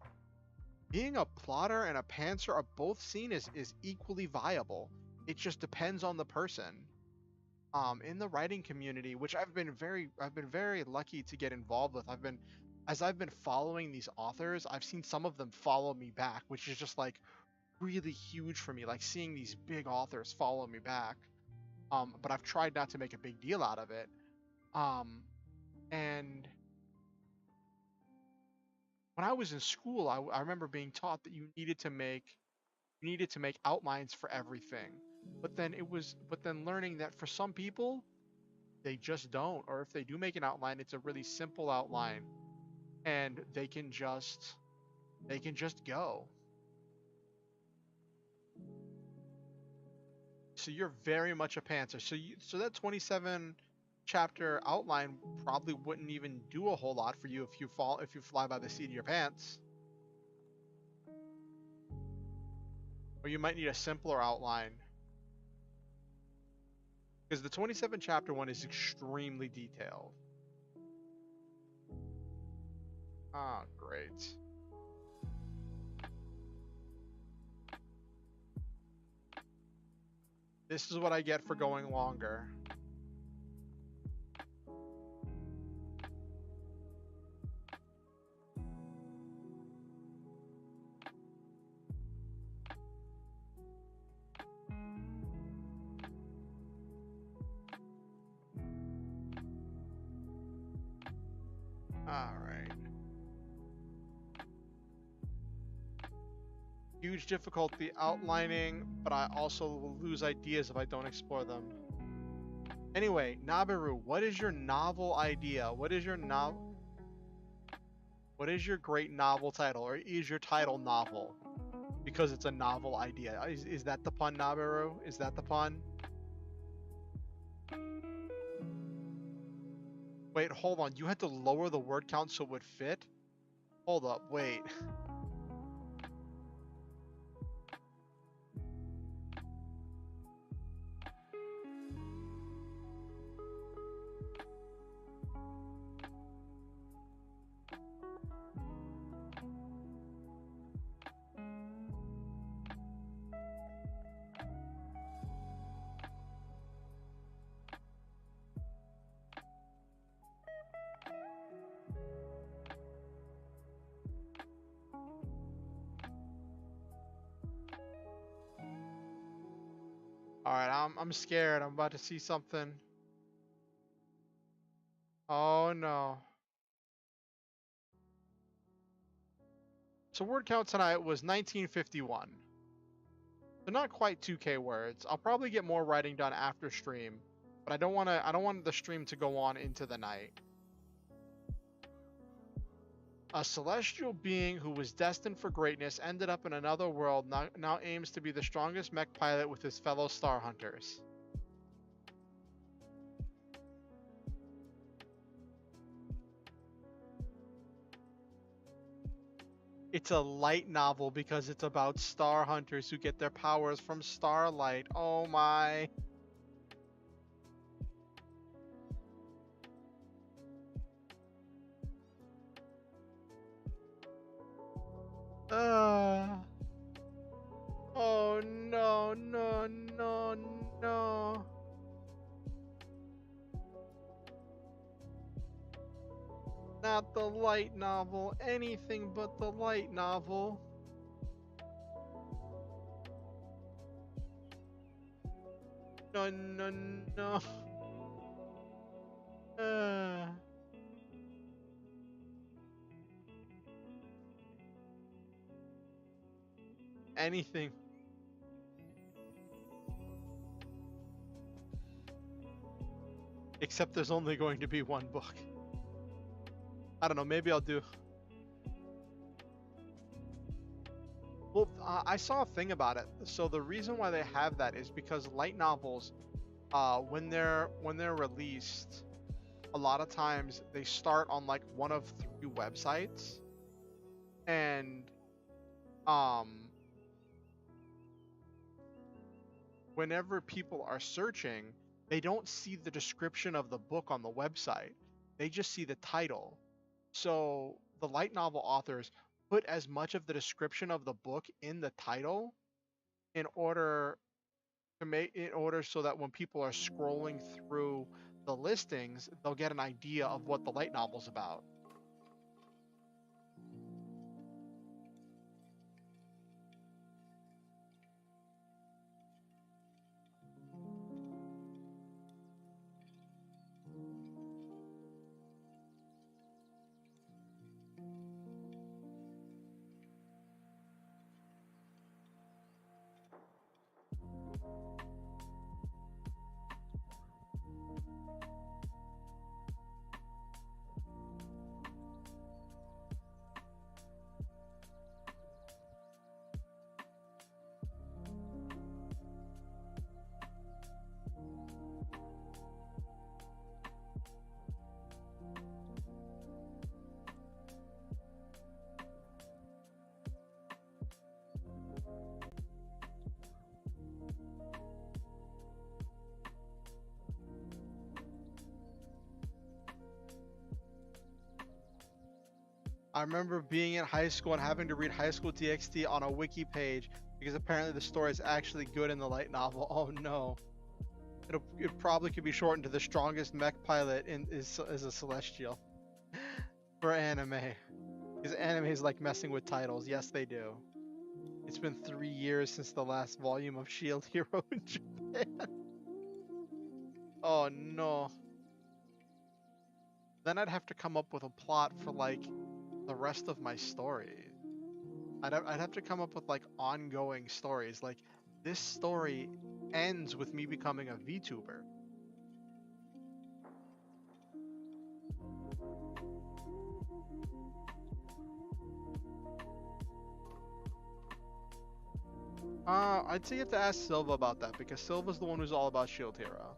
being a plotter and a pantser are both seen as equally viable. It just depends on the person. In the writing community, which I've been very lucky to get involved with. As I've been following these authors, I've seen some of them follow me back, which is just like really huge for me. Like seeing these big authors follow me back. But I've tried not to make a big deal out of it. And when I was in school, I remember being taught that you needed to make outlines for everything. But then learning that for some people, they just don't, or if they do make an outline, it's a really simple outline, and they can just go. So you're very much a pantser. So that 27 chapter outline probably wouldn't even do a whole lot for you if you fly by the seat of your pants. Or you might need a simpler outline. Because the 27 chapter one is extremely detailed. Ah, great. This is what I get for going longer. Alright. Huge difficulty outlining, but I also will lose ideas if I don't explore them. Anyway, Nabiru, what is your novel idea? What is your great novel title? Or is your title novel? Because it's a novel idea. Is that the pun, Nabiru? Is that the pun? Wait, hold on. You had to lower the word count so it would fit? Hold up, wait. Alright, I'm scared. I'm about to see something. Oh no. So word count tonight was 1951. So not quite 2K words. I'll probably get more writing done after stream, but I don't want the stream to go on into the night. A celestial being who was destined for greatness ended up in another world, now aims to be the strongest mech pilot with his fellow star hunters. It's a light novel because it's about star hunters who get their powers from starlight. Oh my. Oh no, no, no, no. Not the light novel. Anything but the light novel. No, no, no. Anything. Except there's only going to be one book. I don't know, maybe I'll do... Well, I saw a thing about it. So the reason why they have that is because light novels, when they're released, a lot of times they start on like one of 3 websites, and whenever people are searching, they don't see the description of the book on the website. They just see the title. So the light novel authors put as much of the description of the book in the title in order so that when people are scrolling through the listings, they'll get an idea of what the light novel's about. I remember being in high school and having to read High School DxD on a wiki page because apparently the story is actually good in the light novel. Oh no. It probably could be shortened to the strongest mech pilot is a celestial for anime. Because anime is like messing with titles. Yes, they do. It's been 3 years since the last volume of Shield Hero in Japan. Oh no. Then I'd have to come up with a plot for like the rest of my story. I'd have to come up with like ongoing stories. Like this story ends with me becoming a VTuber. I'd say you have to ask Silva about that because Silva's the one who's all about Shield Hero.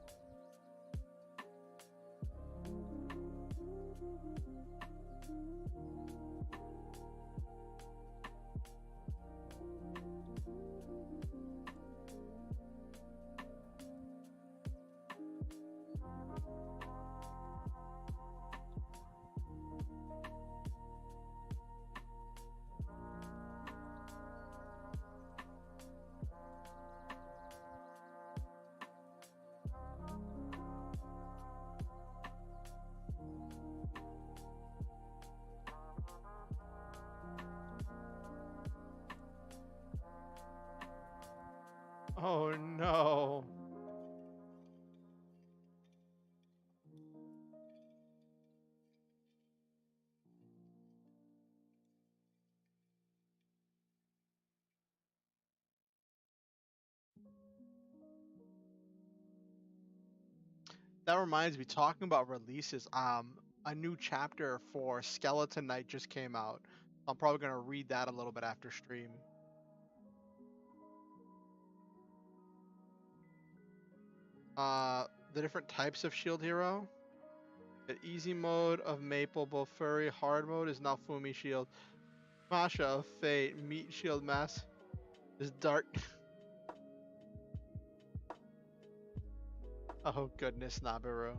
Oh no. That reminds me, talking about releases, a new chapter for Skeleton Knight just came out. I'm probably gonna read that a little bit after stream. The different types of Shield Hero. The easy mode of Maple, both furry, hard mode is now Fumi Shield. Masha of Fate, Meat Shield Mass is Dart. Oh goodness, Nabiru.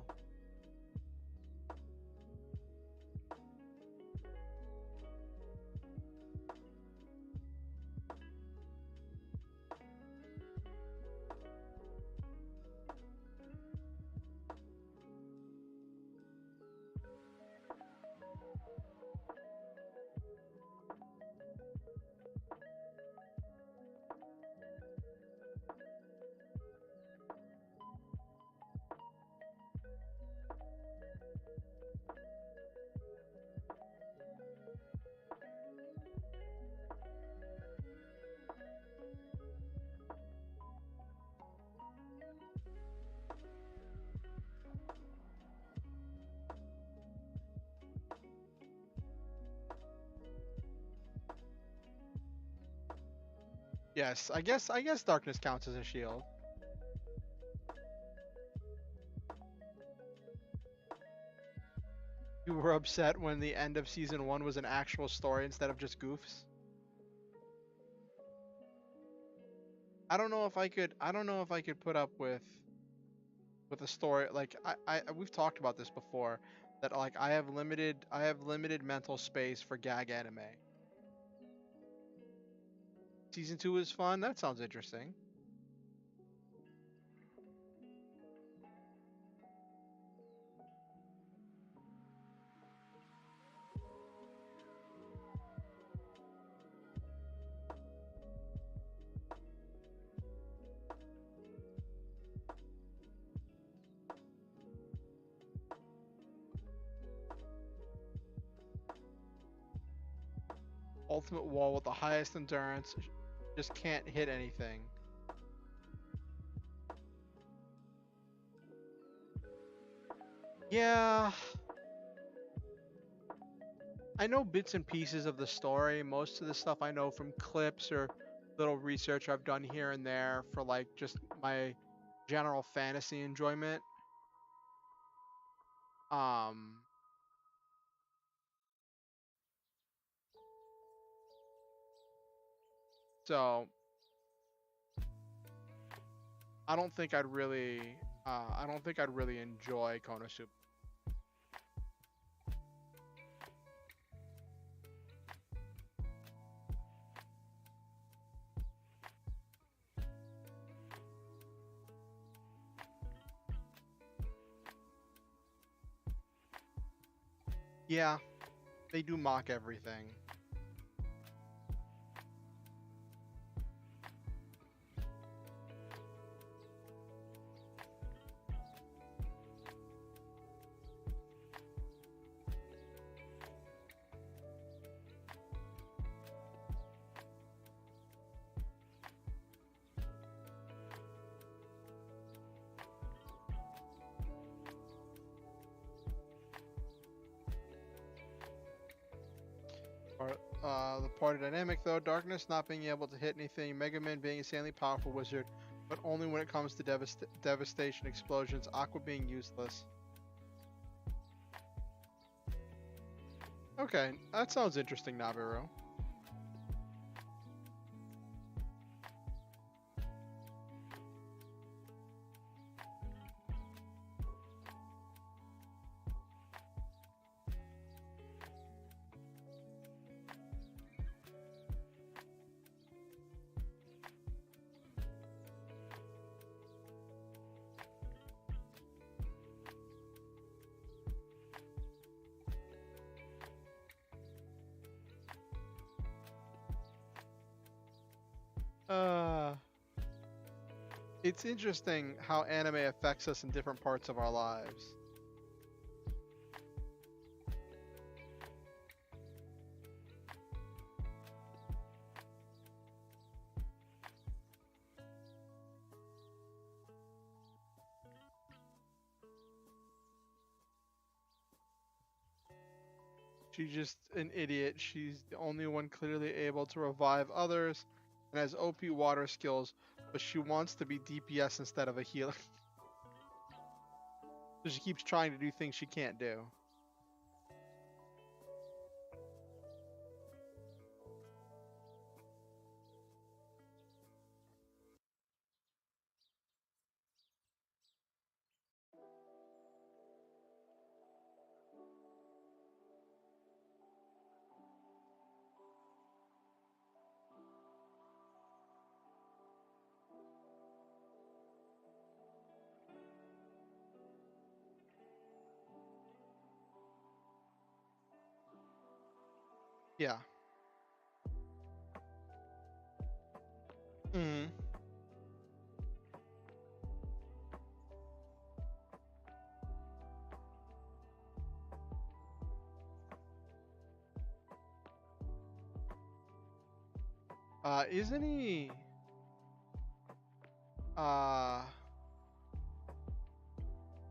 Yes, I guess darkness counts as a shield. You were upset when the end of season 1 was an actual story instead of just goofs. I don't know if I could put up with a story like we've talked about this before, that like I have limited mental space for gag anime. Season 2 is fun. That sounds interesting. Ultimate wall with the highest endurance just can't hit anything. Yeah, I know bits and pieces of the story. Most of the stuff I know from clips or little research I've done here and there for like just my general fantasy enjoyment. Um, so I don't think I'd really, I don't think I'd really enjoy Konosuba. Yeah, they do mock everything. Or, the party dynamic though, Darkness not being able to hit anything, Mega Man being a insanely powerful wizard, but only when it comes to devastation explosions, Aqua being useless. Okay, that sounds interesting, Nabiru. Uh, it's interesting how anime affects us in different parts of our lives. She's just an idiot. She's the only one clearly able to revive others and has OP water skills, but she wants to be DPS instead of a healer. So she keeps trying to do things she can't do. Yeah. Hmm. Isn't he? Uh,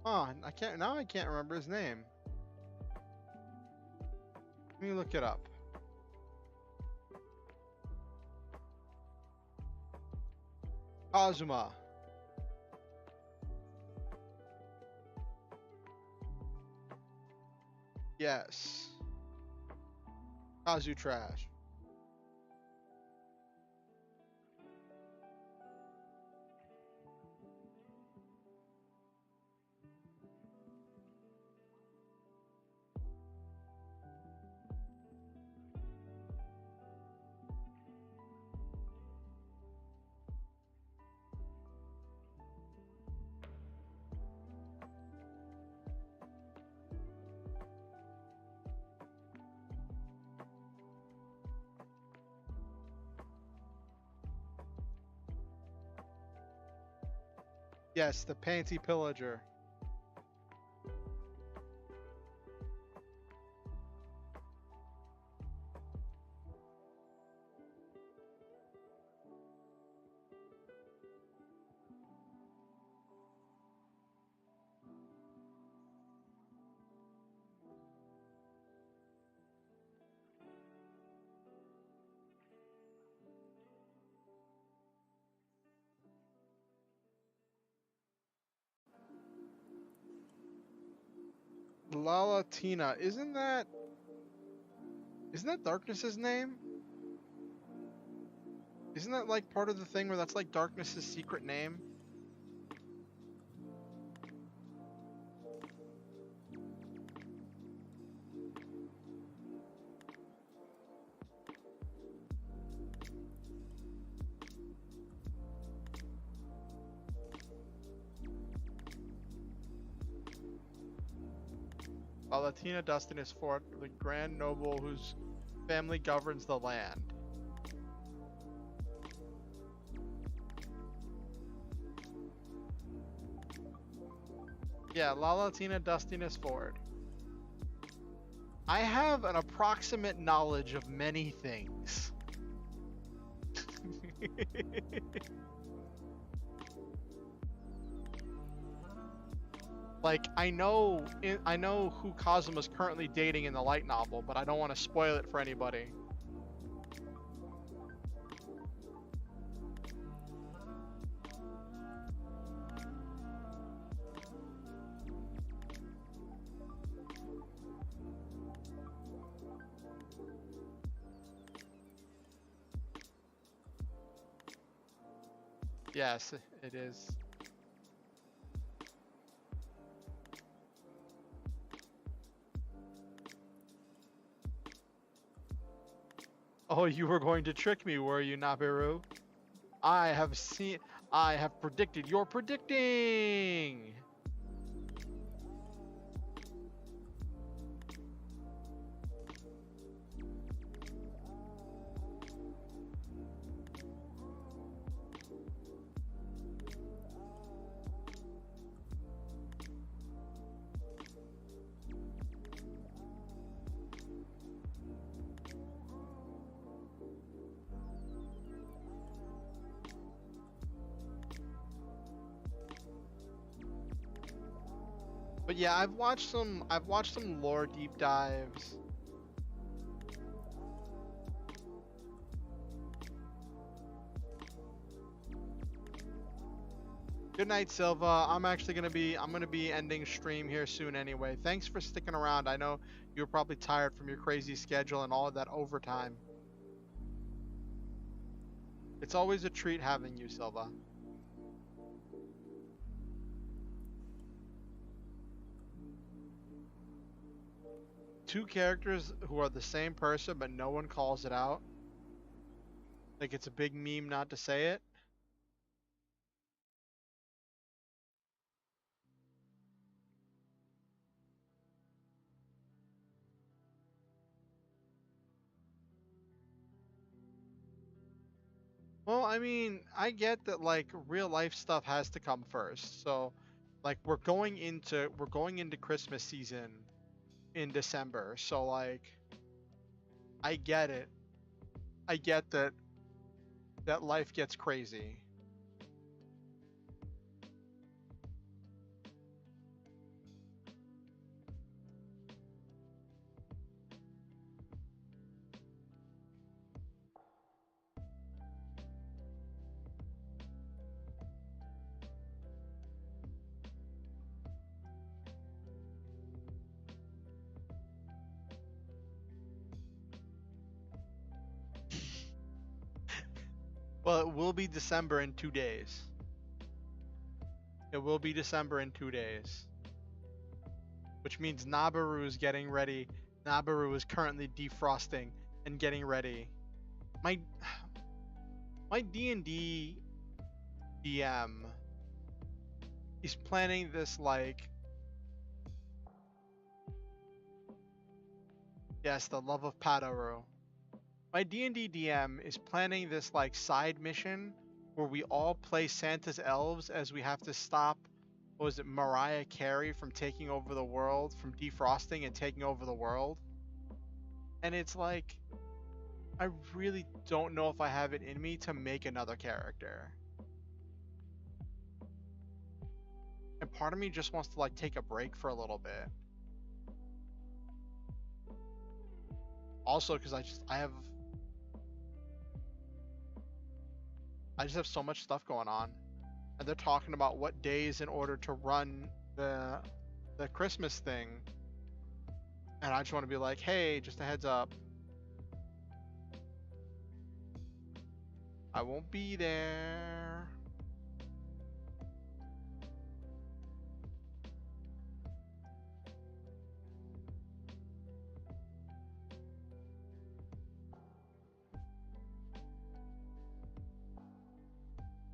I can't now. I can't remember his name. Let me look it up. Kazuma. Yes. Kazu trash. Yes, the panty pillager. Lala Tina. Isn't that Darkness's name? Isn't that like part of the thing where that's like Darkness's secret name? Latina Dustinus Fort, the Grand Noble whose family governs the land. Yeah, Lalatina Dustinus Ford. I have an approximate knowledge of many things. Like, I know who Kazuma's currently dating in the light novel, but I don't want to spoil it for anybody. Yes, it is. Oh, you were going to trick me, were you, Nabiru? I have predicted your predicting! But yeah, I've watched some lore deep dives. Good night, Silva. I'm gonna be ending stream here soon anyway. Thanks for sticking around. I know you're probably tired from your crazy schedule and all of that overtime. It's always a treat having you, Silva. Two characters who are the same person, but no one calls it out. Like it's a big meme not to say it. Well, I mean, I get that like real life stuff has to come first. So, like we're going into Christmas season in December. So like I get it. I get that life gets crazy. Well, it will be December in 2 days. It will be December in 2 days. Which means Nabaru is getting ready. Nabaru is currently defrosting and getting ready. My D&D DM is planning this like, yes, the love of Padaru. My D&D DM is planning this like side mission where we all play Santa's elves as we have to stop, what was it, Mariah Carey from taking over the world, from defrosting and taking over the world. And it's like, I really don't know if I have it in me to make another character. And part of me just wants to like take a break for a little bit. Also, because I just have so much stuff going on, and they're talking about what days in order to run the Christmas thing, and I just want to be like, hey, just a heads up, I won't be there.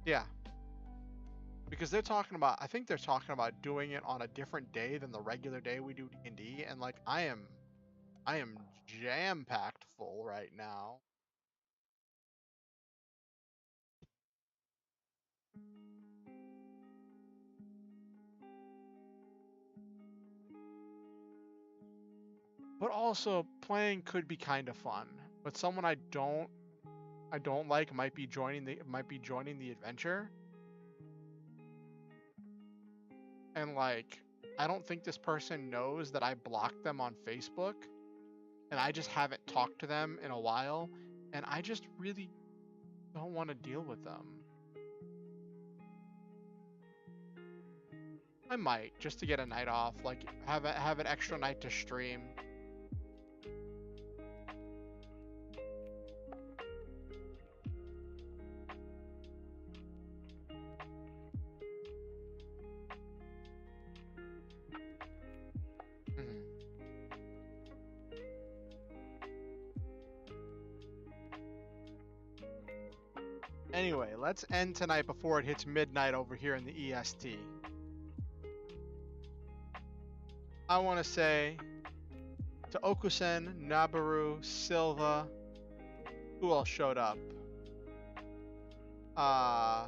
Yeah. Because they're talking about, I think they're talking about doing it on a different day than the regular day we do D&D, and like I am jam-packed full right now. But also playing could be kind of fun. But someone I don't like might be joining the adventure. And like, I don't think this person knows that I blocked them on Facebook, and I just haven't talked to them in a while, and I just really don't want to deal with them. I might, just to get a night off, like have an extra night to stream. Anyway, let's end tonight before it hits midnight over here in the EST. I want to say to Okusen, Nabaru, Silva, who else showed up? I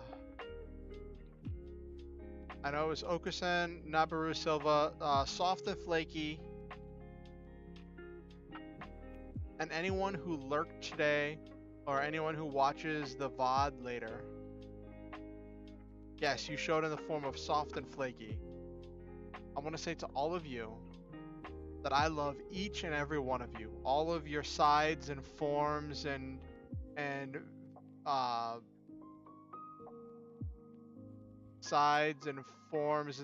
know it was Okusen, Nabaru, Silva, Soft and Flaky, and anyone who lurked today, or anyone who watches the VOD later. Yes, you showed in the form of Soft and Flaky. I want to say to all of you that I love each and every one of you. All of your sides and forms and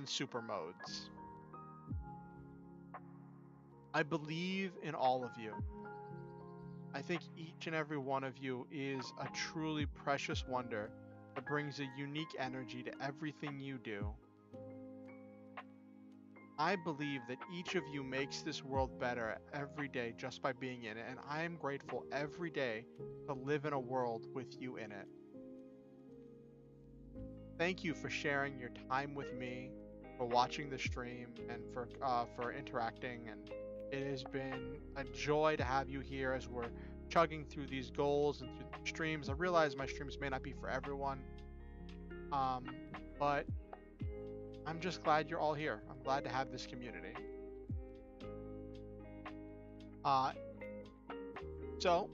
super modes. I believe in all of you. I think each and every one of you is a truly precious wonder that brings a unique energy to everything you do. I believe that each of you makes this world better every day just by being in it, and I am grateful every day to live in a world with you in it. Thank you for sharing your time with me, for watching the stream, and for interacting, and it has been a joy to have you here as we're chugging through these goals and through the streams. I realize my streams may not be for everyone, but I'm just glad you're all here. I'm glad to have this community. So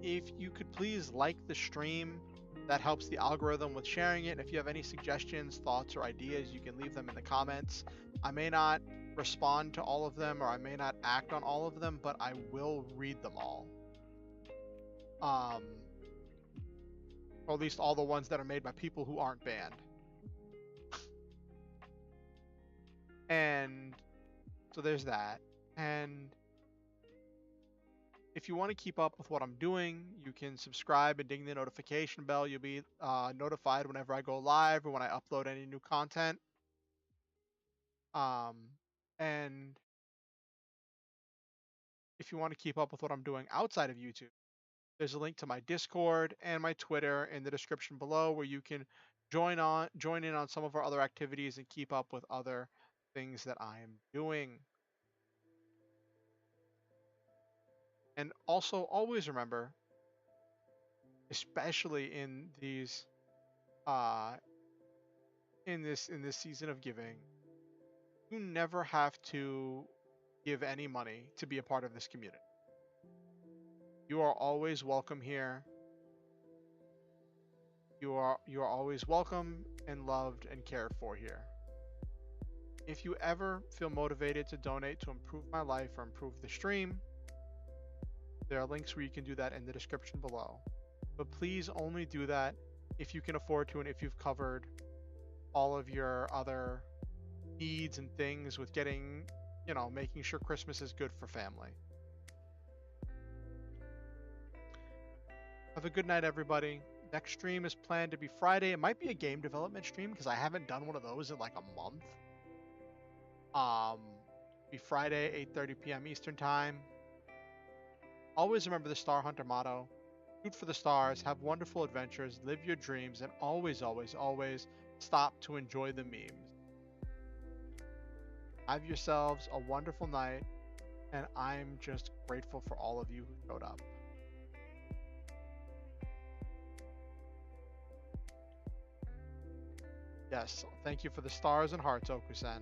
if you could please like the stream, that helps the algorithm with sharing it. And if you have any suggestions, thoughts, or ideas, you can leave them in the comments. I may not respond to all of them, or I may not act on all of them, but I will read them all. Or at least all the ones that are made by people who aren't banned. And so there's that. And If you want to keep up with what I'm doing, you can subscribe and ding the notification bell. You'll be notified whenever I go live or when I upload any new content. Um, and if you want to keep up with what I'm doing outside of YouTube, there's a link to my Discord and my Twitter in the description below where you can join in on some of our other activities and keep up with other things that I am doing. And also always remember, especially in these uh in this season of giving, you never have to give any money to be a part of this community. You are always welcome here. You are always welcome and loved and cared for here. If you ever feel motivated to donate to improve my life or improve the stream, there are links where you can do that in the description below. But please only do that if you can afford to and if you've covered all of your other needs and things with getting, making sure Christmas is good for family. Have a good night, everybody. Next stream is planned to be Friday. It might be a game development stream because I haven't done one of those in like a month. Be Friday, 8:30 p.m. Eastern Time. Always remember the Star Hunter motto. Shoot for the stars, have wonderful adventures, live your dreams, and always, always, always stop to enjoy the memes. Have yourselves a wonderful night, and I'm just grateful for all of you who showed up. Yes, thank you for the stars and hearts, Okusen.